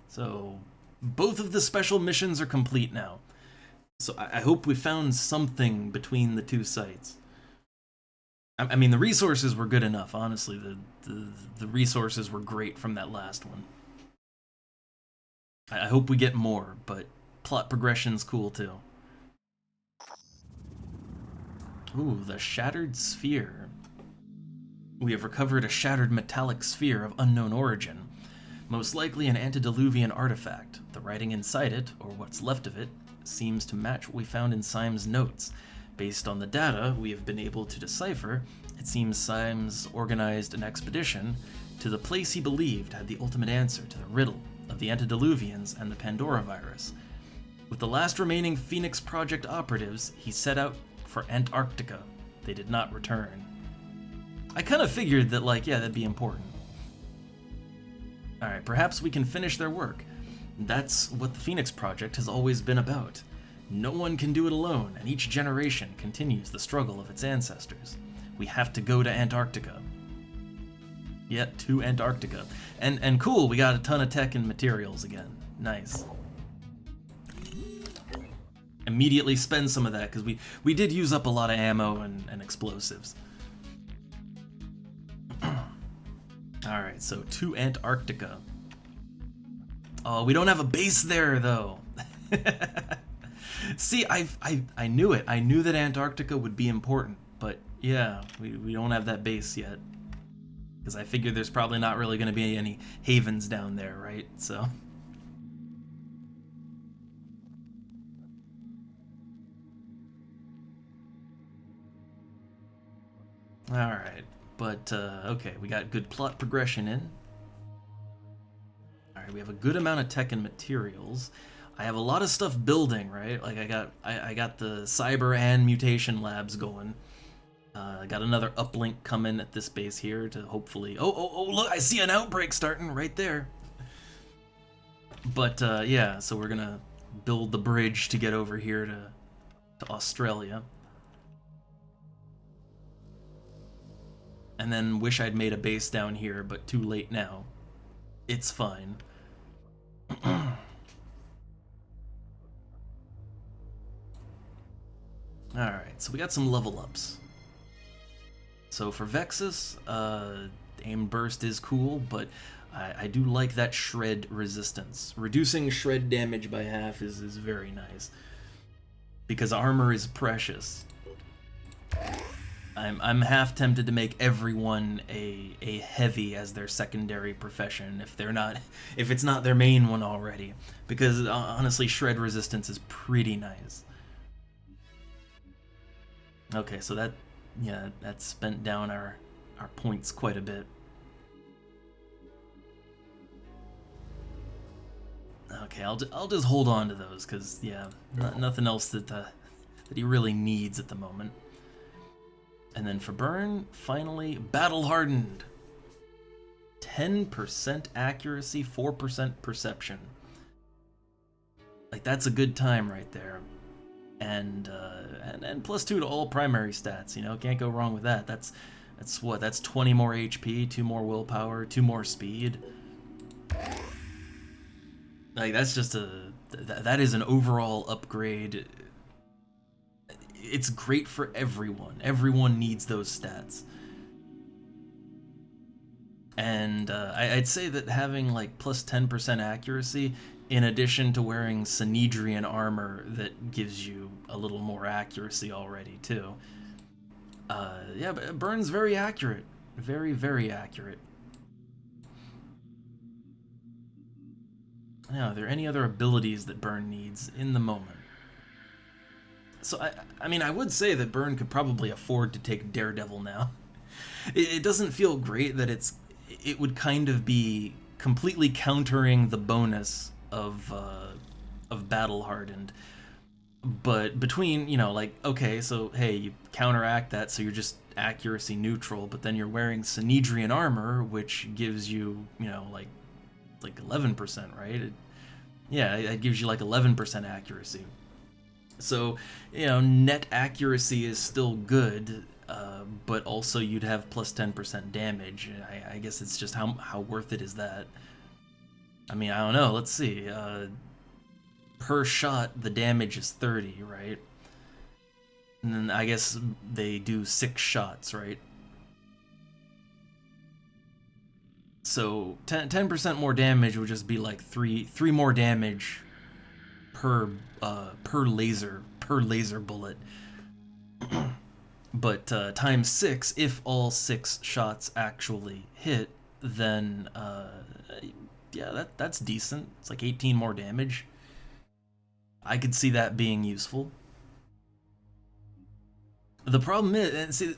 S1: So, both of the special missions are complete now. So I hope we found something between the two sites. I mean, the resources were good enough, honestly. The resources were great from that last one. I hope we get more, but plot progression's cool too. Ooh, the Shattered Sphere. We have recovered a shattered metallic sphere of unknown origin, most likely an antediluvian artifact. The writing inside it, or what's left of it, seems to match what we found in Symes' notes. Based on the data we have been able to decipher, it seems Symes organized an expedition to the place he believed had the ultimate answer to the riddle of the antediluvians and the Pandora virus. With the last remaining Phoenix Project operatives, he set out for Antarctica. They did not return. I kind of figured that, like, yeah, that'd be important. Alright, perhaps we can finish their work. That's what the Phoenix Project has always been about. No one can do it alone, and each generation continues the struggle of its ancestors. We have to go to Antarctica. Yeah, to Antarctica. And cool, we got a ton of tech and materials again. Nice. Immediately spend some of that, because we did use up a lot of ammo and explosives. Alright, so to Antarctica. Oh, we don't have a base there, though. See, I knew it. I knew that Antarctica would be important, but yeah, we don't have that base yet. Because I figured there's probably not really going to be any havens down there, right? So... Alright, but, okay, we got good plot progression in. Alright, we have a good amount of tech and materials. I have a lot of stuff building, right? Like, I got the cyber and mutation labs going. I got another uplink coming at this base here to hopefully... Oh, look, I see an outbreak starting right there. But, yeah, so we're gonna build the bridge to get over here to Australia. And then wish I'd made a base down here, but too late now. It's fine. Alright, so we got some level ups. So for Vexus, aim burst is cool, but I do like that shred resistance. Reducing shred damage by half is very nice. Because armor is precious. I'm half tempted to make everyone a heavy as their secondary profession if it's not their main one already, because honestly shred resistance is pretty nice. Okay, so that spent down our points quite a bit. Okay, I'll just hold on to those because yeah, nothing else that he really needs at the moment. And then for Burn, finally, Battle Hardened. 10% accuracy, 4% perception. Like, that's a good time right there. And +2 to all primary stats, you know, can't go wrong with that. That's what, that's 20 more HP, 2 more willpower, 2 more speed. Like, that's just that is an overall upgrade. It's great for everyone. Everyone needs those stats. And I'd say that having like +10% accuracy, in addition to wearing Synedrian armor that gives you a little more accuracy already too. Yeah, but Burn's very accurate. Very, very accurate. Now, are there any other abilities that Burn needs in the moment? So, I mean, I would say that Burn could probably afford to take Daredevil now. It doesn't feel great that it would kind of be completely countering the bonus of Battle Hardened. But between, you know, like, okay, so, hey, you counteract that, so you're just accuracy neutral, but then you're wearing Synedrian armor, which gives you, you know, like 11%, right? Yeah, it gives you like 11% accuracy. So, you know, net accuracy is still good, but also you'd have plus 10% damage. I guess it's just how worth it is that? I mean, I don't know. Let's see. Per shot, the damage is 30, right? And then I guess they do 6 shots, right? So 10% more damage would just be like three more damage per laser bullet. But times 6, if all 6 shots actually hit, then yeah, that's decent. It's like 18 more damage. I could see that being useful. The problem is, and see,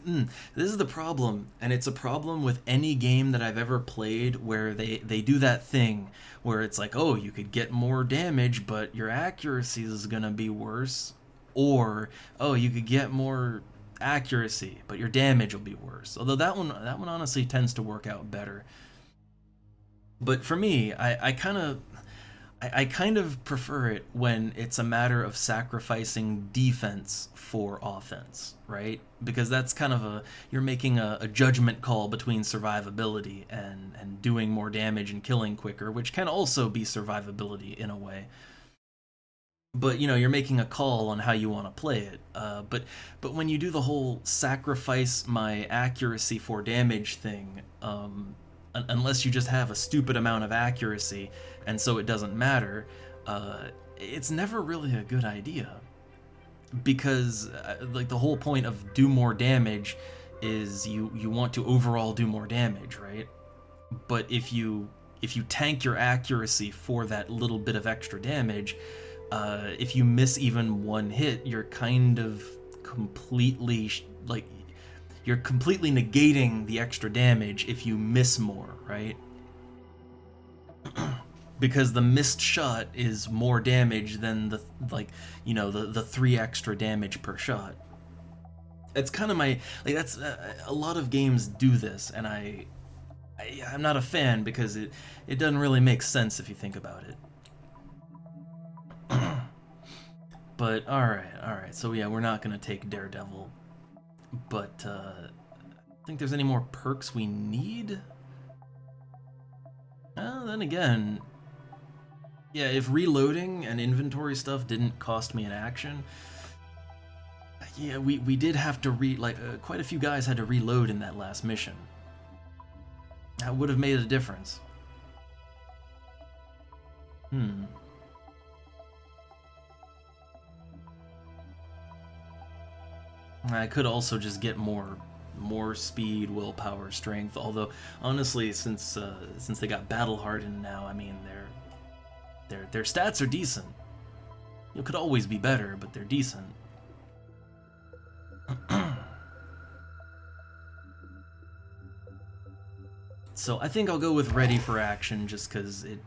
S1: this is the problem, and it's a problem with any game that I've ever played where they do that thing where it's like, oh, you could get more damage, but your accuracy is gonna be worse, or oh, you could get more accuracy, but your damage will be worse. Although that one honestly tends to work out better. But for me, I kind of prefer it when it's a matter of sacrificing defense for offense, right? Because that's kind of you're making a judgment call between survivability and doing more damage and killing quicker, which can also be survivability in a way. But, you know, you're making a call on how you want to play it. But when you do the whole sacrifice my accuracy for damage thing, unless you just have a stupid amount of accuracy and so it doesn't matter, it's never really a good idea. Because like the whole point of do more damage is you want to overall do more damage, right? But if you tank your accuracy for that little bit of extra damage, if you miss even one hit, you're kind of completely you're completely negating the extra damage if you miss more, right? Because the missed shot is more damage than the 3 extra damage per shot. It's kind of that's a lot of games do this, and I'm not a fan because it doesn't really make sense if you think about it. But all right. So yeah, we're not gonna take Daredevil. But I think there's any more perks we need? Then again, yeah, if reloading and inventory stuff didn't cost me an action, yeah, we did have to quite a few guys had to reload in that last mission. That would have made a difference. I could also just get more speed, willpower, strength. Although honestly, since they got battle hardened now, I mean their stats are decent. You could always be better, but they're decent. So I think I'll go with ready for action just because it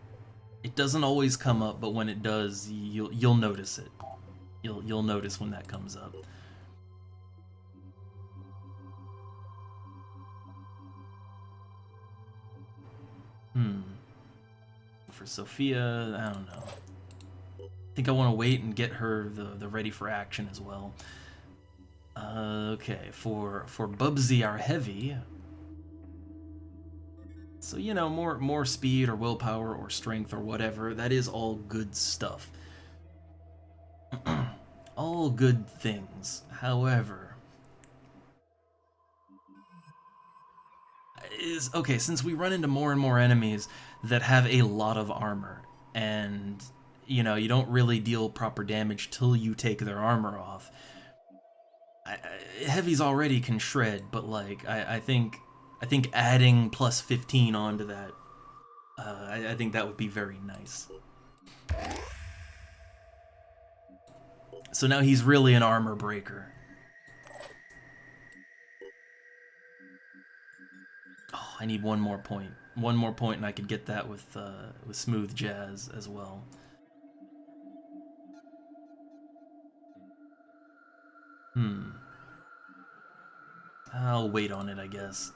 S1: doesn't always come up, but when it does, you'll notice it. You'll notice when that comes up. For Sophia, I don't know. I think I want to wait and get her the ready for action as well. Okay, for Bubsy, our heavy. So, you know, more speed or willpower or strength or whatever, that is all good stuff. All good things. However, okay, since we run into more and more enemies that have a lot of armor, and you know, you don't really deal proper damage till you take their armor off. Heavies already can shred, but like I think adding plus 15 onto that, I think that would be very nice. So now he's really an armor breaker. Oh, I need one more point. One more point, and I could get that with Smooth Jazz as well. I'll wait on it, I guess.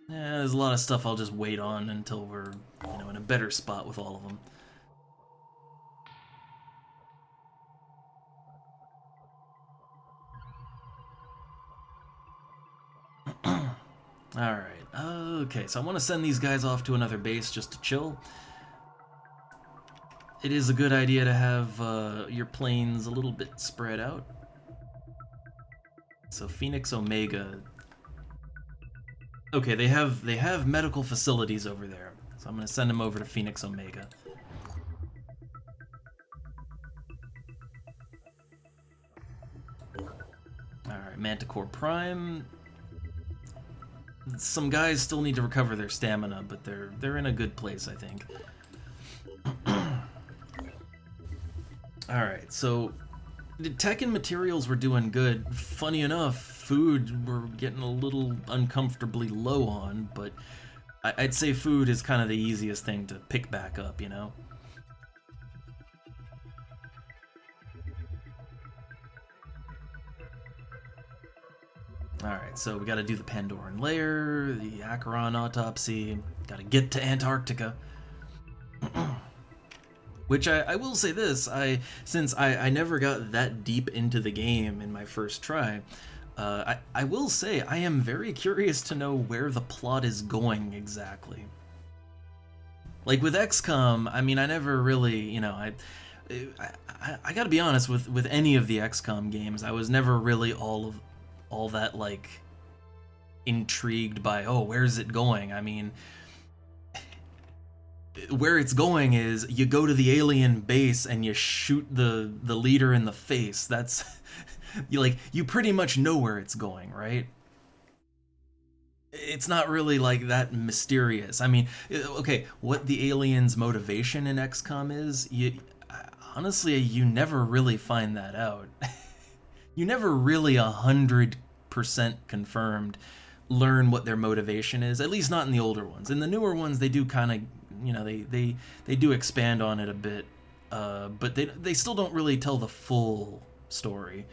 S1: Yeah, there's a lot of stuff I'll just wait on until we're, you know, in a better spot with all of them. Alright, okay, so I want to send these guys off to another base just to chill. It is a good idea to have your planes a little bit spread out. So Phoenix Omega... Okay, they have medical facilities over there, so I'm going to send them over to Phoenix Omega. Alright, Manticore Prime... Some guys still need to recover their stamina, but they're in a good place, I think. Alright, so the tech and materials were doing good. Funny enough, food we're getting a little uncomfortably low on, but I'd say food is kind of the easiest thing to pick back up, you know? Alright, so we gotta do the Pandoran Lair, the Acheron Autopsy, gotta get to Antarctica. Which I will say this, since I never got that deep into the game in my first try, I will say I am very curious to know where the plot is going exactly. Like with XCOM, I mean, I never really, you know, I gotta be honest, with any of the XCOM games, I was never really all that, like, intrigued by, oh, where's it going? I mean, where it's going is you go to the alien base and you shoot the leader in the face. That's, you pretty much know where it's going, right? It's not really, like, that mysterious. I mean, okay, what the alien's motivation in XCOM is, honestly, you never really find that out. You never really 100% confirmed learn what their motivation is, at least not in the older ones. In the newer ones, they do kind of, you know, they do expand on it a bit, but they still don't really tell the full story.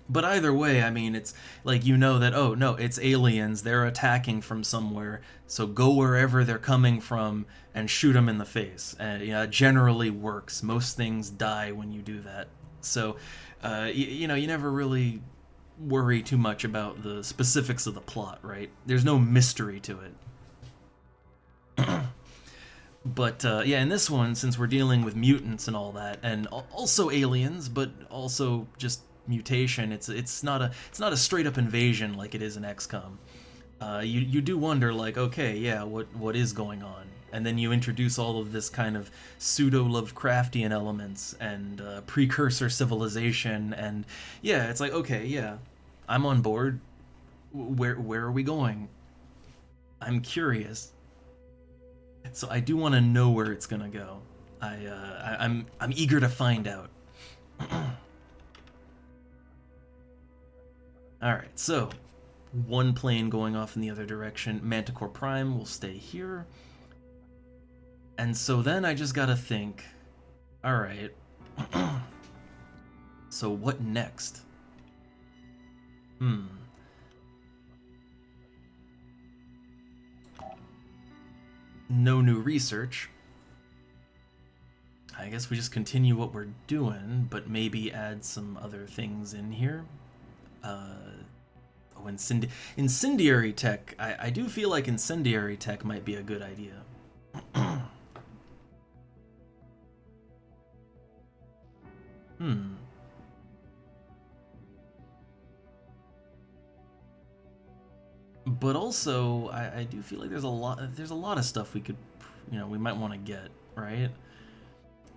S1: But either way, I mean, it's like, you know that, oh, no, it's aliens, they're attacking from somewhere, so go wherever they're coming from and shoot them in the face. And, you know, it generally works. Most things die when you do that. So, you know, you never really worry too much about the specifics of the plot, right? There's no mystery to it. But, yeah, in this one, since we're dealing with mutants and all that, and also aliens, but also just mutation, it's not a straight up invasion like it is in XCOM. You do wonder, like, okay, yeah, what is going on? And then you introduce all of this kind of pseudo-Lovecraftian elements and precursor civilization, and yeah, it's like, okay, yeah, I'm on board. Where are we going? I'm curious. So I do want to know where it's gonna go. I'm eager to find out. All right, so one plane going off in the other direction. Manticore Prime will stay here. And so then I just gotta think, all right, so what next? No new research. I guess we just continue what we're doing, but maybe add some other things in here. Oh, incendiary tech. I do feel like incendiary tech might be a good idea. But also, I do feel like there's a lot of stuff we could, you know, we might want to get, right?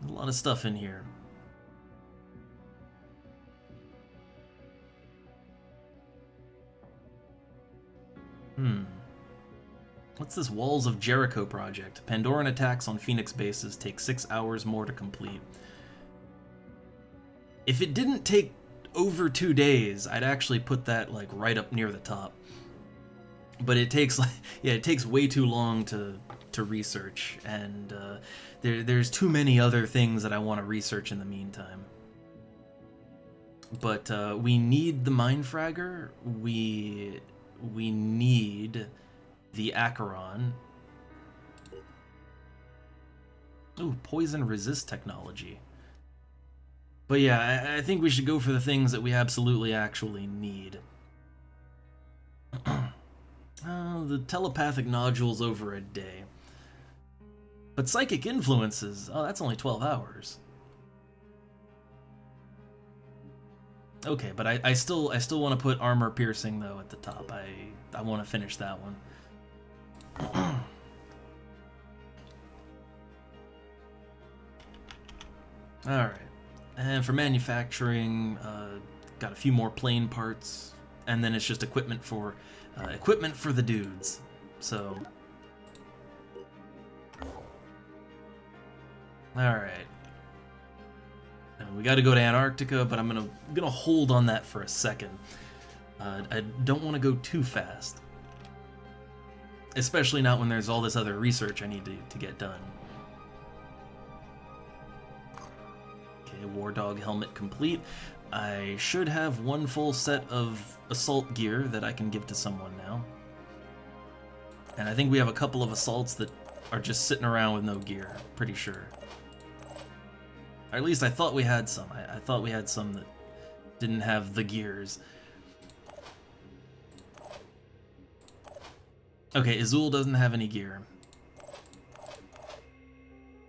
S1: A lot of stuff in here. What's this Walls of Jericho project? Pandoran attacks on Phoenix bases take 6 hours more to complete. If it didn't take over 2 days, I'd actually put that, like, right up near the top. but it takes like it takes way too long to research, and there's too many other things that I want to research in the meantime. But we need the Mindfragger. We need the Acheron. Ooh, poison resist technology. But yeah, I think we should go for the things that we absolutely actually need. The telepathic nodules over a day. But psychic influences, oh, that's only 12 hours. Okay, but I still want to put armor piercing though at the top. I want to finish that one. All right, and for manufacturing, got a few more plane parts, and then it's just equipment for the dudes. So, all right. We got to go to Antarctica, but I'm gonna hold on that for a second. I don't want to go too fast, especially not when there's all this other research I need to get done. Okay, War Dog helmet complete. I should have one full set of assault gear that I can give to someone now. And I think we have a couple of assaults that are just sitting around with no gear, pretty sure. Or at least I thought we had some. I thought we had some that didn't have the gears. Okay, Azul doesn't have any gear.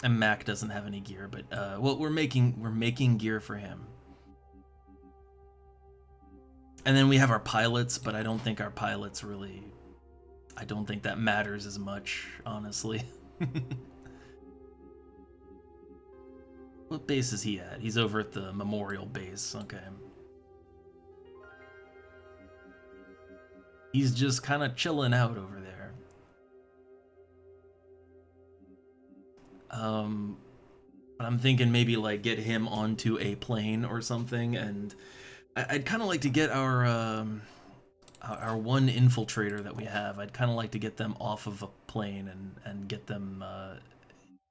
S1: And Mac doesn't have any gear, but well, we're making gear for him. And then we have our pilots, but I don't think our pilots really, I don't think that matters as much, honestly. What base is he at? He's over at the Memorial base, okay. He's just kind of chilling out over there. But I'm thinking maybe like get him onto a plane or something, and I'd kind of like to get our one infiltrator that we have. I'd kind of like to get them off of a plane and get them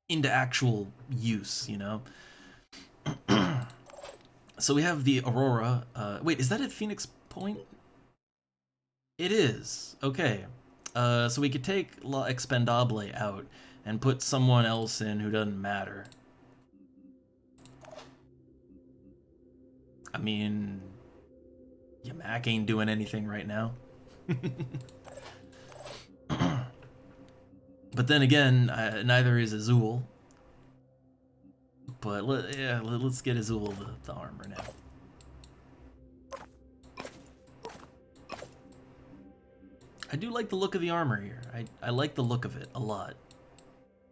S1: into actual use, you know. So we have the Aurora. Wait, is that at Phoenix Point? It is. Okay. So we could take La Expendable out and put someone else in who doesn't matter. I mean, Yamak ain't doing anything right now. But then again, neither is Azul. But let's get Azul the armor now. I do like the look of the armor here. I like the look of it a lot.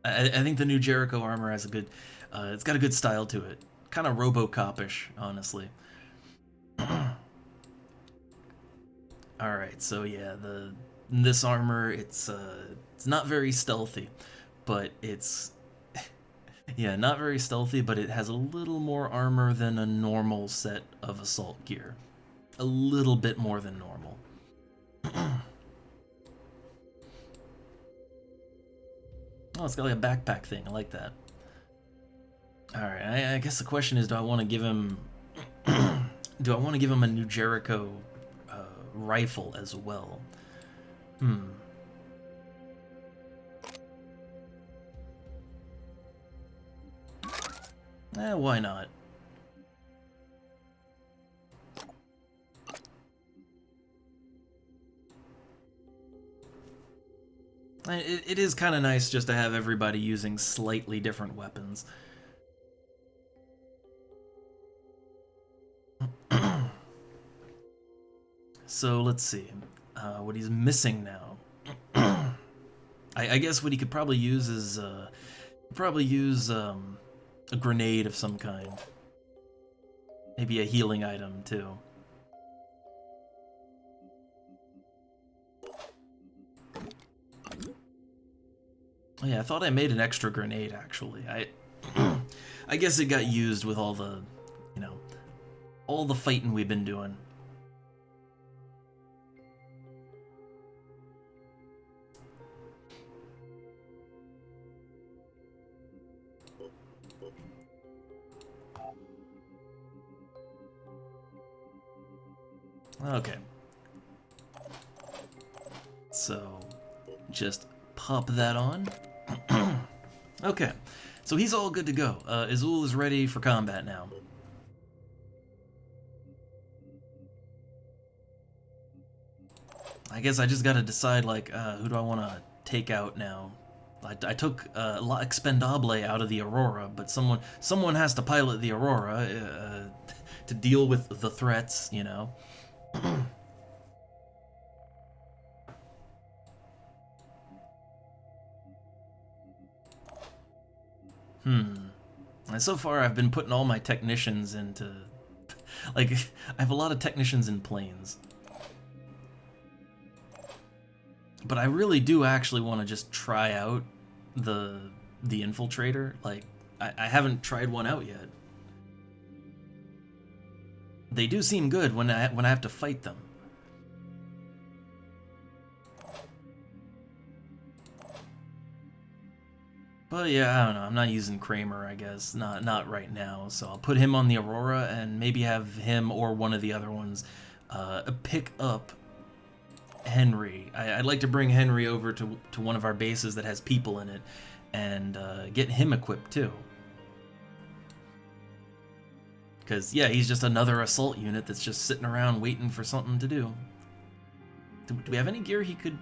S1: I think the new Jericho armor has a good, it's got a good style to it. Kind of RoboCop-ish, honestly. All right, so yeah, this armor, it's not very stealthy, but it's yeah, not very stealthy, but it has a little more armor than a normal set of assault gear. A little bit more than normal. Oh, it's got like a backpack thing. I like that. Alright, I guess the question is, do I want to give him do I want to give him a new Jericho rifle as well? Why not? It is kind of nice just to have everybody using slightly different weapons. So let's see what he's missing now. I guess what he could probably use is a grenade of some kind. Maybe a healing item too. Oh yeah, I thought I made an extra grenade actually. I guess it got used with all the, you know, all the fighting we've been doing. Okay. So, just pop that on. Okay, so he's all good to go. Azul is ready for combat now. I guess I just gotta decide, like, who do I want to take out now? I took La Expendable out of the Aurora, but someone has to pilot the Aurora to deal with the threats, you know. And so far I've been putting all my technicians into... Like, I have a lot of technicians in planes. But I really do actually want to just try out the infiltrator. Like, I haven't tried one out yet. They do seem good when I have to fight them. But yeah, I don't know. I'm not using Kramer, I guess. Not right now. So I'll put him on the Aurora and maybe have him or one of the other ones pick up Henry. I'd like to bring Henry over to one of our bases that has people in it and get him equipped too. Because, yeah, he's just another assault unit that's just sitting around waiting for something to do. Do we have any gear he could...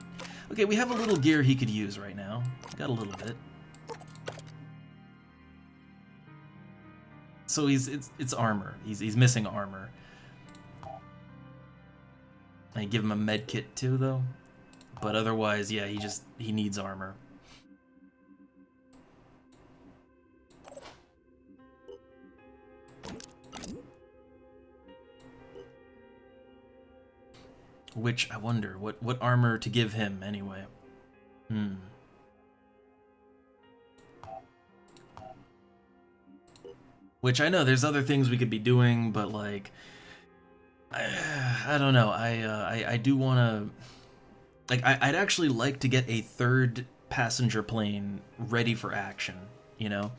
S1: Okay, we have a little gear he could use right now. Got a little bit. So it's armor. He's missing armor. I give him a med kit too, though. But otherwise, yeah, he needs armor. Which, I wonder, what armor to give him, anyway? Which, I know, there's other things we could be doing, but, like... I don't know, I do want to... Like, I'd actually like to get a third passenger plane ready for action, you know?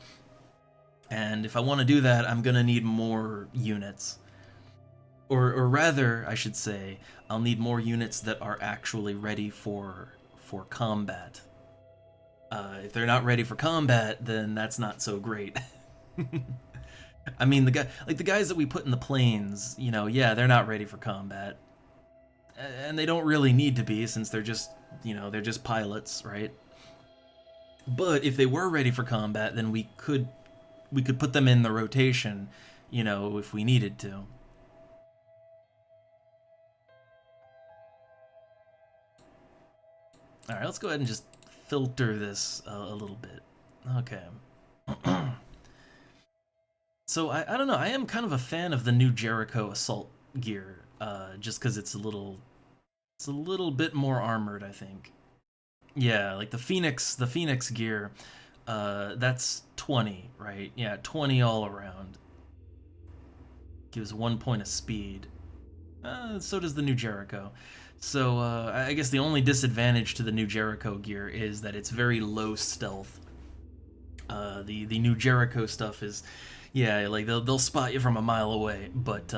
S1: And if I want to do that, I'm gonna need more units. Or rather, I should say, I'll need more units that are actually ready for combat. If they're not ready for combat, then that's not so great. I mean, the guys that we put in the planes, you know, yeah, they're not ready for combat. And they don't really need to be, since they're just, you know, they're just pilots, right? But if they were ready for combat, then we could put them in the rotation, you know, if we needed to. Alright, let's go ahead and just filter this a little bit. Okay. So, I don't know, I am kind of a fan of the new Jericho assault gear, just because it's a little bit more armored, I think. Yeah, like the Phoenix gear, that's 20, right? Yeah, 20 all around. Gives 1 point of speed. So does the new Jericho. So, I guess the only disadvantage to the new Jericho gear is that it's very low stealth. The new Jericho stuff is, yeah, like they'll spot you from a mile away, but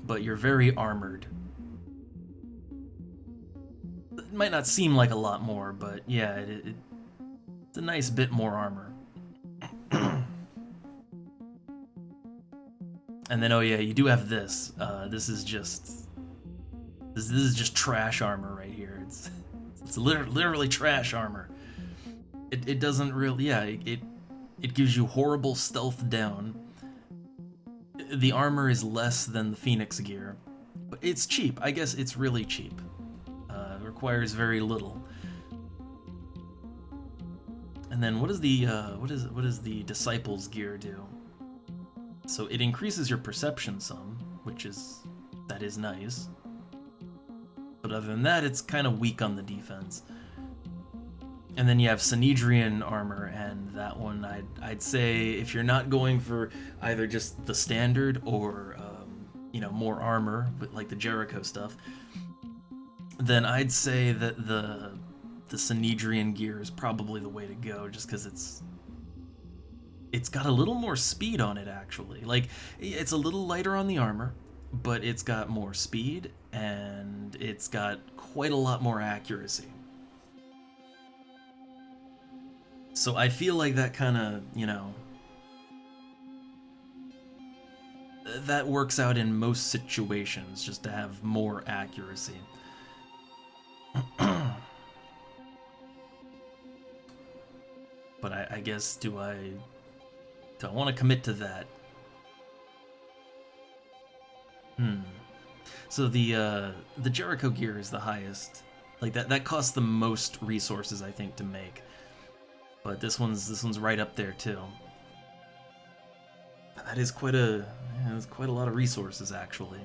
S1: but you're very armored. It might not seem like a lot more, but yeah, it's a nice bit more armor. And then, oh yeah, you do have this. This is just trash armor right here. It's literally trash armor. It doesn't really, yeah, it gives you horrible stealth down. The armor is less than the Phoenix gear, but it's cheap. I guess it's really cheap. It requires very little. And then what does the Disciples gear do? So it increases your perception some, that is nice. But other than that, it's kind of weak on the defense. And then you have Sanhedrian armor, and that one I'd say if you're not going for either just the standard or you know, more armor, but like the Jericho stuff, then I'd say that the Sanhedrian gear is probably the way to go, just because it's got a little more speed on it, actually. Like, it's a little lighter on the armor, but it's got more speed and it's got quite a lot more accuracy. So I feel like that kind of, you know, that works out in most situations, just to have more accuracy. But I guess, do I want to commit to that? So the Jericho gear is the highest. Like that costs the most resources, I think, to make. But this one's right up there too. That is quite a lot of resources, actually.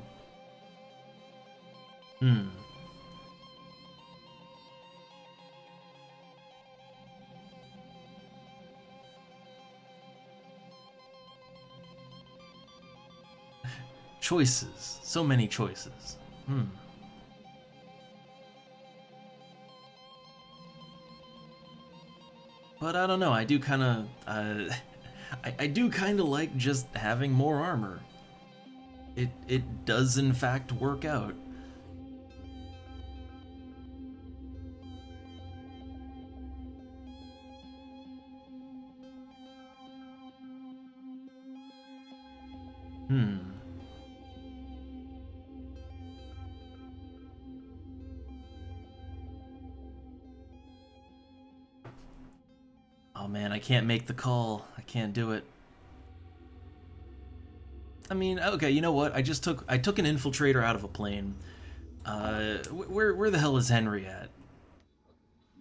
S1: Choices. So many choices. But I don't know, I do kind of... I do kind of like just having more armor. It does in fact work out. Oh man, I can't make the call. I can't do it. I mean, okay, you know what? I took an infiltrator out of a plane. Where the hell is Henry at?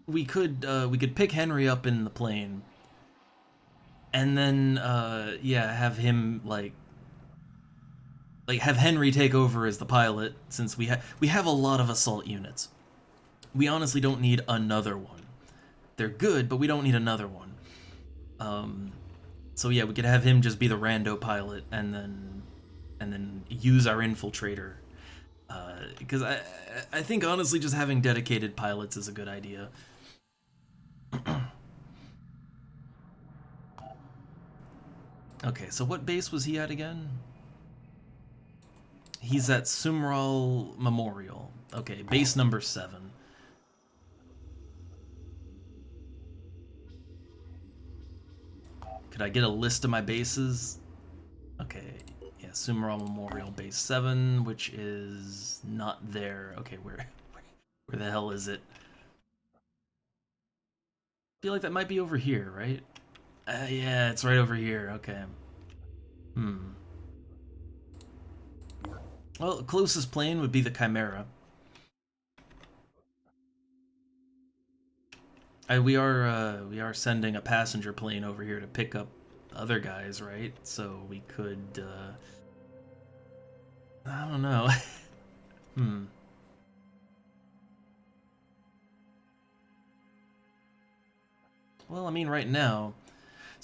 S1: We could pick Henry up in the plane, and then yeah, have him like have Henry take over as the pilot, since we have a lot of assault units. We honestly don't need another one. They're good, but we don't need another one. So yeah, we could have him just be the rando pilot, and then use our infiltrator. Because I think honestly, just having dedicated pilots is a good idea. Okay, so what base was he at again? He's at Sumral Memorial. Okay, base number 7. Could I get a list of my bases? Okay, yeah, Sumral Memorial Base 7, which is not there. Okay, where the hell is it? I feel like that might be over here, right? Yeah, it's right over here. Okay. Well, the closest plane would be the Chimera. We are sending a passenger plane over here to pick up other guys, right? So we could, I don't know. Well, I mean, right now...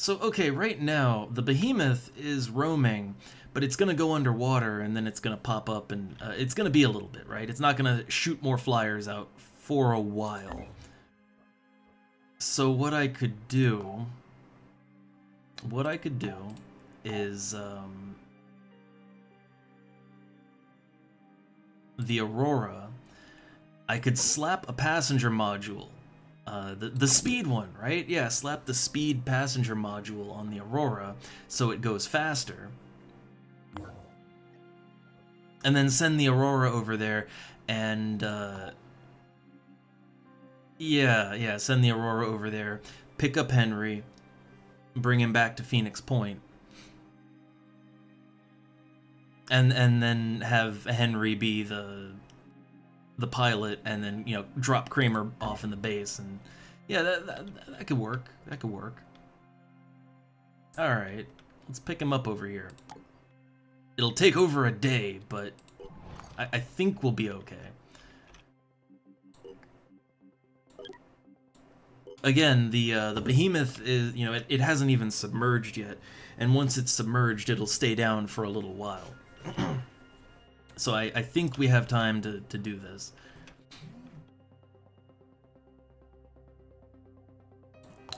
S1: So, okay, right now, the Behemoth is roaming, but it's gonna go underwater, and then it's gonna pop up, and it's gonna be a little bit, right? It's not gonna shoot more flyers out for a while. So what I could do is the Aurora. I could slap a passenger module, the speed one, right? Yeah, slap the speed passenger module on the Aurora so it goes faster, and then send the Aurora over there and yeah, send the Aurora over there, pick up Henry, bring him back to Phoenix Point, and then have Henry be the pilot, and then, you know, drop Kramer off in the base, and yeah, that could work. That could work. All right, let's pick him up over here. It'll take over a day, but I think we'll be okay. Again, the Behemoth is, you know, it hasn't even submerged yet, and once it's submerged, it'll stay down for a little while. So I think we have time to do this.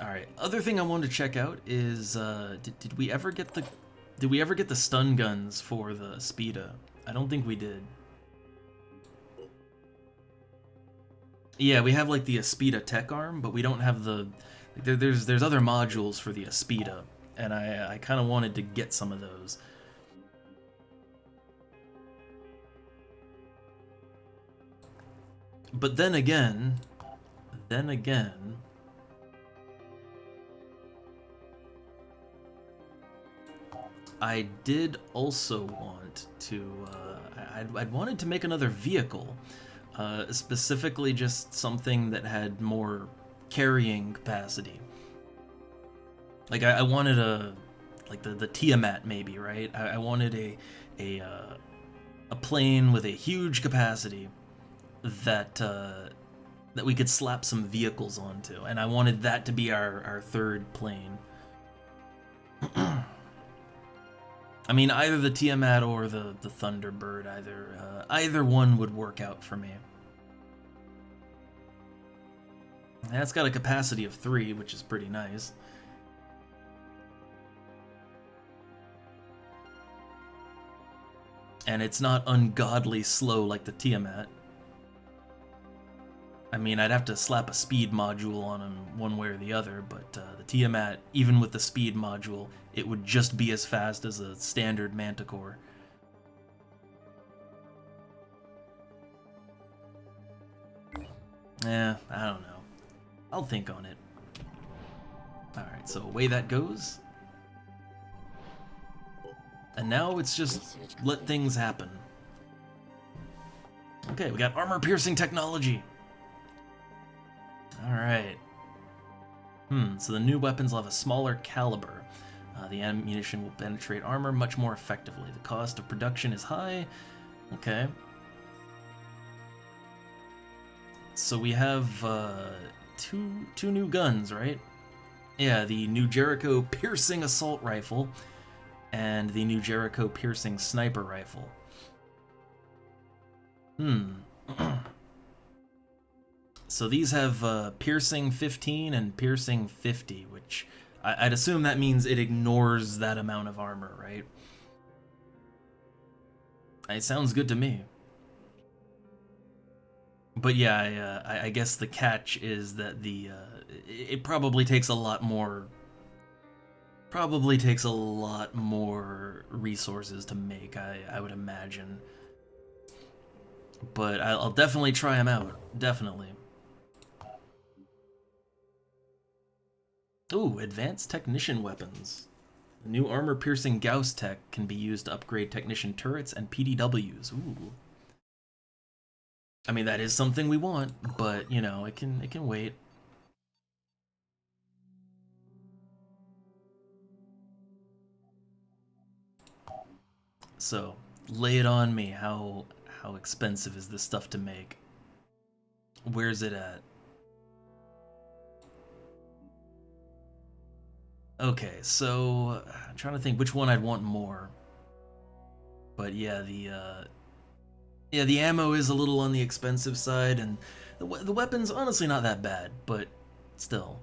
S1: All right. Other thing I wanted to check out is did we ever get the stun guns for the Speeda? I don't think we did. Yeah, we have like the Aspida tech arm, but we don't have the... Like, there's other modules for the Aspida, and I kind of wanted to get some of those. But then again... I did also want to, I'd wanted to make another vehicle, specifically just something that had more carrying capacity. Like I wanted like the Tiamat maybe, right? I wanted a plane with a huge capacity that that we could slap some vehicles onto, and I wanted that to be our third plane. I mean, either the Tiamat or the Thunderbird, either one would work out for me. And it's got a capacity of 3, which is pretty nice. And it's not ungodly slow like the Tiamat. I mean, I'd have to slap a speed module on him one way or the other, but the Tiamat, even with the speed module, it would just be as fast as a standard Manticore. I don't know. I'll think on it. Alright, so away that goes. And now it's just let things happen. Okay, we got armor-piercing technology. Alright. So the new weapons will have a smaller caliber. The ammunition will penetrate armor much more effectively. The cost of production is high. Okay. So we have two new guns, right? Yeah, the New Jericho Piercing Assault Rifle and the New Jericho Piercing Sniper Rifle. So these have Piercing 15 and Piercing 50, which I'd assume that means it ignores that amount of armor, right? It sounds good to me. But yeah, I guess the catch is that it probably takes a lot more... Probably takes a lot more resources to make, I would imagine. But I'll definitely try them out. Definitely. Ooh, advanced technician weapons. The new armor-piercing Gauss tech can be used to upgrade technician turrets and PDWs. Ooh. I mean, that is something we want, but, you know, it can wait. So, lay it on me. How expensive is this stuff to make? Where's it at? Okay, so I'm trying to think which one I'd want more. But yeah, the ammo is a little on the expensive side, and the weapon's honestly not that bad, but still.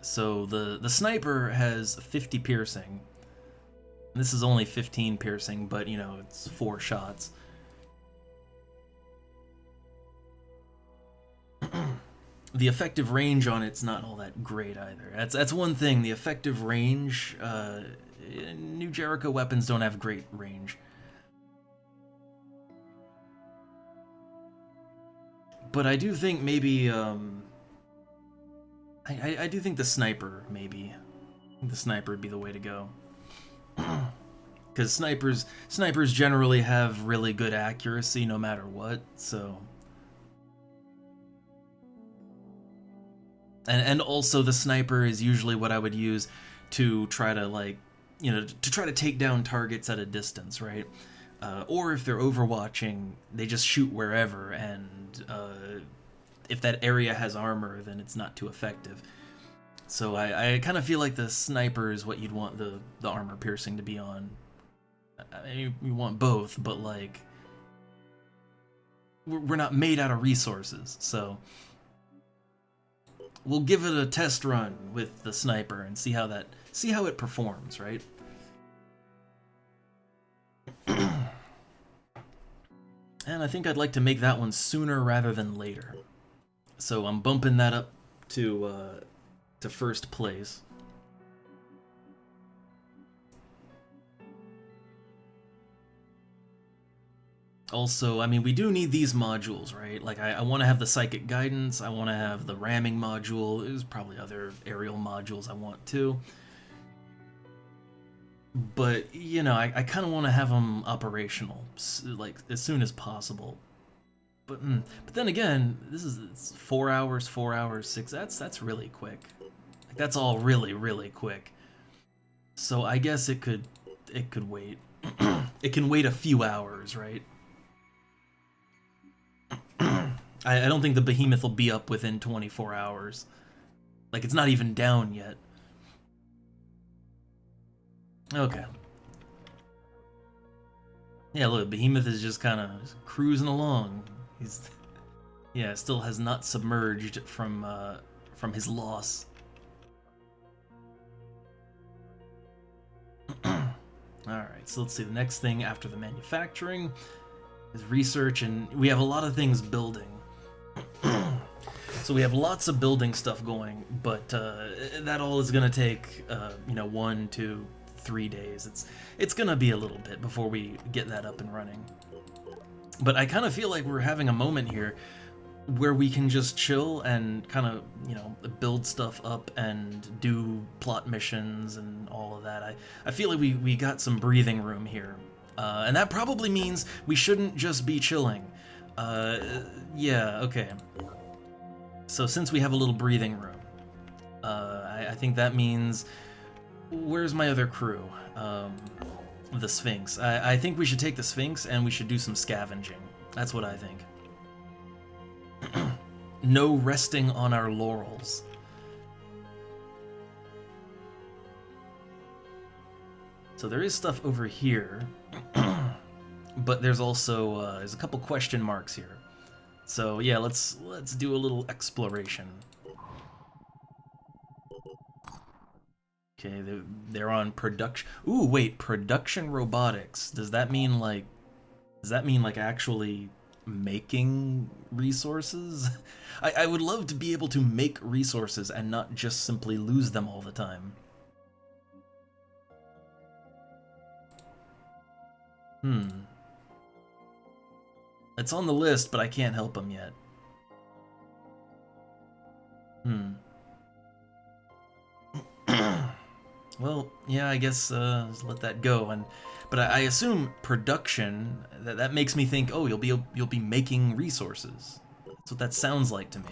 S1: So the sniper has 50 piercing. This is only 15 piercing, but you know, it's 4 shots. The effective range on it's not all that great either. That's one thing. The effective range, New Jericho weapons don't have great range. But I do think maybe, I do think the sniper, maybe. I think the sniper would be the way to go. Because snipers generally have really good accuracy no matter what, so... And also the sniper is usually what I would use to try to, like, you know, to try to take down targets at a distance, right? Or if they're overwatching, they just shoot wherever, and if that area has armor, then it's not too effective. So I kind of feel like the sniper is what you'd want the armor piercing to be on. I mean, you want both, but, like, we're not made out of resources, so... We'll give it a test run with the sniper and see how it performs, right? And I think I'd like to make that one sooner rather than later. So I'm bumping that up to first place. Also, I mean, we do need these modules, right? Like, I want to have the Psychic Guidance, I want to have the Ramming module, there's probably other aerial modules I want too. But, you know, I kind of want to have them operational, like, as soon as possible. But then again, it's 4 hours, 6, that's really quick. Like, that's all really, really quick. So I guess it could wait. It can wait a few hours, right? I don't think the Behemoth will be up within 24 hours. Like, it's not even down yet. Okay. Yeah, look, Behemoth is just kind of cruising along. He's, yeah, still has not submerged from his loss. Alright, so let's see, the next thing after the manufacturing is research, and we have a lot of things building. So we have lots of building stuff going, but that all is going to take, you know, 1, 2, 3 days. It's going to be a little bit before we get that up and running. But I kind of feel like we're having a moment here where we can just chill and kind of, you know, build stuff up and do plot missions and all of that. I feel like we got some breathing room here. And that probably means we shouldn't just be chilling. Yeah, okay. So since we have a little breathing room, I think that means... Where's my other crew? The Sphinx. I think we should take the Sphinx and we should do some scavenging. That's what I think. No resting on our laurels. So there is stuff over here, but there's also there's a couple question marks here. So yeah, let's do a little exploration. Okay, they're on production. Ooh, wait, production robotics. Does that mean like actually making resources? I would love to be able to make resources and not just simply lose them all the time. It's on the list, but I can't help them yet. Well, yeah, I guess just let that go. But I assume production, that makes me think, oh, you'll be making resources. That's what that sounds like to me.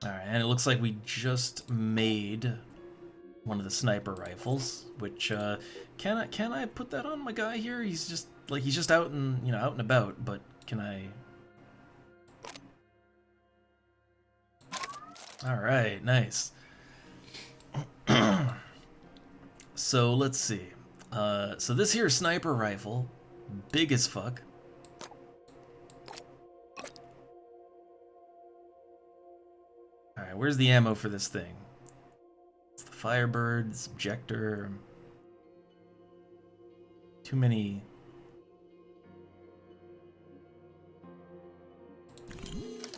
S1: Alright, and it looks like we just made one of the sniper rifles, which can I put that on my guy here? He's just out and, you know, out and about, but can I? All right, nice. So let's see. So this here sniper rifle, big as fuck. All right, where's the ammo for this thing? It's the Firebird, Subjector. Too many.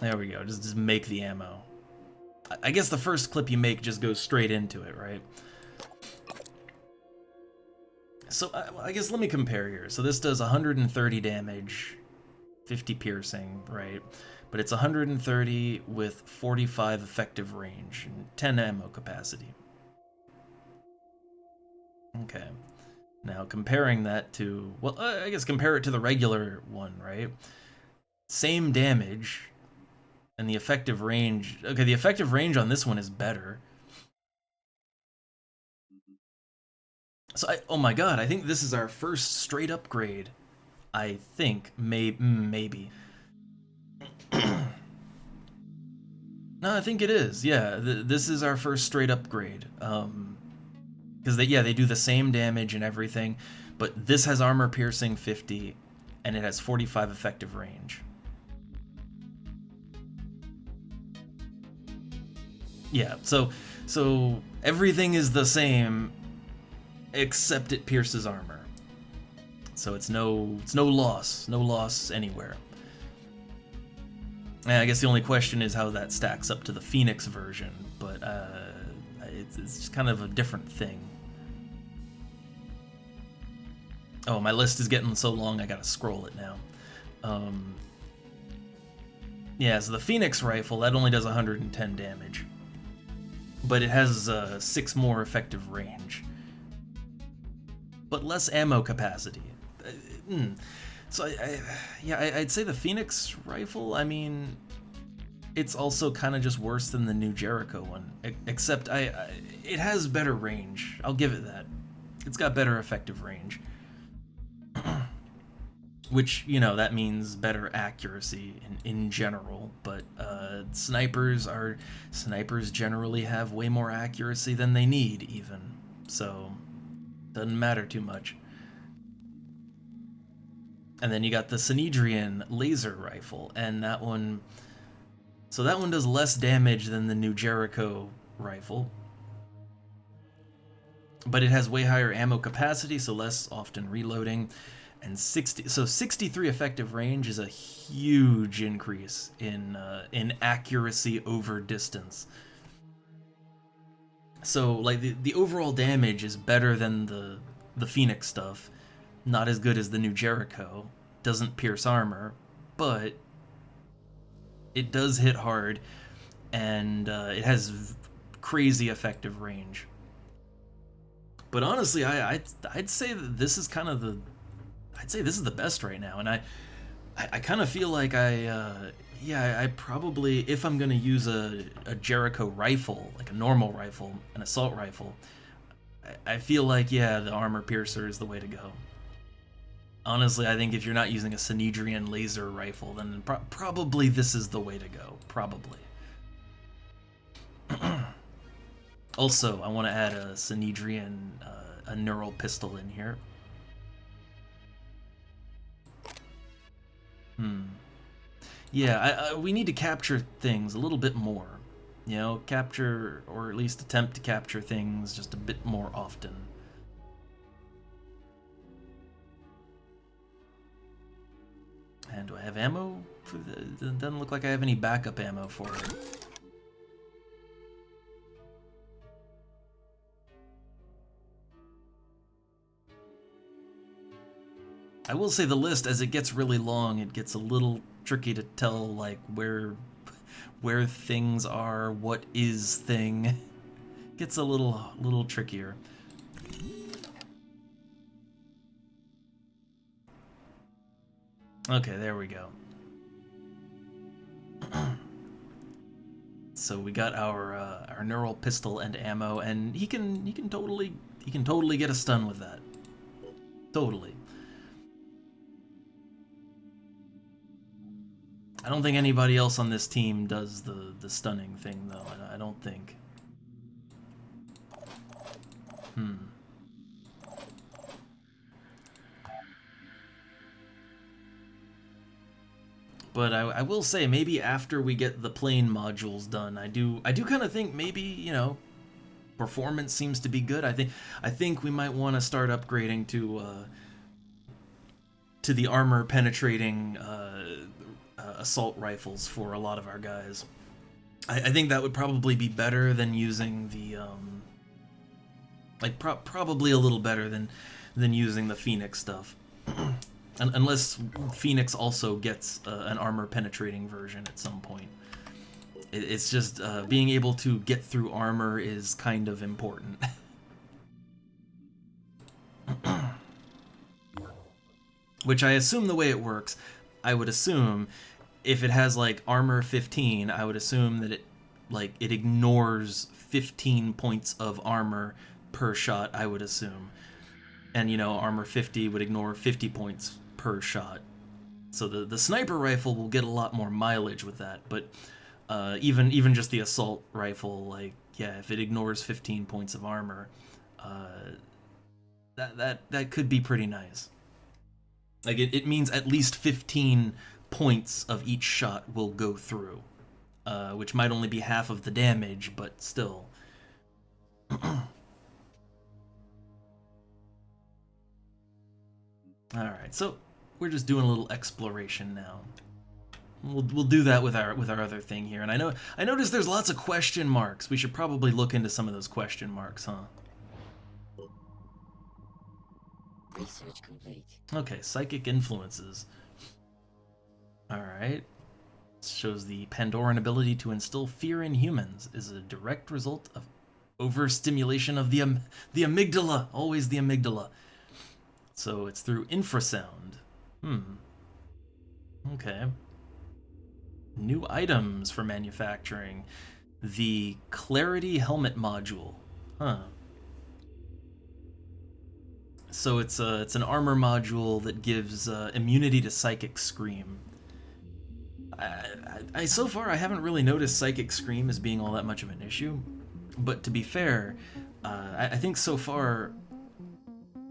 S1: There we go. Just make the ammo. I guess the first clip you make just goes straight into it, right? So I guess let me compare here. So this does 130 damage, 50 piercing, right? But it's 130 with 45 effective range and 10 ammo capacity. Okay. Now comparing that to, well, I guess compare it to the regular one, right? Same damage, and the effective range, okay, the effective range on this one is better. So oh my god, I think this is our first straight upgrade. I think, maybe. No, I think it is, yeah, this is our first straight upgrade. Because they do the same damage and everything, but this has armor piercing 50, and it has 45 effective range. Yeah, so everything is the same except it pierces armor. So it's no loss anywhere. And I guess the only question is how that stacks up to the Phoenix version, but it's kind of a different thing. Oh, my list is getting so long I gotta scroll it now. Yeah, so the Phoenix rifle, that only does 110 damage. But it has 6 more effective range. But less ammo capacity. So I'd say the Phoenix rifle, I mean, it's also kind of just worse than the new Jericho one. Except it has better range. I'll give it that. It's got better effective range. Which, you know, that means better accuracy in general, but snipers generally have way more accuracy than they need, even. So, doesn't matter too much. And then you got the Synedrian laser rifle, and that one does less damage than the new Jericho rifle. But it has way higher ammo capacity, so less often reloading. And 63 effective range is a huge increase in accuracy over distance. So like the overall damage is better than the Phoenix stuff. Not as good as the new Jericho. Doesn't pierce armor, but it does hit hard, and it has crazy effective range. But honestly, I'd say that this is kind of I'd say this is the best right now, and I kind of feel like I probably, if I'm gonna use a Jericho rifle, like a normal rifle, an assault rifle, I feel like, yeah, the armor piercer is the way to go. Honestly, I think if you're not using a Synedrian laser rifle, then probably this is the way to go. Probably. Also, I want to add a Synedrian, a neural pistol in here. Yeah, we need to capture things a little bit more. You know, capture, or at least attempt to capture things just a bit more often. And do I have ammo for the... It doesn't look like I have any backup ammo for it. I will say the list, as it gets really long, it gets a little tricky to tell, like, where things are, what is thing. It gets a little trickier. Okay, there we go. So we got our neural pistol and ammo, and he can totally get a stun with that. Totally. I don't think anybody else on this team does the stunning thing, though. I don't think. But I will say, maybe after we get the plane modules done, I do kind of think maybe, you know, performance seems to be good. I think we might want to start upgrading to the armor penetrating assault rifles for a lot of our guys. I think that would probably be better than using the probably a little better than using the Phoenix stuff. Unless Phoenix also gets an armor penetrating version at some point. It's just being able to get through armor is kind of important. Which I assume the way it works, I would assume if it has like armor 15, I would assume that it ignores 15 points of armor per shot, I would assume. And, you know, armor 50 would ignore 50 points per shot. So the sniper rifle will get a lot more mileage with that, but even just the assault rifle, like, yeah, if it ignores 15 points of armor, that could be pretty nice. Like, it means at least 15 points of each shot will go through. which might only be half of the damage, but still. Alright, so we're just doing a little exploration now. We'll do that with our other thing here. And I noticed there's lots of question marks. We should probably look into some of those question marks, huh?
S9: Research complete.
S1: Okay, psychic influences. Alright. Shows the Pandoran ability to instill fear in humans is a direct result of overstimulation of the amygdala. Always the amygdala. So it's through infrasound. Okay. New items for manufacturing. The Clarity Helmet Module. Huh. So it's an armor module that gives immunity to Psychic Scream. I so far I haven't really noticed Psychic Scream as being all that much of an issue, but to be fair, I think so far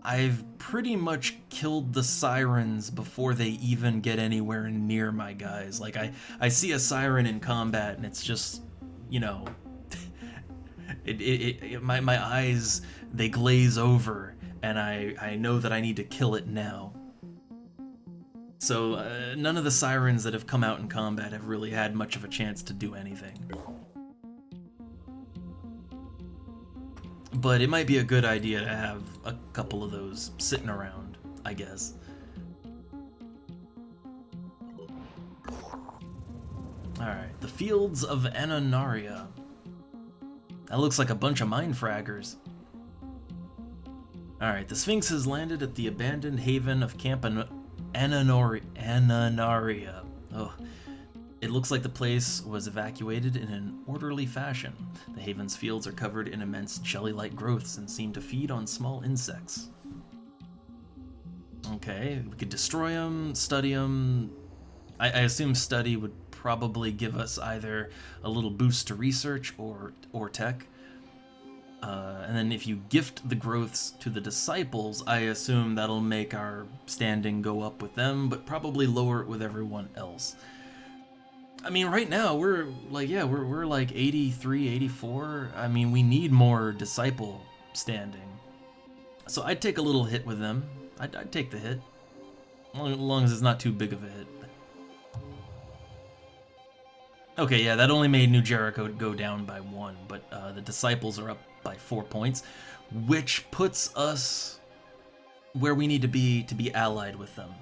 S1: I've pretty much killed the sirens before they even get anywhere near my guys. Like I see a siren in combat and it's just, you know, my eyes, they glaze over and I know that I need to kill it now. So none of the sirens that have come out in combat have really had much of a chance to do anything. But it might be a good idea to have a couple of those sitting around, I guess. Alright, the Fields of Ananaria. That looks like a bunch of mine fraggers. Alright, the Sphinx has landed at the abandoned haven of Camp Ananaria. Oh, it looks like the place was evacuated in an orderly fashion. The haven's fields are covered in immense jelly-like growths and seem to feed on small insects. Okay, we could destroy them, study them. I assume study would probably give us either a little boost to research or tech. And then if you gift the growths to the disciples, I assume that'll make our standing go up with them, but probably lower it with everyone else. I mean, right now, we're like 83, 84. I mean, we need more disciple standing. So I'd take a little hit with them. I'd take the hit. As long as it's not too big of a hit. Okay, yeah, that only made New Jericho go down by 1, but the disciples are up by 4 points, which puts us where we need to be allied with them.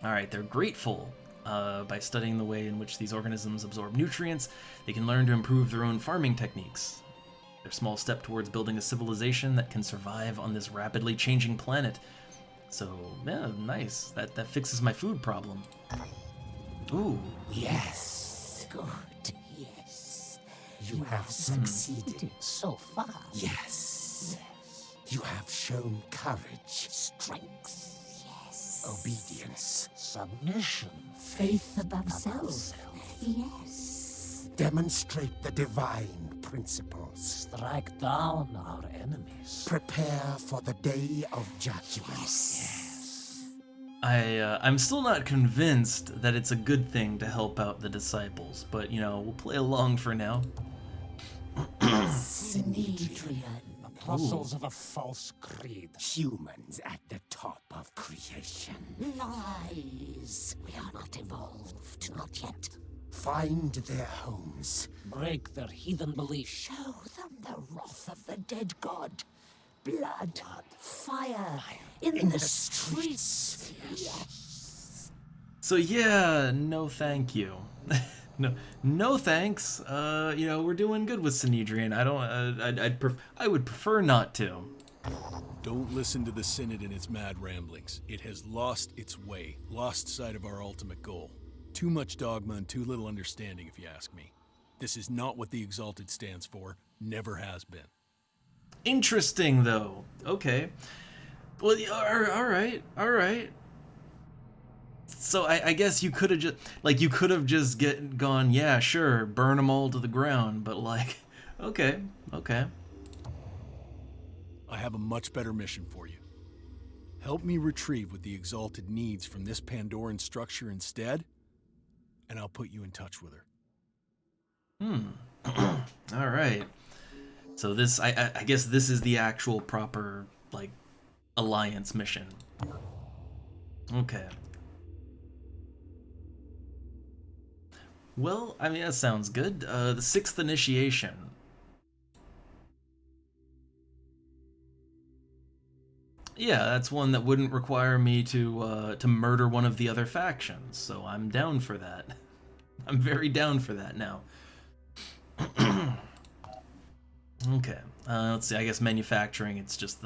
S1: Alright, they're grateful. By studying the way in which these organisms absorb nutrients, they can learn to improve their own farming techniques. Their small step towards building a civilization that can survive on this rapidly changing planet. So, yeah, nice. That fixes my food problem. Ooh.
S9: Yes, good, yes. You have succeeded so far. Yes. You have shown courage, strength, yes. Obedience, submission, faith above self. Yes. Demonstrate the divine principles. Strike down our enemies. Prepare for the day of judgment. Yes.
S1: I'm still not convinced that it's a good thing to help out the disciples, but, you know, we'll play along for now.
S9: Synedrian, apostles of a false creed. Humans at the top of creation. Lies. We are not evolved, not yet. Find their homes. Break their heathen beliefs. Show them the wrath of the dead god. Blood, fire, in the streets. Yes.
S1: So yeah, no thank you. no thanks. You know, we're doing good with Synedrian. I would prefer not to.
S4: Don't listen to the Synod and its mad ramblings. It has lost its way, lost sight of our ultimate goal. Too much dogma and too little understanding, if you ask me. This is not what the Exalted stands for, never has been.
S1: Interesting, though. Okay. Well, all right. So I guess you could have just gone, yeah, sure, burn them all to the ground, but like, okay.
S4: I have a much better mission for you. Help me retrieve what the Exalted needs from this Pandoran structure instead, and I'll put you in touch with her.
S1: All right. So this, I guess this is the actual proper, like, Alliance mission. Okay. Well, I mean, that sounds good. The 6th initiation. Yeah, that's one that wouldn't require me to murder one of the other factions, so I'm down for that. I'm very down for that now. Okay, let's see, I guess manufacturing, it's just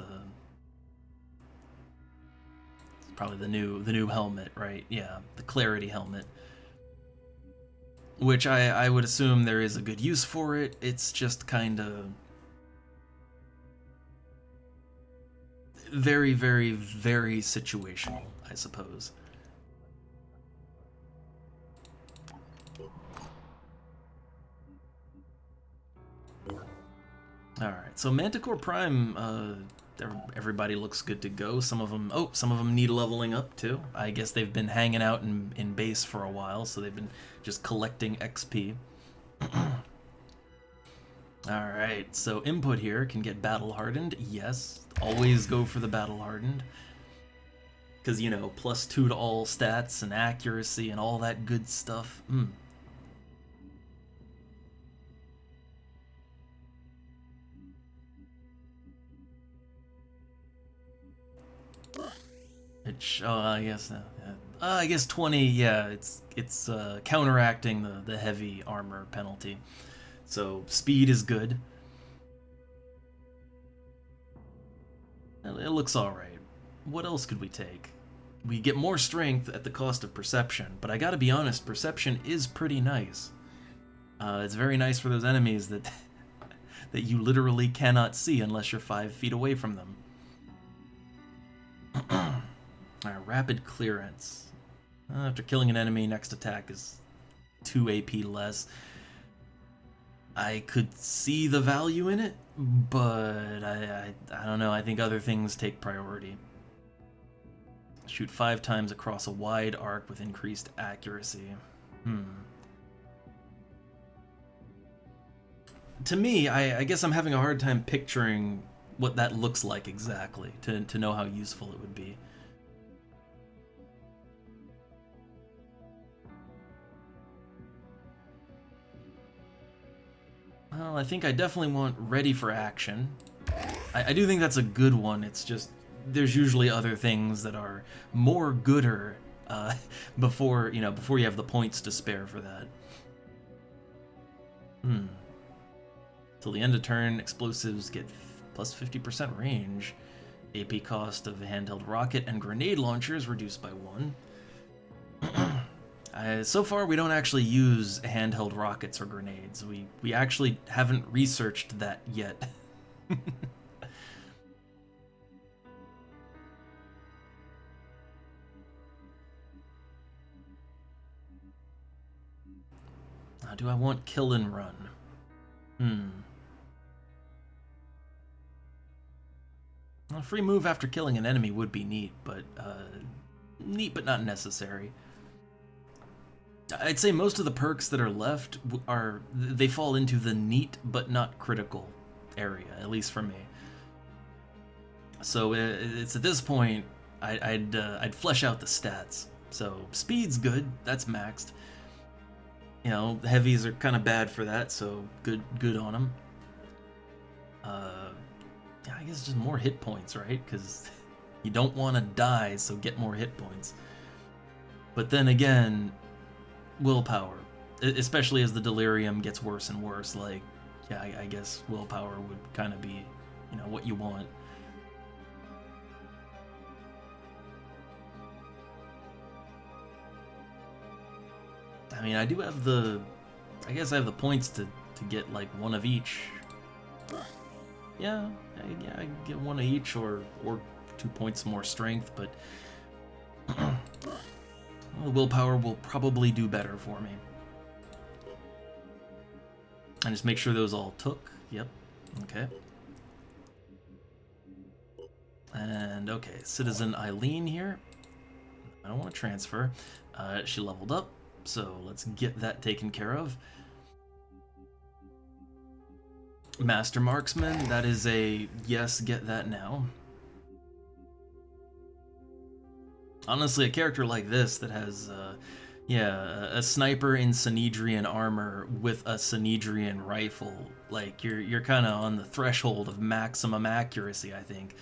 S1: probably the new helmet, right? Yeah, the Clarity helmet. Which I would assume there is a good use for it, it's just kind of very, very, very situational, I suppose. Alright, so Manticore Prime, everybody looks good to go. Some of them need leveling up too. I guess they've been hanging out in base for a while, so they've been just collecting XP. Alright, so input here can get battle hardened. Yes, always go for the battle hardened. Because, you know, +2 to all stats and accuracy and all that good stuff. I guess I guess 20. Yeah, it's counteracting the heavy armor penalty. So speed is good. It looks all right. What else could we take? We get more strength at the cost of perception, but I gotta be honest, perception is pretty nice. It's very nice for those enemies that that you literally cannot see unless you're 5 feet away from them. Alright, rapid clearance. After killing an enemy, next attack is 2 AP less. I could see the value in it, but I don't know, I think other things take priority. Shoot 5 times across a wide arc with increased accuracy. To me, I guess I'm having a hard time picturing what that looks like exactly, to know how useful it would be. Well, I think I definitely want ready for action. I do think that's a good one, it's just there's usually other things that are more gooder before you have the points to spare for that. Till the end of turn, explosives get plus 50% range. AP cost of a handheld rocket and grenade launchers reduced by 1. So far, we don't actually use handheld rockets or grenades. We actually haven't researched that yet. Do I want kill and run? A free move after killing an enemy would be neat, but not necessary. I'd say most of the perks that are left they fall into the neat but not critical area, at least for me. So it's at this point I'd flesh out the stats. So speed's good, that's maxed. You know, the heavies are kind of bad for that, so good on them. Yeah, I guess just more hit points, right? Because you don't want to die, so get more hit points. But then again, willpower, especially as the delirium gets worse and worse. Like, yeah, I guess willpower would kind of be, what you want. I mean, I do have I guess I have the points to get like one of each. Yeah, I get one of each or 2 points more strength, but well, willpower will probably do better for me. And just make sure those all took. Yep. Okay. And okay, Citizen Eileen here. I don't want to transfer. She leveled up. So let's get that taken care of. Master Marksman, that is a yes, get that now. Honestly, a character like this that has, a sniper in Synedrian armor with a Synedrian rifle, like you're kind of on the threshold of maximum accuracy, I think.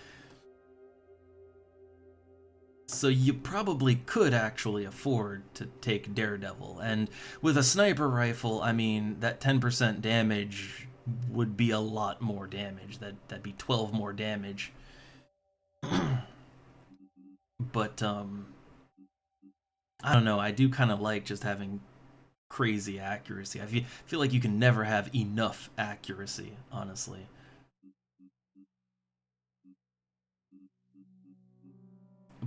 S1: So you probably could actually afford to take Daredevil, and with a sniper rifle, I mean, that 10% damage would be a lot more damage. That'd be 12 more damage. But I don't know, I do kind of like just having crazy accuracy. I feel like you can never have enough accuracy, honestly.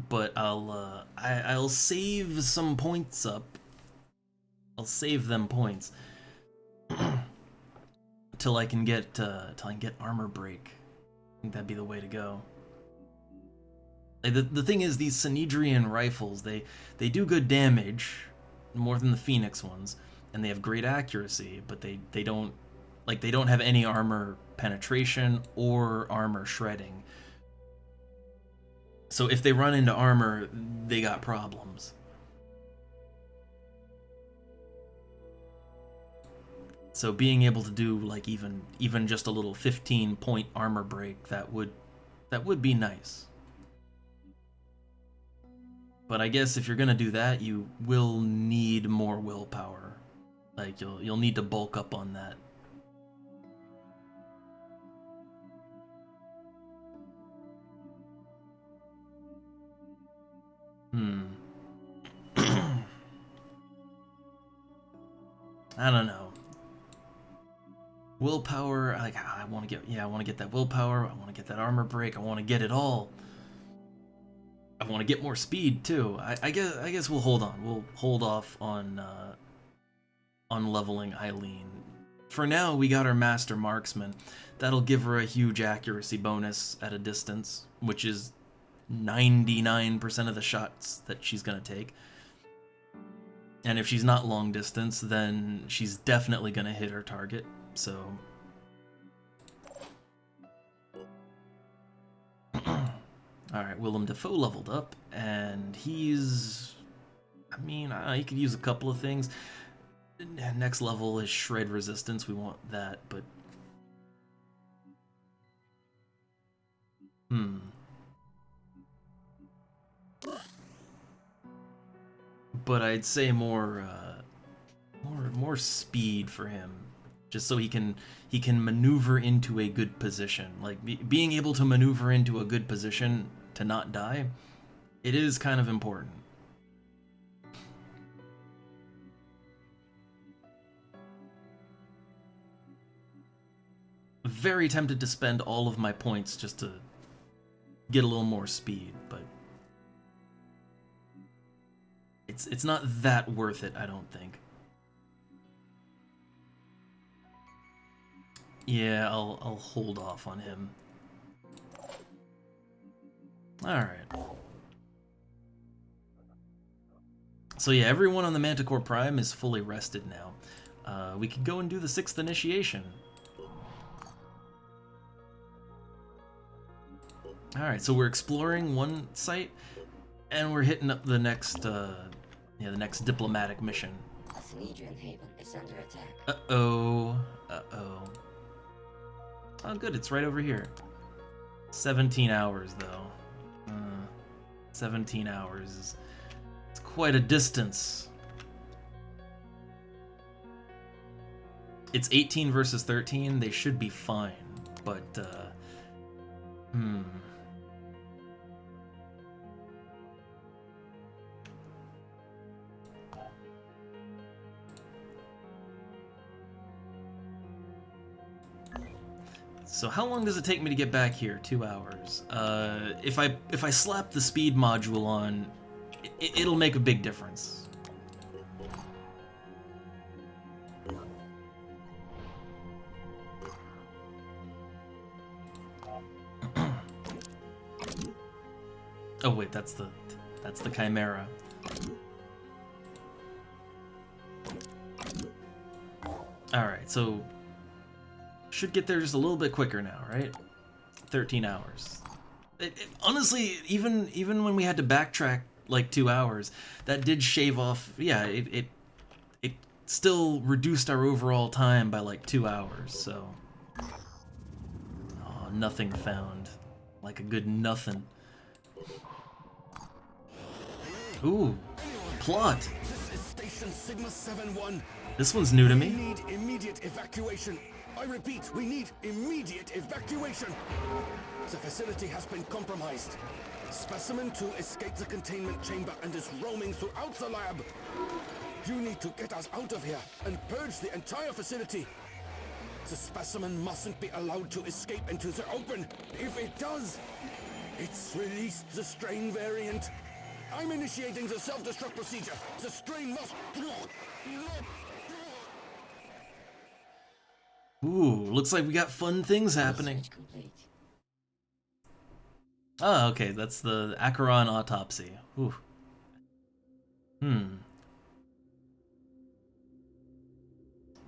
S1: But I'll save some points up. I'll save them points till I can get armor break. I think that'd be the way to go. Like, the thing is, these Synedrian rifles, they do good damage, more than the Phoenix ones, and they have great accuracy, but they don't have any armor penetration or armor shredding. So if they run into armor, they got problems. So being able to do like even just a little 15-point armor break, that would be nice. But I guess if you're gonna do that, you will need more willpower. Like you'll need to bulk up on that. I don't know. Willpower, like I want to get that willpower. I want to get that armor break. I want to get it all. I want to get more speed too. I guess we'll hold on. We'll hold off on leveling Eileen. For now, we got our Master Marksman. That'll give her a huge accuracy bonus at a distance, which is 99% of the shots that she's gonna take. And if she's not long distance, then she's definitely gonna hit her target. So alright, Willem Dafoe leveled up, and he's, I mean, he could use a couple of things. Next level is shred resistance, we want that, but but I'd say more speed for him, just so he can maneuver into a good position. Like being able to maneuver into a good position to not die, it is kind of important. Very tempted to spend all of my points just to get a little more speed, but it's not that worth it, I don't think. Yeah, I'll hold off on him. Alright. So yeah, everyone on the Manticore Prime is fully rested now. We could go and do the 6th initiation. Alright, so we're exploring one site, and we're hitting up the next, the next diplomatic mission.
S9: Synedrian Haven is under attack.
S1: Uh-oh. Oh, good, it's right over here. 17 hours, though. 17 hours it's quite a distance. It's 18 versus 13. They should be fine, but, So how long does it take me to get back here? 2 hours. If I slap the speed module on, it'll make a big difference. Oh wait, that's the Chimera. Alright, so should get there just a little bit quicker now, right? 13 hours. Honestly, even when we had to backtrack like 2 hours, that did shave off. Yeah, it still reduced our overall time by like 2 hours. So, oh, nothing found, like a good nothing. Ooh, plot.
S10: This is Station Sigma 7-1.
S1: This one's new to
S10: We
S1: me.
S10: need immediate evacuation. I repeat, we need immediate evacuation. The facility has been compromised. Specimen 2 escaped the containment chamber and is roaming throughout the lab. You need to get us out of here and purge the entire facility. The specimen mustn't be allowed to escape into the open. If it does, it's released the strain variant. I'm initiating the self-destruct procedure. The strain must...
S1: Ooh, looks like we got fun things happening. Oh, okay, that's the Acheron autopsy. Ooh.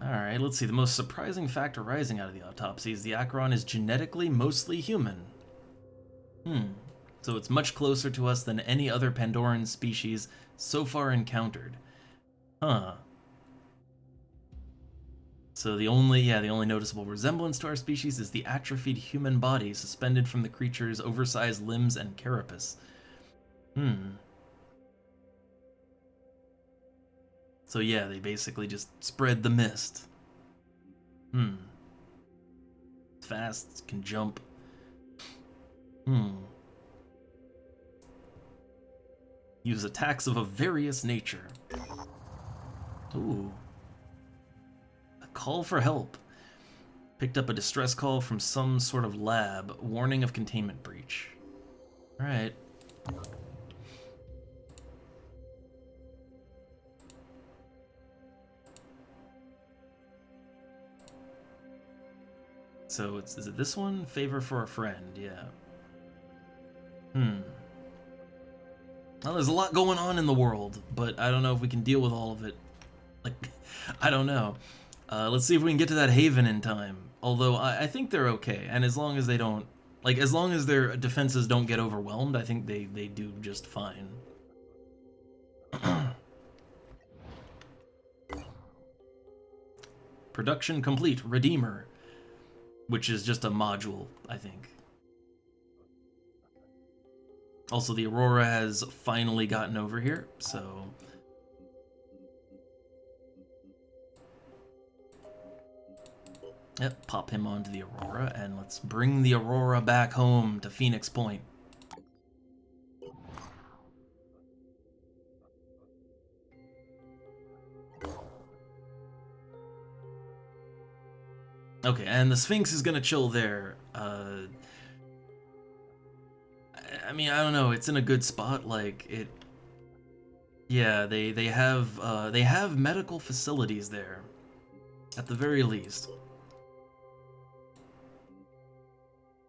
S1: Alright, let's see. The most surprising fact arising out of the autopsy is the Acheron is genetically mostly human. So it's much closer to us than any other Pandoran species so far encountered. Huh. So the only noticeable resemblance to our species is the atrophied human body suspended from the creature's oversized limbs and carapace. So yeah, they basically just spread the mist. Fast, can jump. Use attacks of a various nature. Ooh. A call for help. Picked up a distress call from some sort of lab. Warning of containment breach. Alright. So is it this one? Favor for a friend, yeah. Well, there's a lot going on in the world, but I don't know if we can deal with all of it. Like, I don't know. Let's see if we can get to that haven in time. Although, I think they're okay, and as long as they don't... Like, as long as their defenses don't get overwhelmed, I think they do just fine. Production complete. Redeemer. Which is just a module, I think. Also, the Aurora has finally gotten over here, so... Yep, pop him onto the Aurora, and let's bring the Aurora back home to Phoenix Point. Okay, and the Sphinx is gonna chill there. I mean, I don't know. It's in a good spot. Like it. Yeah, they have medical facilities there, at the very least.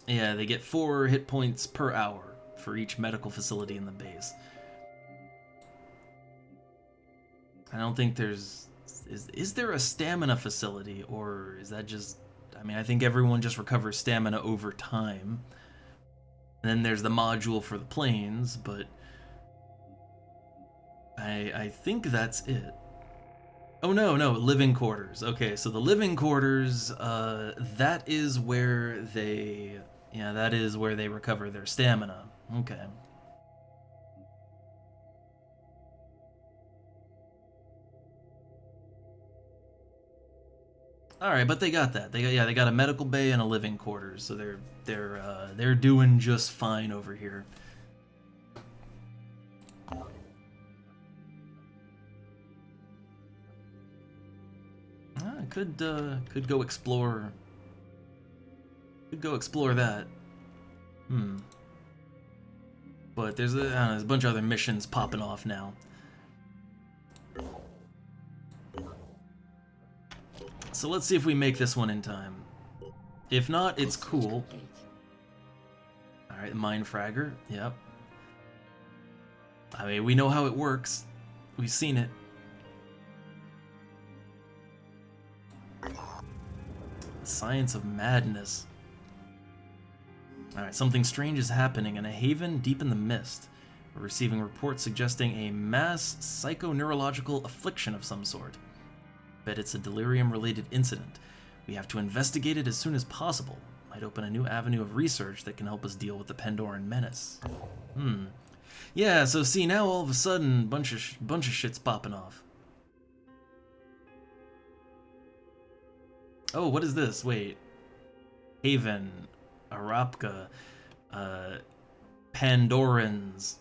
S1: Yeah, they get 4 hit points per hour for each medical facility in the base. I don't think there's... Is there a stamina facility, or is that just... I mean, I think everyone just recovers stamina over time. And then there's the module for the planes, but... I think that's it. Oh, no, living quarters. Okay, so the living quarters, that is where they... Yeah, that is where they recover their stamina. Okay. All right, but they got that. They got a medical bay and a living quarters, so they're doing just fine over here. Could go explore. Could go explore that. But there's there's a bunch of other missions popping off now. So let's see if we make this one in time. If not, it's cool. Alright, Mind Fragger, yep. I mean, we know how it works. We've seen it. The science of madness. Alright, something strange is happening in a haven deep in the mist. We're receiving reports suggesting a mass psychoneurological affliction of some sort. Bet it's a delirium-related incident. We have to investigate it as soon as possible. Might open a new avenue of research that can help us deal with the Pandoran menace. Yeah, so see, now all of a sudden, bunch of shit's popping off. Oh, what is this? Wait. Haven, Arapka, Pandorans.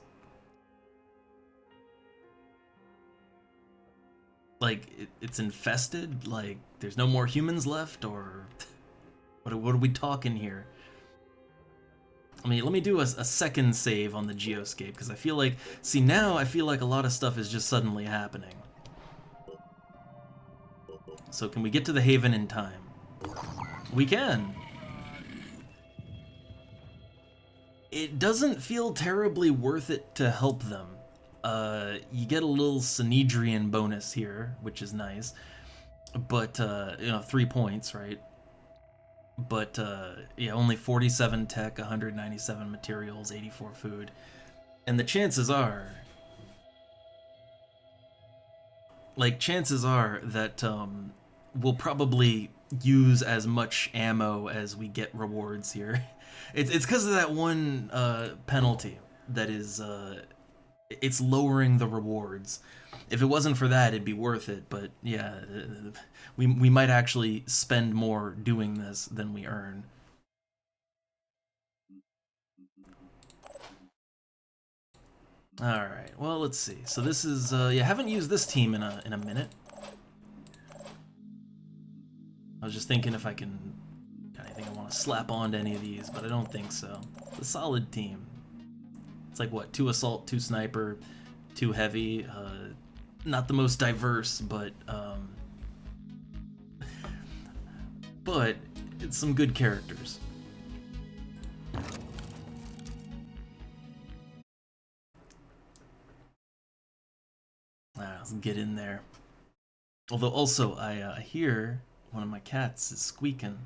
S1: Like, it's infested? Like, there's no more humans left? Or what are we talking here? I mean, let me do a second save on the geoscape, because I feel like... See, now I feel like a lot of stuff is just suddenly happening. So can we get to the Haven in time? We can! It doesn't feel terribly worth it to help them. You get a little Sanhedrian bonus here, which is nice. But, you know, 3 points, right? But, yeah, only 47 tech, 197 materials, 84 food. And the chances are... Like, chances are that, we'll probably use as much ammo as we get rewards here. It's because of that one, penalty that is, it's lowering the rewards. If it wasn't for that, it'd be worth it, but yeah, we might actually spend more doing this than we earn. Alright, well, let's see. So this is, yeah, I haven't used this team in a minute. I was just thinking if I can, anything I want to slap onto any of these, but I don't think so. It's a solid team. It's like, what, 2 assault, 2 sniper, 2 heavy, not the most diverse, but it's some good characters. Let's get in there. Although also, I hear one of my cats is squeaking.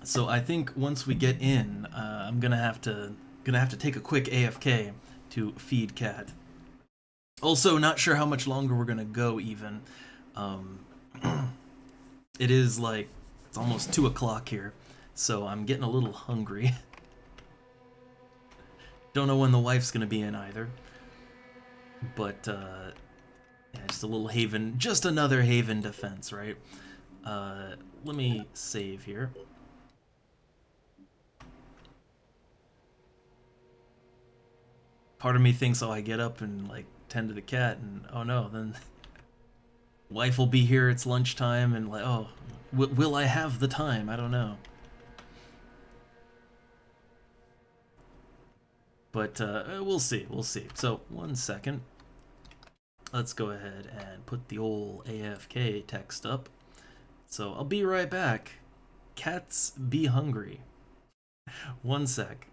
S1: So I think once we get in, I'm gonna have to take a quick AFK to feed cat. Also, not sure how much longer we're gonna go even. It is like, it's almost 2 o'clock here, so I'm getting a little hungry. Don't know when the wife's gonna be in either. But, yeah, just a little Haven, just another Haven defense, right? Let me save here. Part of me thinks, oh, I get up and, like, tend to the cat, and, oh no, then wife will be here, it's lunchtime, and, like, oh, will I have the time? I don't know. But, we'll see, we'll see. So, 1 second. Let's go ahead and put the old AFK text up. So, I'll be right back. Cats be hungry. 1 sec.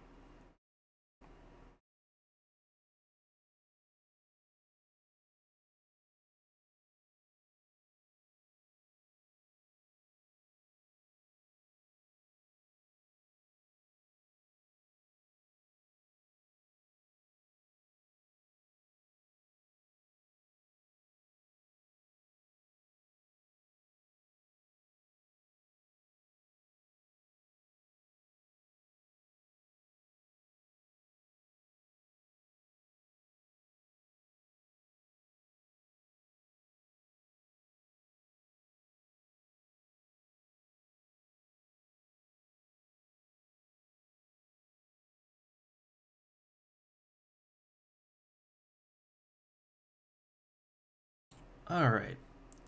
S1: Alright,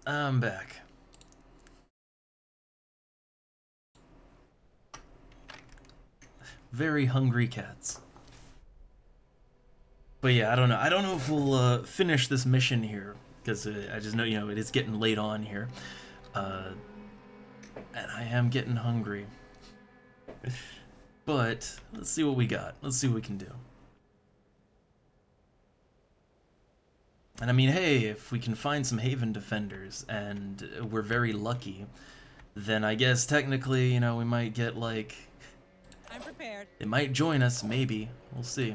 S1: I'm back. Very hungry cats. But yeah, I don't know. I don't know if we'll finish this mission here, because I just know, you know, it is getting late on here. And I am getting hungry. But let's see what we got. Let's see what we can do. And I mean, hey, if we can find some Haven defenders, and we're very lucky, then I guess technically, you know, we might get like...
S8: I'm prepared.
S1: It might join us, maybe. We'll see.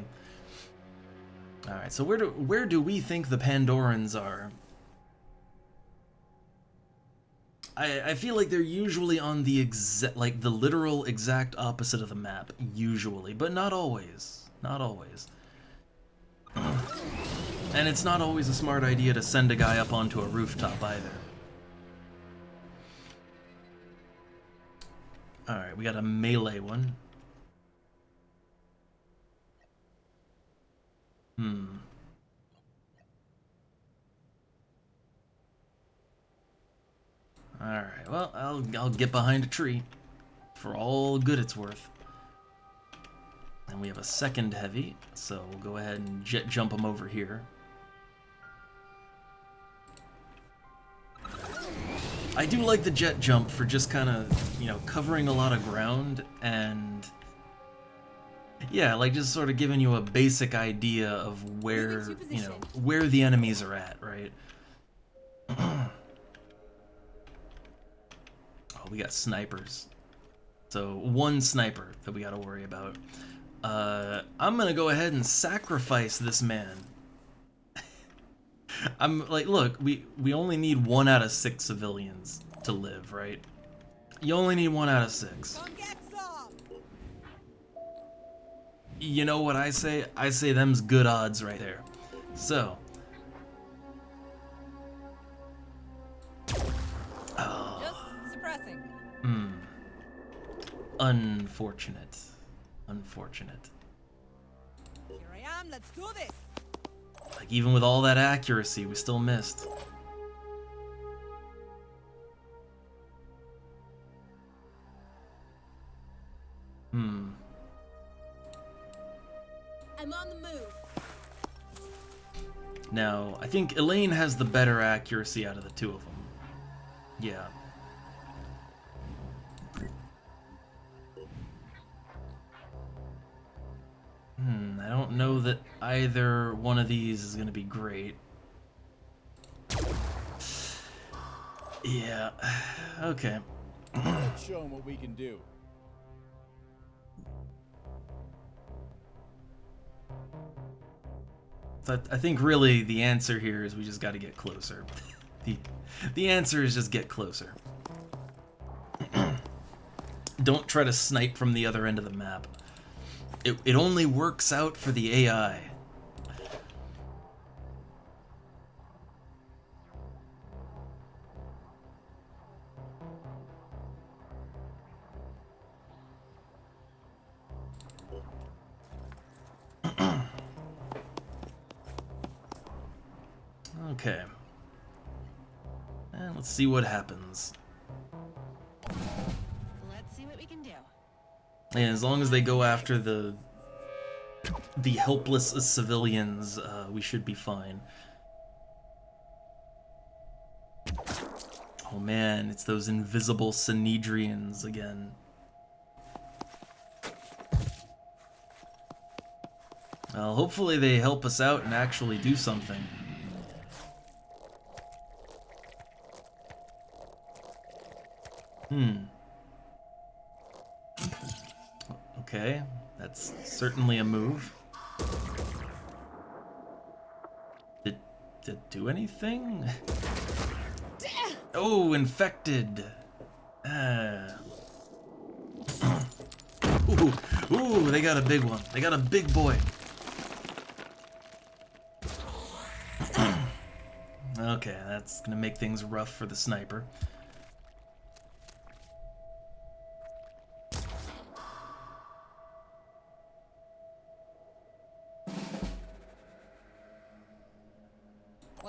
S1: Alright, so where do we think the Pandorans are? I feel like they're usually on the the literal exact opposite of the map, usually, but not always. Not always. And it's not always a smart idea to send a guy up onto a rooftop either. Alright, we got a melee one. Alright, well, I'll get behind a tree for all good it's worth. And we have a second heavy, so we'll go ahead and jet jump him over here. I do like the jet jump for just kind of, you know, covering a lot of ground and... yeah, like just sort of giving you a basic idea of where, you know, where the enemies are at, right? Oh, we got snipers. So, one sniper that we gotta worry about. I'm gonna go ahead and sacrifice this man. I'm like, look, we only need 1 out of 6 civilians to live, right? You only need 1 out of 6.
S8: Come get some.
S1: You know what I say? I say them's good odds right there. So. Oh.
S8: Just suppressing.
S1: Unfortunate. Unfortunate.
S8: Here I am. Let's do this.
S1: Like, even with all that accuracy, we still missed.
S2: I'm on the move.
S1: Now, I think Elaine has the better accuracy out of the two of them. Yeah. I don't know that either one of these is going to be great. Yeah. Okay.
S4: Let's show 'em what we can do.
S1: So I think really the answer here is we just got to get closer. The answer is just get closer. Don't try to snipe from the other end of the map. It only works out for the AI. Okay. And let's see what happens.
S2: Let's see what we can do.
S1: And as long as they go after the helpless civilians, we should be fine. Oh man, it's those invisible Synedrians again. Well, hopefully they help us out and actually do something. Okay, that's certainly a move. Did it do anything? Oh, infected. Ooh, they got a big one. They got a big boy. Okay, that's gonna make things rough for the sniper.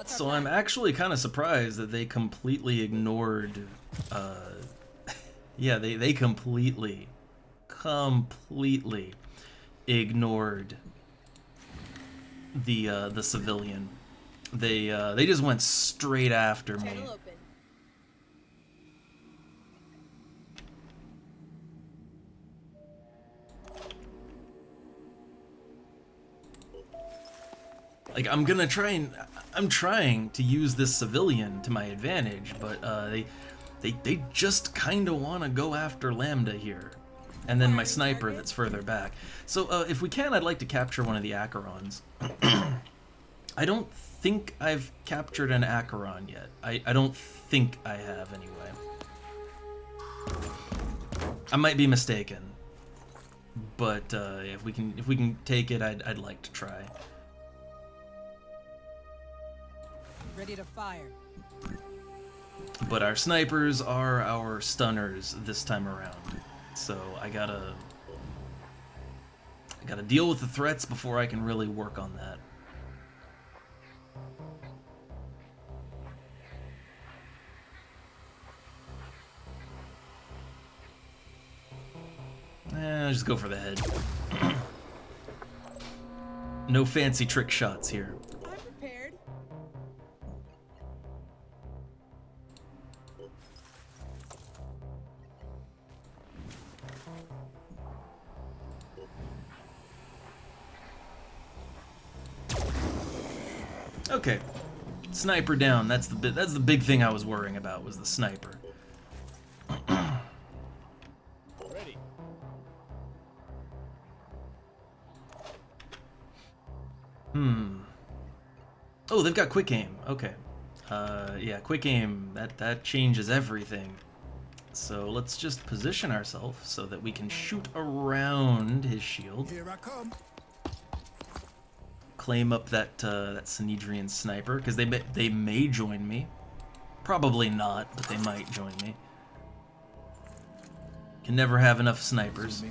S1: So I'm actually kind of surprised that they completely ignored, yeah, they completely ignored the civilian. They just went straight after me.
S2: Channel open.
S1: Like, I'm gonna try and... I'm trying to use this civilian to my advantage, but they just kind of want to go after Lambda here. And then my sniper that's further back. So if we can, I'd like to capture one of the Acherons. I don't think I've captured an Acheron yet. I don't think I have anyway. I might be mistaken. But if we can take it, I'd like to try.
S11: Ready to fire.
S1: But our snipers are our stunners this time around. So I gotta deal with the threats before I can really work on that. Just go for the head. No fancy trick shots here.
S11: I'm prepared.
S1: Okay, sniper down. That's the big thing I was worrying about, was the sniper.
S7: Ready.
S1: Oh, they've got quick aim. Okay. Yeah, quick aim. That changes everything. So let's just position ourselves so that we can shoot around his shield.
S10: Here I come.
S1: Claim up that Sanhedrian sniper, because they may join me. Probably not, but they might join me. Can never have enough snipers.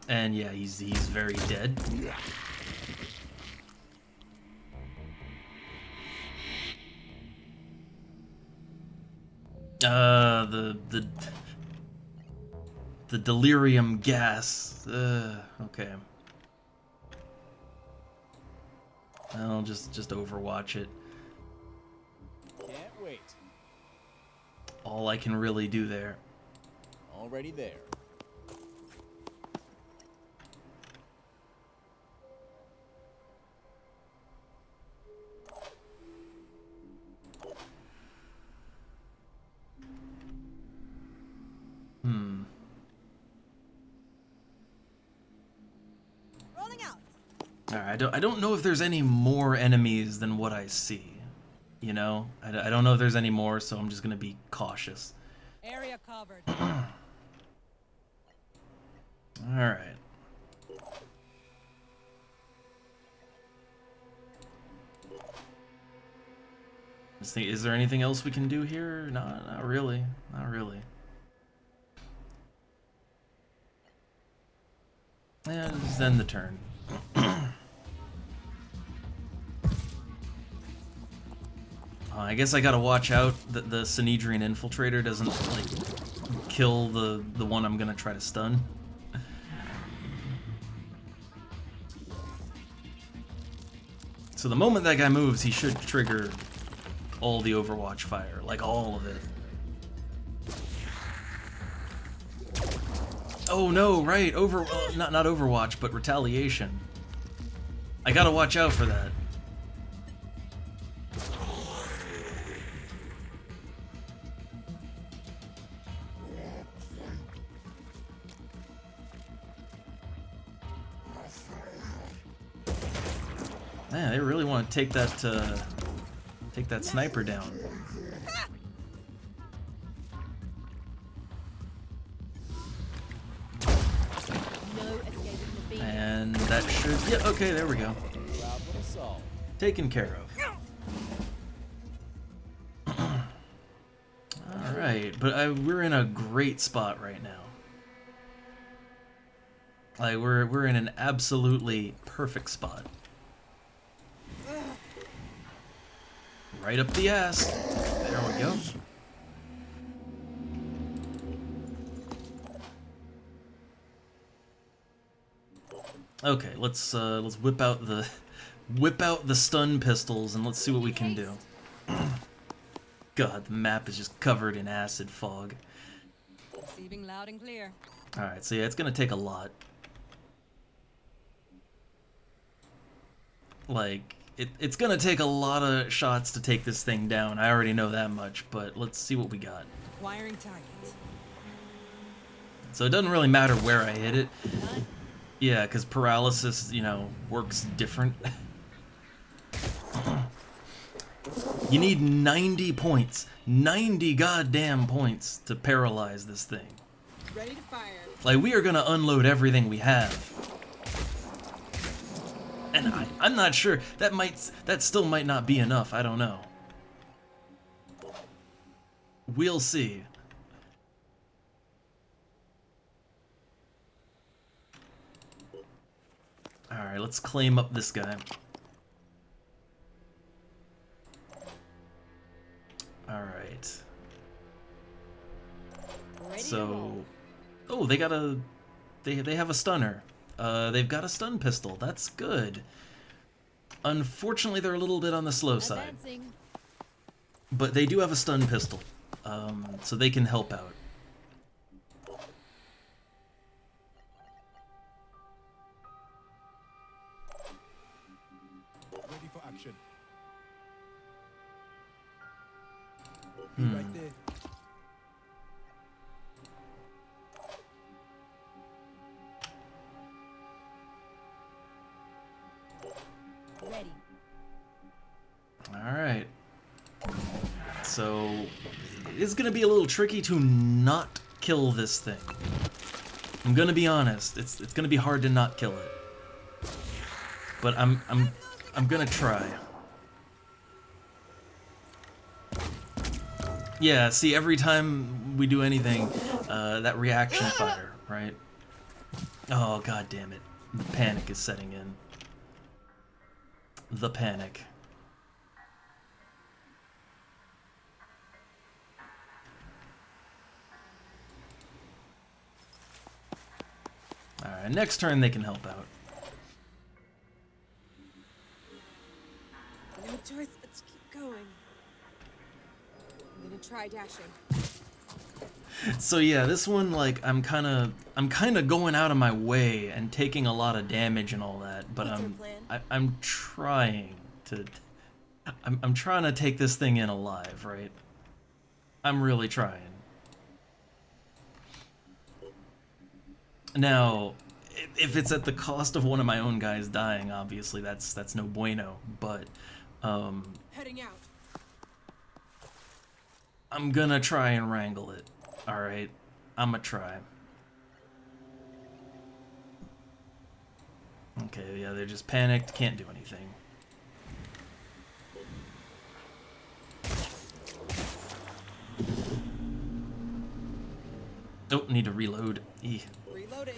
S1: And yeah, he's very dead. The delirium gas. Okay. I'll just overwatch it.
S7: Can't wait.
S1: All I can really do there.
S7: Already there.
S11: Rolling out.
S1: Alright, I don't know if there's any more enemies than what I see. You know? I don't know if there's any more, so I'm just gonna be cautious.
S11: Area covered.
S1: Alright. Is there anything else we can do here? No, not really. Not really. Yeah, just end the turn. I guess I gotta watch out that the Sanhedrian infiltrator doesn't like kill the one I'm gonna try to stun. So the moment that guy moves, he should trigger all the Overwatch fire, like all of it. Oh no, right, not Overwatch, but Retaliation. I gotta watch out for that. Man, they really want to take that sniper down. And that should, yeah, okay, there we go. Taken care of. Alright, but we're in a great spot right now. Like, we're in an absolutely perfect spot. Right up the ass. There we go. Okay, let's whip out the stun pistols and let's see what we can do. God, the map is just covered in acid fog.
S11: Receiving loud and clear.
S1: All right, so yeah, it's gonna take a lot. Like, It's gonna take a lot of shots to take this thing down. I already know that much, but let's see what we got.
S11: Wiring targets.
S1: So it doesn't really matter where I hit it. Yeah, because paralysis, you know, works different. You need 90 points. 90 goddamn points to paralyze this thing.
S11: Ready to fire.
S1: Like, we are gonna unload everything we have. And I'm not sure. That still might not be enough. I don't know. We'll see. Alright, let's claim up this guy. Alright. So... Oh, they got a... They have a stunner. They've got a stun pistol. That's good. Unfortunately, they're a little bit on the slow side. But they do have a stun pistol. So they can help out.
S10: Ready for action.
S1: Hmm.
S10: Right there.
S11: Ready.
S1: Alright. So, it's gonna be a little tricky to not kill this thing. I'm gonna be honest, it's gonna be hard to not kill it. But I'm gonna try. Yeah, see, every time we do anything, that reaction fire, right? Oh, god damn it. The panic is setting in. The panic. Alright, next turn they can help out.
S8: No choice but to keep going. I'm gonna try dashing.
S1: So yeah, this one, like, I'm kind of going out of my way and taking a lot of damage and all that, but I'm trying to, I'm trying to take this thing in alive, right? I'm really trying. Now, if it's at the cost of one of my own guys dying, obviously that's no bueno, but
S8: Heading out.
S1: I'm gonna try and wrangle it. Alright, I'ma try. Okay, yeah, they're just panicked, can't do anything. Oh, need to reload.
S8: Reloading.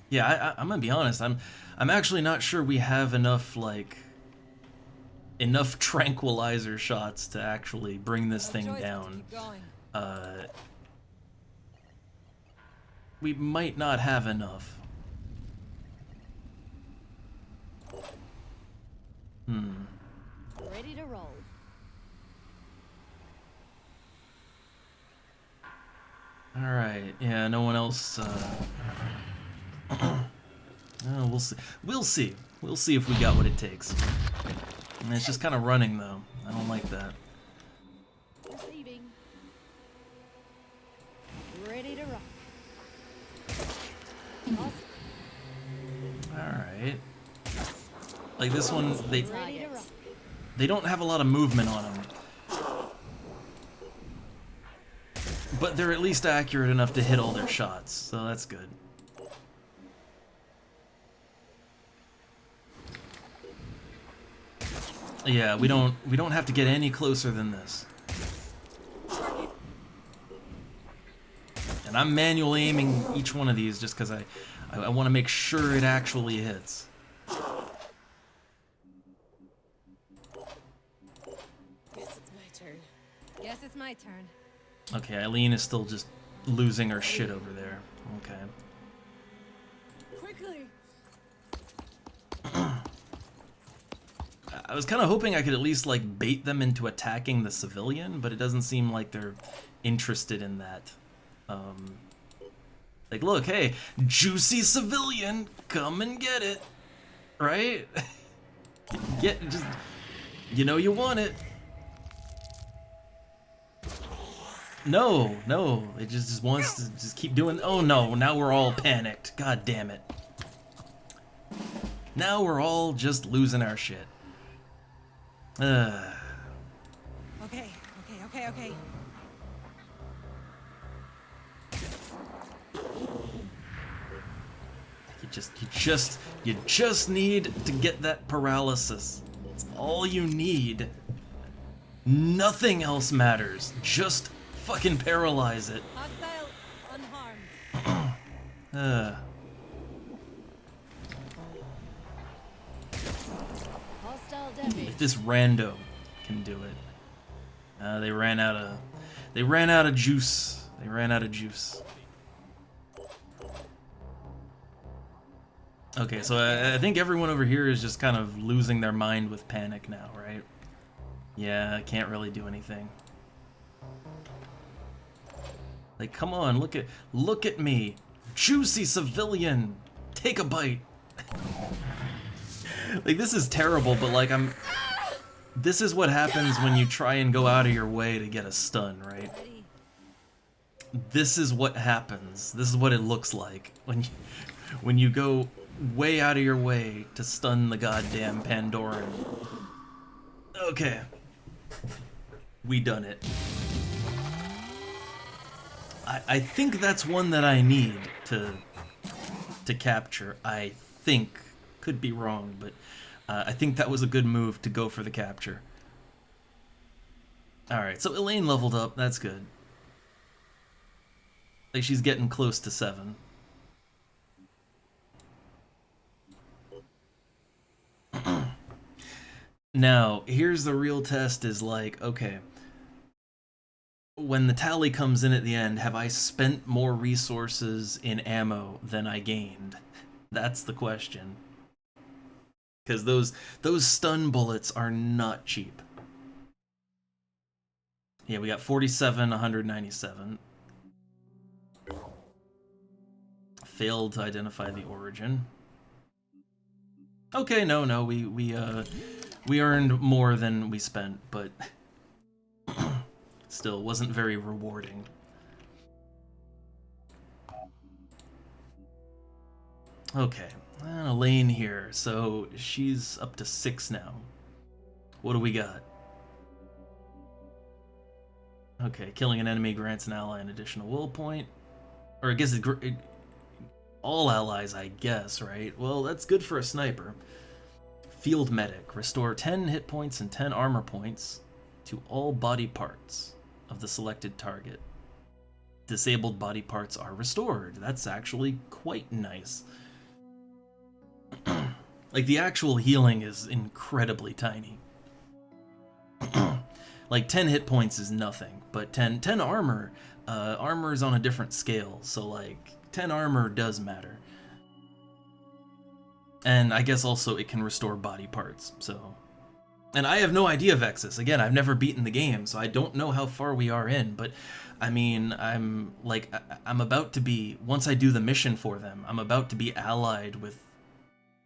S1: Yeah, I'm gonna be honest, I'm actually not sure we have enough, like, enough tranquilizer shots to actually bring this thing down. We might not have enough.
S2: Ready to roll.
S1: Alright, yeah, no one else, oh, we'll see. We'll see. We'll see if we got what it takes. And it's just kind of running, though. I don't like that.
S2: Receiving. Ready to rock.
S1: Alright. Like this one,
S2: Ready to rock.
S1: they don't have a lot of movement on them. But they're at least accurate enough to hit all their shots, so that's good. Yeah, we don't have to get any closer than this. And I'm manually aiming each one of these just because I want to make sure it actually hits.
S8: Guess it's my turn.
S11: Guess it's my turn.
S1: Okay, Eileen is still just losing her shit over there. Okay.
S8: Quickly.
S1: I was kind of hoping I could at least, like, bait them into attacking the civilian, but it doesn't seem like they're interested in that. Like, look, hey, juicy civilian, come and get it, right? You know you want it. No, no, it just wants to just keep doing. Oh no, now we're all panicked. God damn it. Now we're all just losing our shit.
S11: Okay, okay.
S1: You just need to get that paralysis. It's all you need. Nothing else matters. Just fucking paralyze it.
S11: Hostile, unharmed.
S2: Hostile damage.
S1: If this rando can do it. They ran out of juice. They ran out of juice. Okay, so I think everyone over here is just kind of losing their mind with panic now, right? Yeah, I can't really do anything. Like, come on, look at me. Juicy civilian. Take a bite. Like, this is terrible, but like this is what happens when you try and go out of your way to get a stun, right? This is what happens. This is what it looks like when you go way out of your way to stun the goddamn Pandoran. Okay. We done it. I think that's one that I need to capture. I think. Could be wrong, but I think that was a good move to go for the capture. Alright, so Elaine leveled up. That's good. Like, she's getting close to 7. Now, here's the real test is like, okay, when the tally comes in at the end, have I spent more resources in ammo than I gained? That's the question. Because those stun bullets are not cheap. Yeah, we got 47, 197. Failed to identify the origin. Okay, no, we earned more than we spent, but still wasn't very rewarding. Okay, and Elaine here, so she's up to 6 now. What do we got? Okay, killing an enemy grants an ally an additional will point. Or I guess all allies, I guess, right? Well, that's good for a sniper. Field Medic. Restore 10 hit points and 10 armor points to all body parts of the selected target. Disabled body parts are restored. That's actually quite nice. Like, the actual healing is incredibly tiny. Like, 10 hit points is nothing, but 10 armor, armor is on a different scale, so, like, 10 armor does matter. And I guess also it can restore body parts, so... And I have no idea, Vexus. Again, I've never beaten the game, so I don't know how far we are in, but, I mean, I'm about to be, once I do the mission for them, I'm about to be allied with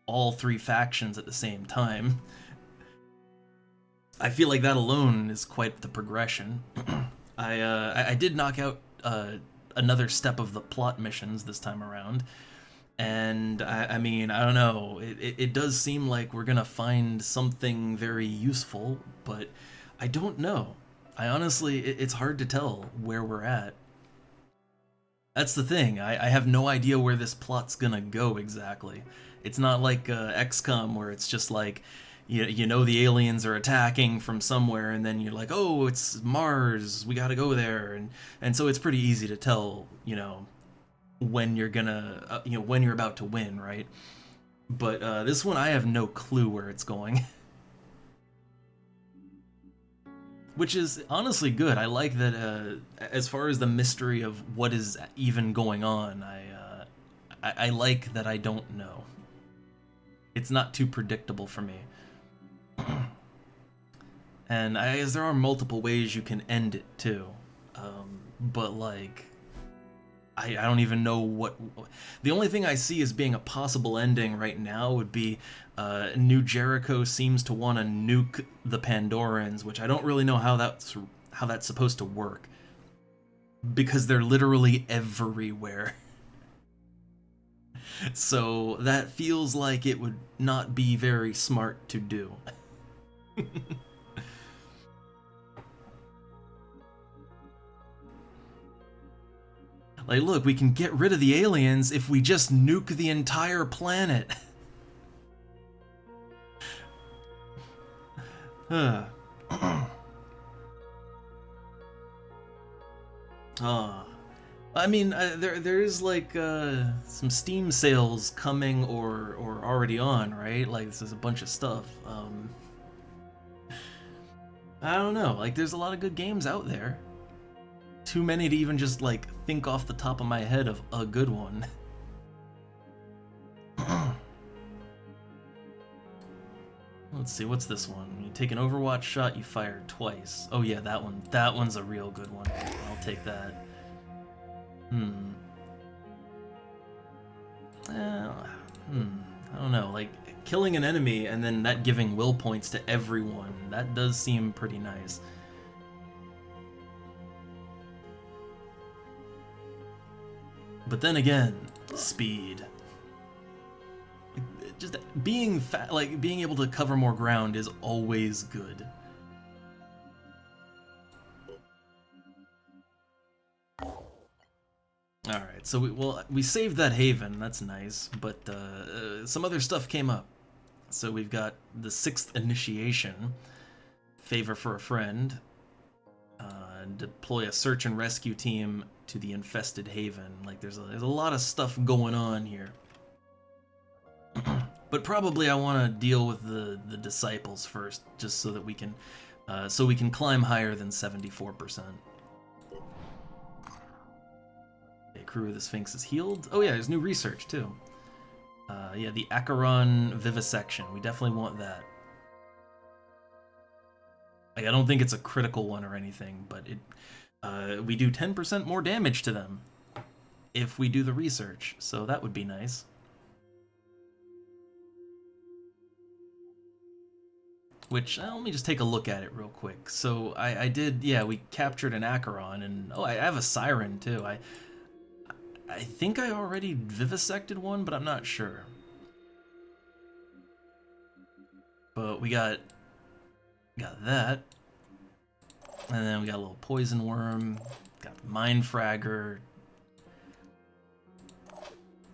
S1: all 3 factions at the same time. I feel like that alone is quite the progression. I did knock out another step of the plot missions this time around, and I mean, I don't know, it does seem like we're gonna find something very useful, but I don't know. I honestly, it's hard to tell where we're at. That's the thing, I have no idea where this plot's gonna go exactly. It's not like XCOM where it's just like, you know the aliens are attacking from somewhere, and then you're like, oh, it's Mars, we gotta go there, and so it's pretty easy to tell, you know, when you're gonna, when you're about to win, right? But this one, I have no clue where it's going. Which is honestly good. I like that, as far as the mystery of what is even going on, I like that I don't know. It's not too predictable for me. And I guess there are multiple ways you can end it too, but like, I don't even know what... The only thing I see as being a possible ending right now would be New Jericho seems to want to nuke the Pandorans, which I don't really know how that's supposed to work. Because they're literally everywhere. So that feels like it would not be very smart to do. Like, look, we can get rid of the aliens if we just nuke the entire planet. I mean, there is like some Steam sales coming or already on, right? Like, this is a bunch of stuff. I don't know. Like, there's a lot of good games out there. Too many to even just like think off the top of my head of a good one. Let's see, what's this one? When you take an Overwatch shot, you fire twice. Oh yeah, that one. That one's a real good one. I'll take that. I don't know, like, killing an enemy and then that giving will points to everyone, that does seem pretty nice. But then again, speed. Just being being able to cover more ground is always good. Alright, so we saved that haven, that's nice, but some other stuff came up. So we've got the 6th initiation, favor for a friend, deploy a search and rescue team to the infested haven. Like, there's a lot of stuff going on here. But probably I want to deal with the disciples first, just so that we can climb higher than 74%. Okay, crew of the Sphinx is healed. Oh yeah, there's new research too. Yeah, the Acheron vivisection. We definitely want that. Like, I don't think it's a critical one or anything, but we do 10% more damage to them if we do the research, so that would be nice. Which, let me just take a look at it real quick. So I did, yeah, we captured an Acheron, and oh, I have a Siren too. I think I already vivisected one, but I'm not sure. But we got that. And then we got a little poison worm, got the Mind Fragger.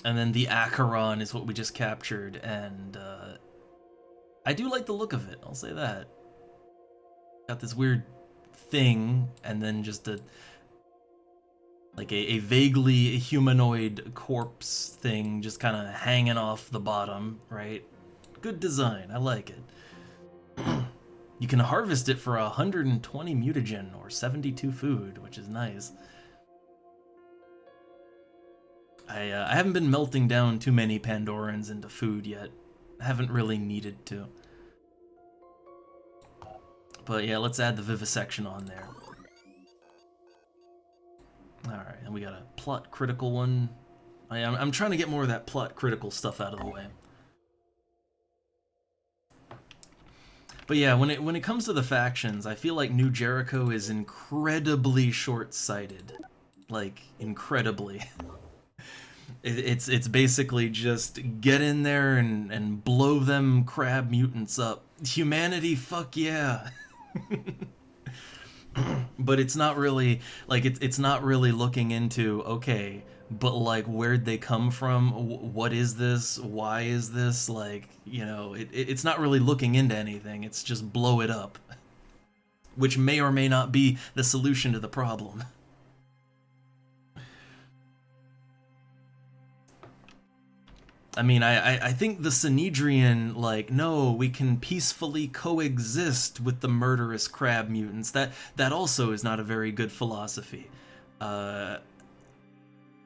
S1: And then the Acheron is what we just captured, and I do like the look of it, I'll say that. Got this weird thing, and then just a vaguely humanoid corpse thing just kind of hanging off the bottom, right? Good design, I like it. You can harvest it for 120 mutagen or 72 food, which is nice. I haven't been melting down too many Pandorans into food yet. I haven't really needed to. But yeah, let's add the vivisection on there. Alright, and we got a plot critical one. I'm trying to get more of that plot critical stuff out of the way. But yeah, when it comes to the factions, I feel like New Jericho is incredibly short-sighted. Like, incredibly. It's basically just get in there and blow them crab mutants up. Humanity, fuck yeah. But it's not really, like, it's not really looking into, okay, but like, where'd they come from? What is this? Why is this? Like, you know, it's not really looking into anything. It's just blow it up. Which may or may not be the solution to the problem. I mean, I think the Synedrian, like, no, we can peacefully coexist with the murderous crab mutants. That also is not a very good philosophy.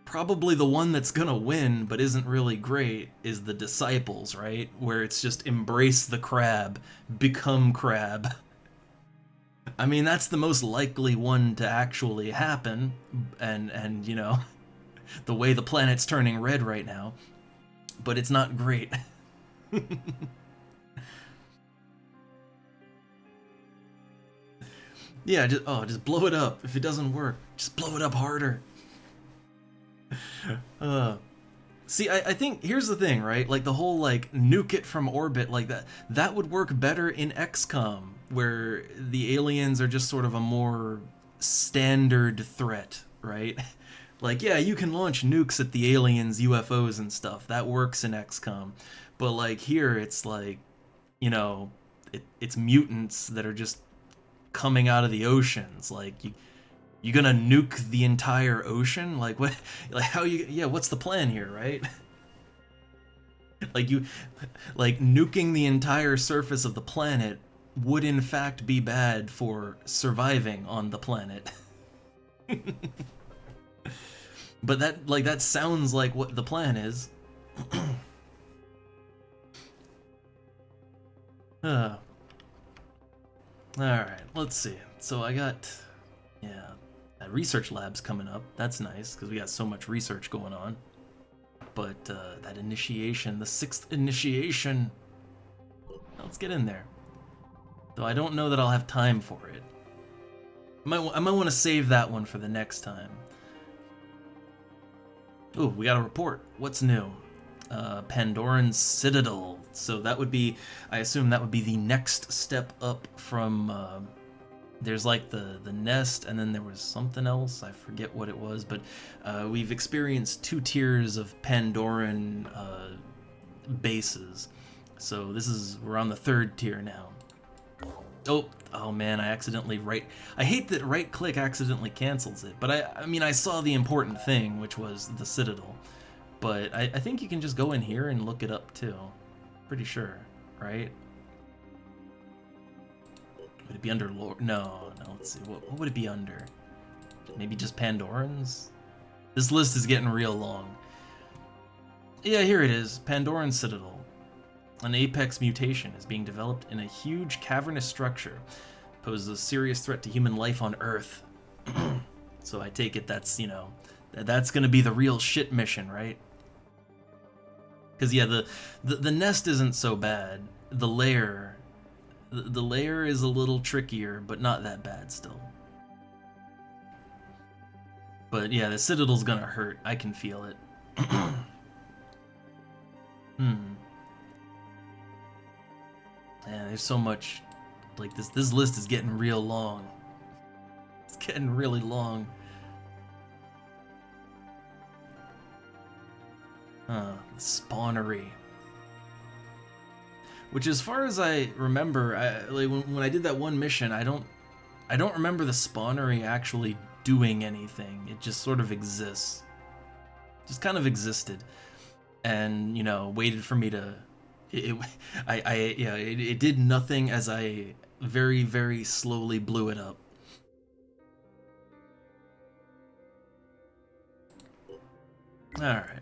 S1: Probably the one that's gonna win, but isn't really great, is the Disciples, right? Where it's just embrace the crab, become crab. I mean, that's the most likely one to actually happen, and you know... the way the planet's turning red right now, but it's not great. Yeah, just blow it up. If it doesn't work, just blow it up harder. See, I think here's the thing, right? Like the whole like nuke it from orbit like that would work better in XCOM, where the aliens are just sort of a more standard threat, right? Like, yeah, you can launch nukes at the aliens, UFOs and stuff. That works in XCOM. But like here, it's like, you know, it's mutants that are just coming out of the oceans. Like, you gonna nuke the entire ocean? Like, what? Like, how you? Yeah, what's the plan here, right? Like nuking the entire surface of the planet would in fact be bad for surviving on the planet. But that sounds like what the plan is. Alright, let's see. So I got, yeah, that research lab's coming up. That's nice, because we got so much research going on. But that initiation, the 6th initiation, let's get in there. Though I don't know that I'll have time for it. I might want to save that one for the next time. Ooh, we got a report. What's new? Pandoran Citadel. So that would be, I assume that would be the next step up from, there's like the nest, and then there was something else, I forget what it was, but we've experienced 2 tiers of Pandoran bases. So we're on the 3rd tier now. Oh man, I accidentally I hate that right click accidentally cancels it, but I mean, I saw the important thing, which was the Citadel. But I think you can just go in here and look it up too. Pretty sure, right? Would it be under lore? No, let's see. What would it be under? Maybe just Pandorans? This list is getting real long. Yeah, here it is. Pandoran Citadel. An apex mutation is being developed in a huge cavernous structure. Poses a serious threat to human life on Earth. So I take it that's, you know, that's gonna be the real shit mission, right? Because yeah, the nest isn't so bad. The lair is a little trickier, but not that bad still. But yeah, the Citadel's gonna hurt. I can feel it. Yeah, there's so much. Like this list is getting real long. It's getting really long. The spawnery. Which, as far as I remember, like when I did that one mission, I don't remember the spawnery actually doing anything. It just sort of exists. Just kind of existed, and you know, waited for me to. It did nothing as I very, very slowly blew it up. All right.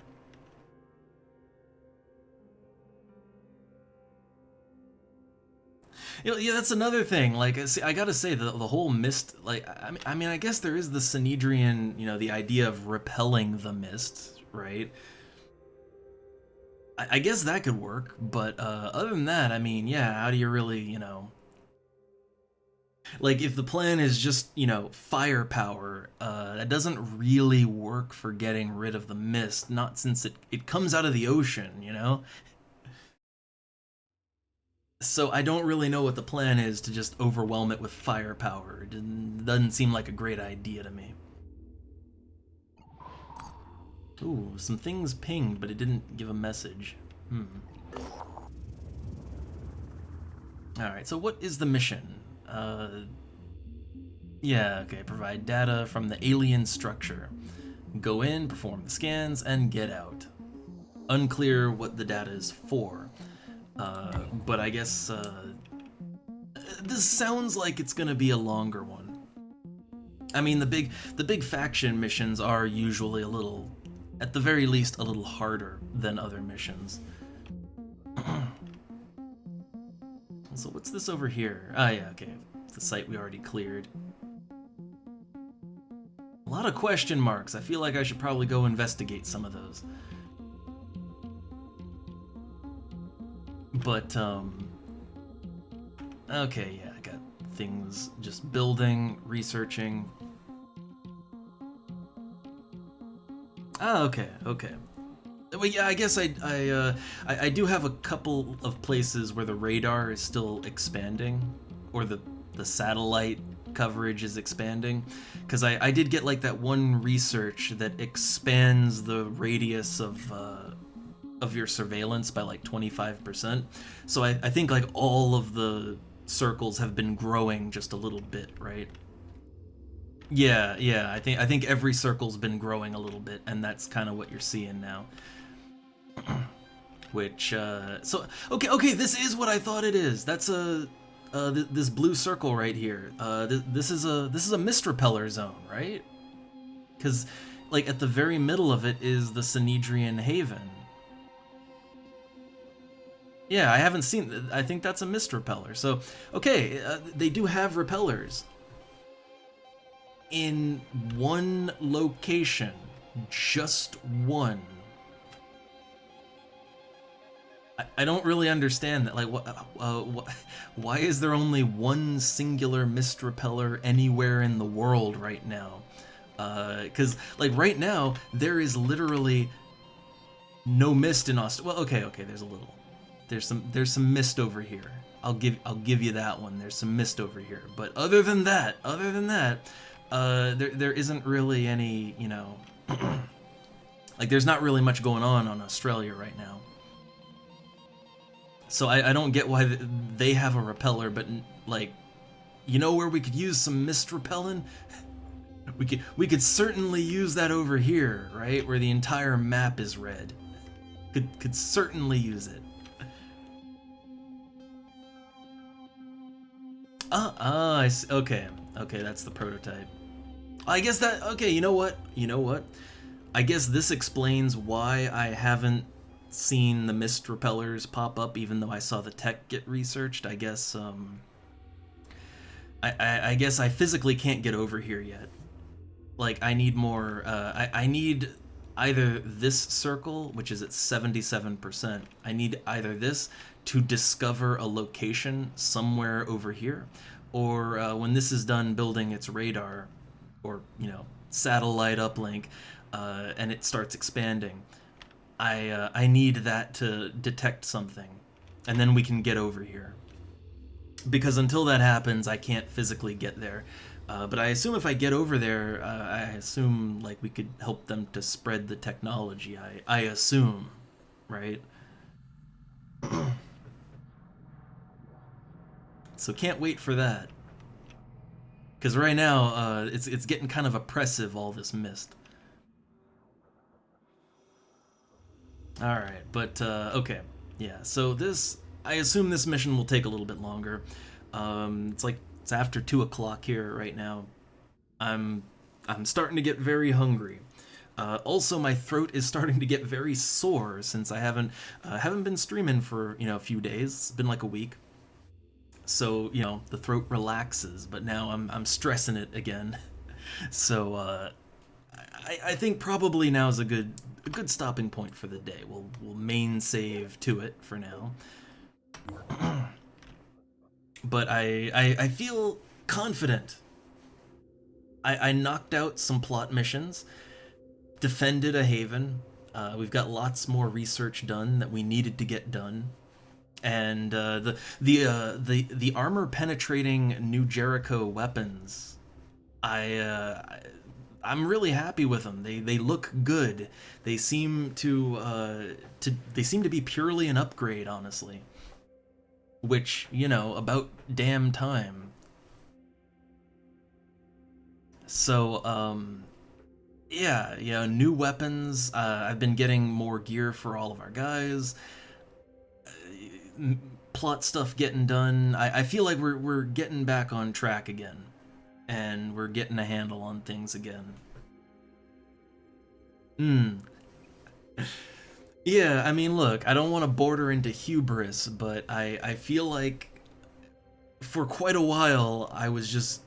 S1: Yeah, that's another thing. Like, I gotta say, the whole mist. Like, I mean, I guess there is the Sanhedrian, you know, the idea of repelling the mist, right? I guess that could work, but other than that, I mean, yeah, how do you really, you know... Like, if the plan is just, you know, firepower, that doesn't really work for getting rid of the mist, not since it comes out of the ocean, you know? So I don't really know what the plan is to just overwhelm it with firepower. It doesn't seem like a great idea to me. Ooh, some things pinged, but it didn't give a message. Alright, so what is the mission? Yeah, okay, provide data from the alien structure. Go in, perform the scans, and get out. Unclear what the data is for. But I guess, this sounds like it's gonna be a longer one. I mean, the big faction missions are usually a little, at the very least, a little harder than other missions. So what's this over here? Ah, yeah, okay. It's the site we already cleared. A lot of question marks. I feel like I should probably go investigate some of those. But, okay, yeah, I got things just building, researching. Ah, okay. Well, yeah, I guess I do have a couple of places where the radar is still expanding, or the satellite coverage is expanding, because I did get like that one research that expands the radius of your surveillance by like 25%. So I think like all of the circles have been growing just a little bit, right? Yeah, I think every circle's been growing a little bit, and that's kind of what you're seeing now. Which so okay, this is what I thought it is. That's this blue circle right here. This is a mist repeller zone, right? Because like at the very middle of it is the Synedrian Haven. Yeah, I haven't seen. I think that's a mist repeller. So okay, they do have repellers in one location, just one. I don't really understand that. Like, why is there only one singular mist repeller anywhere in the world right now? Because like right now there is literally no mist in Australia. Well, okay, there's a little. There's some mist over here. I'll give you that one. There's some mist over here. But other than that, there isn't really any, you know, like there's not really much going on Australia right now. So I don't get why they have a repeller, but like, you know where we could use some mist repellent? We could certainly use that over here, right? Where the entire map is red. Could certainly use it. I see. Okay, that's the prototype. I guess that, okay, you know what? I guess this explains why I haven't seen the mist repellers pop up, even though I saw the tech get researched. I guess, I guess I physically can't get over here yet. Like, I need more, I need either this circle, which is at 77%, I need either this to discover a location somewhere over here, or when this is done building its radar, or, you know, satellite uplink, and it starts expanding, I need that to detect something, and then we can get over here. Because until that happens, I can't physically get there. But I assume if I get over there, I assume like we could help them to spread the technology. I assume, right? So can't wait for that. Because right now, it's getting kind of oppressive, all this mist. Alright, but, okay. Yeah, so this, I assume this mission will take a little bit longer. It's after 2 o'clock here right now. I'm starting to get very hungry. Also, my throat is starting to get very sore since I haven't been streaming for, you know, a few days. It's been like a week. So, you know, the throat relaxes, but now I'm stressing it again. So, I think probably now is a good stopping point for the day. We'll main save to it for now. But I feel confident. I knocked out some plot missions, defended a haven. We've got lots more research done that we needed to get done, and the armor penetrating New Jericho weapons. I'm really happy with them. They look good. They seem to be purely an upgrade, honestly. Which, you know, about damn time. So, yeah, new weapons. I've been getting more gear for all of our guys. Plot stuff getting done. I feel like we're getting back on track again. And we're getting a handle on things again. Yeah, I mean, look, I don't want to border into hubris, but I feel like for quite a while I was just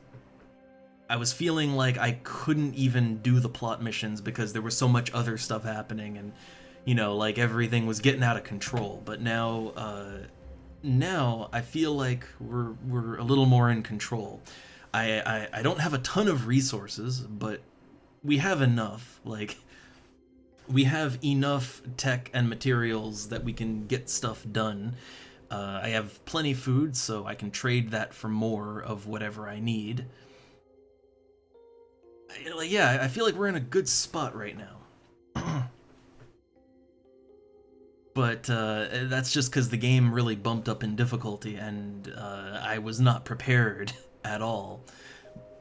S1: I was feeling like I couldn't even do the plot missions because there was so much other stuff happening, and you know, like everything was getting out of control. But now, now I feel like we're a little more in control. I don't have a ton of resources, but we have enough. Like, we have enough tech and materials that we can get stuff done. I have plenty of food, so I can trade that for more of whatever I need. Yeah, I feel like we're in a good spot right now. But that's just because the game really bumped up in difficulty, and I was not prepared at all.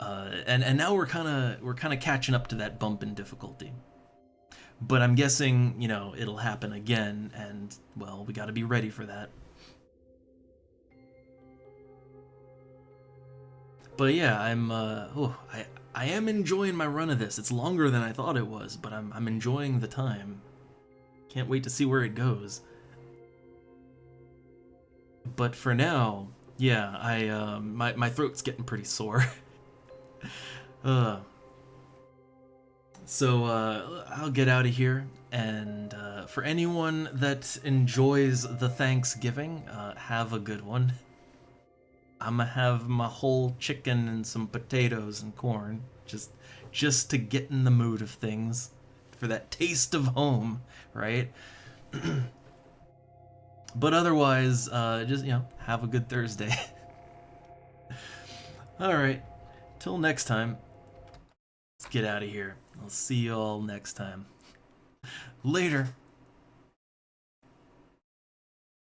S1: And now we're kind of catching up to that bump in difficulty. But I'm guessing, you know, it'll happen again, and well, we got to be ready for that. But yeah, I am enjoying my run of this. It's longer than I thought it was, but I'm enjoying the time. Can't wait to see where it goes. But for now, yeah, my throat's getting pretty sore. So I'll get out of here, and for anyone that enjoys the Thanksgiving, have a good one. I'm gonna have my whole chicken and some potatoes and corn, just to get in the mood of things, for that taste of home, right? But otherwise, just, you know, have a good Thursday. Alright, till next time, let's get out of here. I'll see you all next time. Later.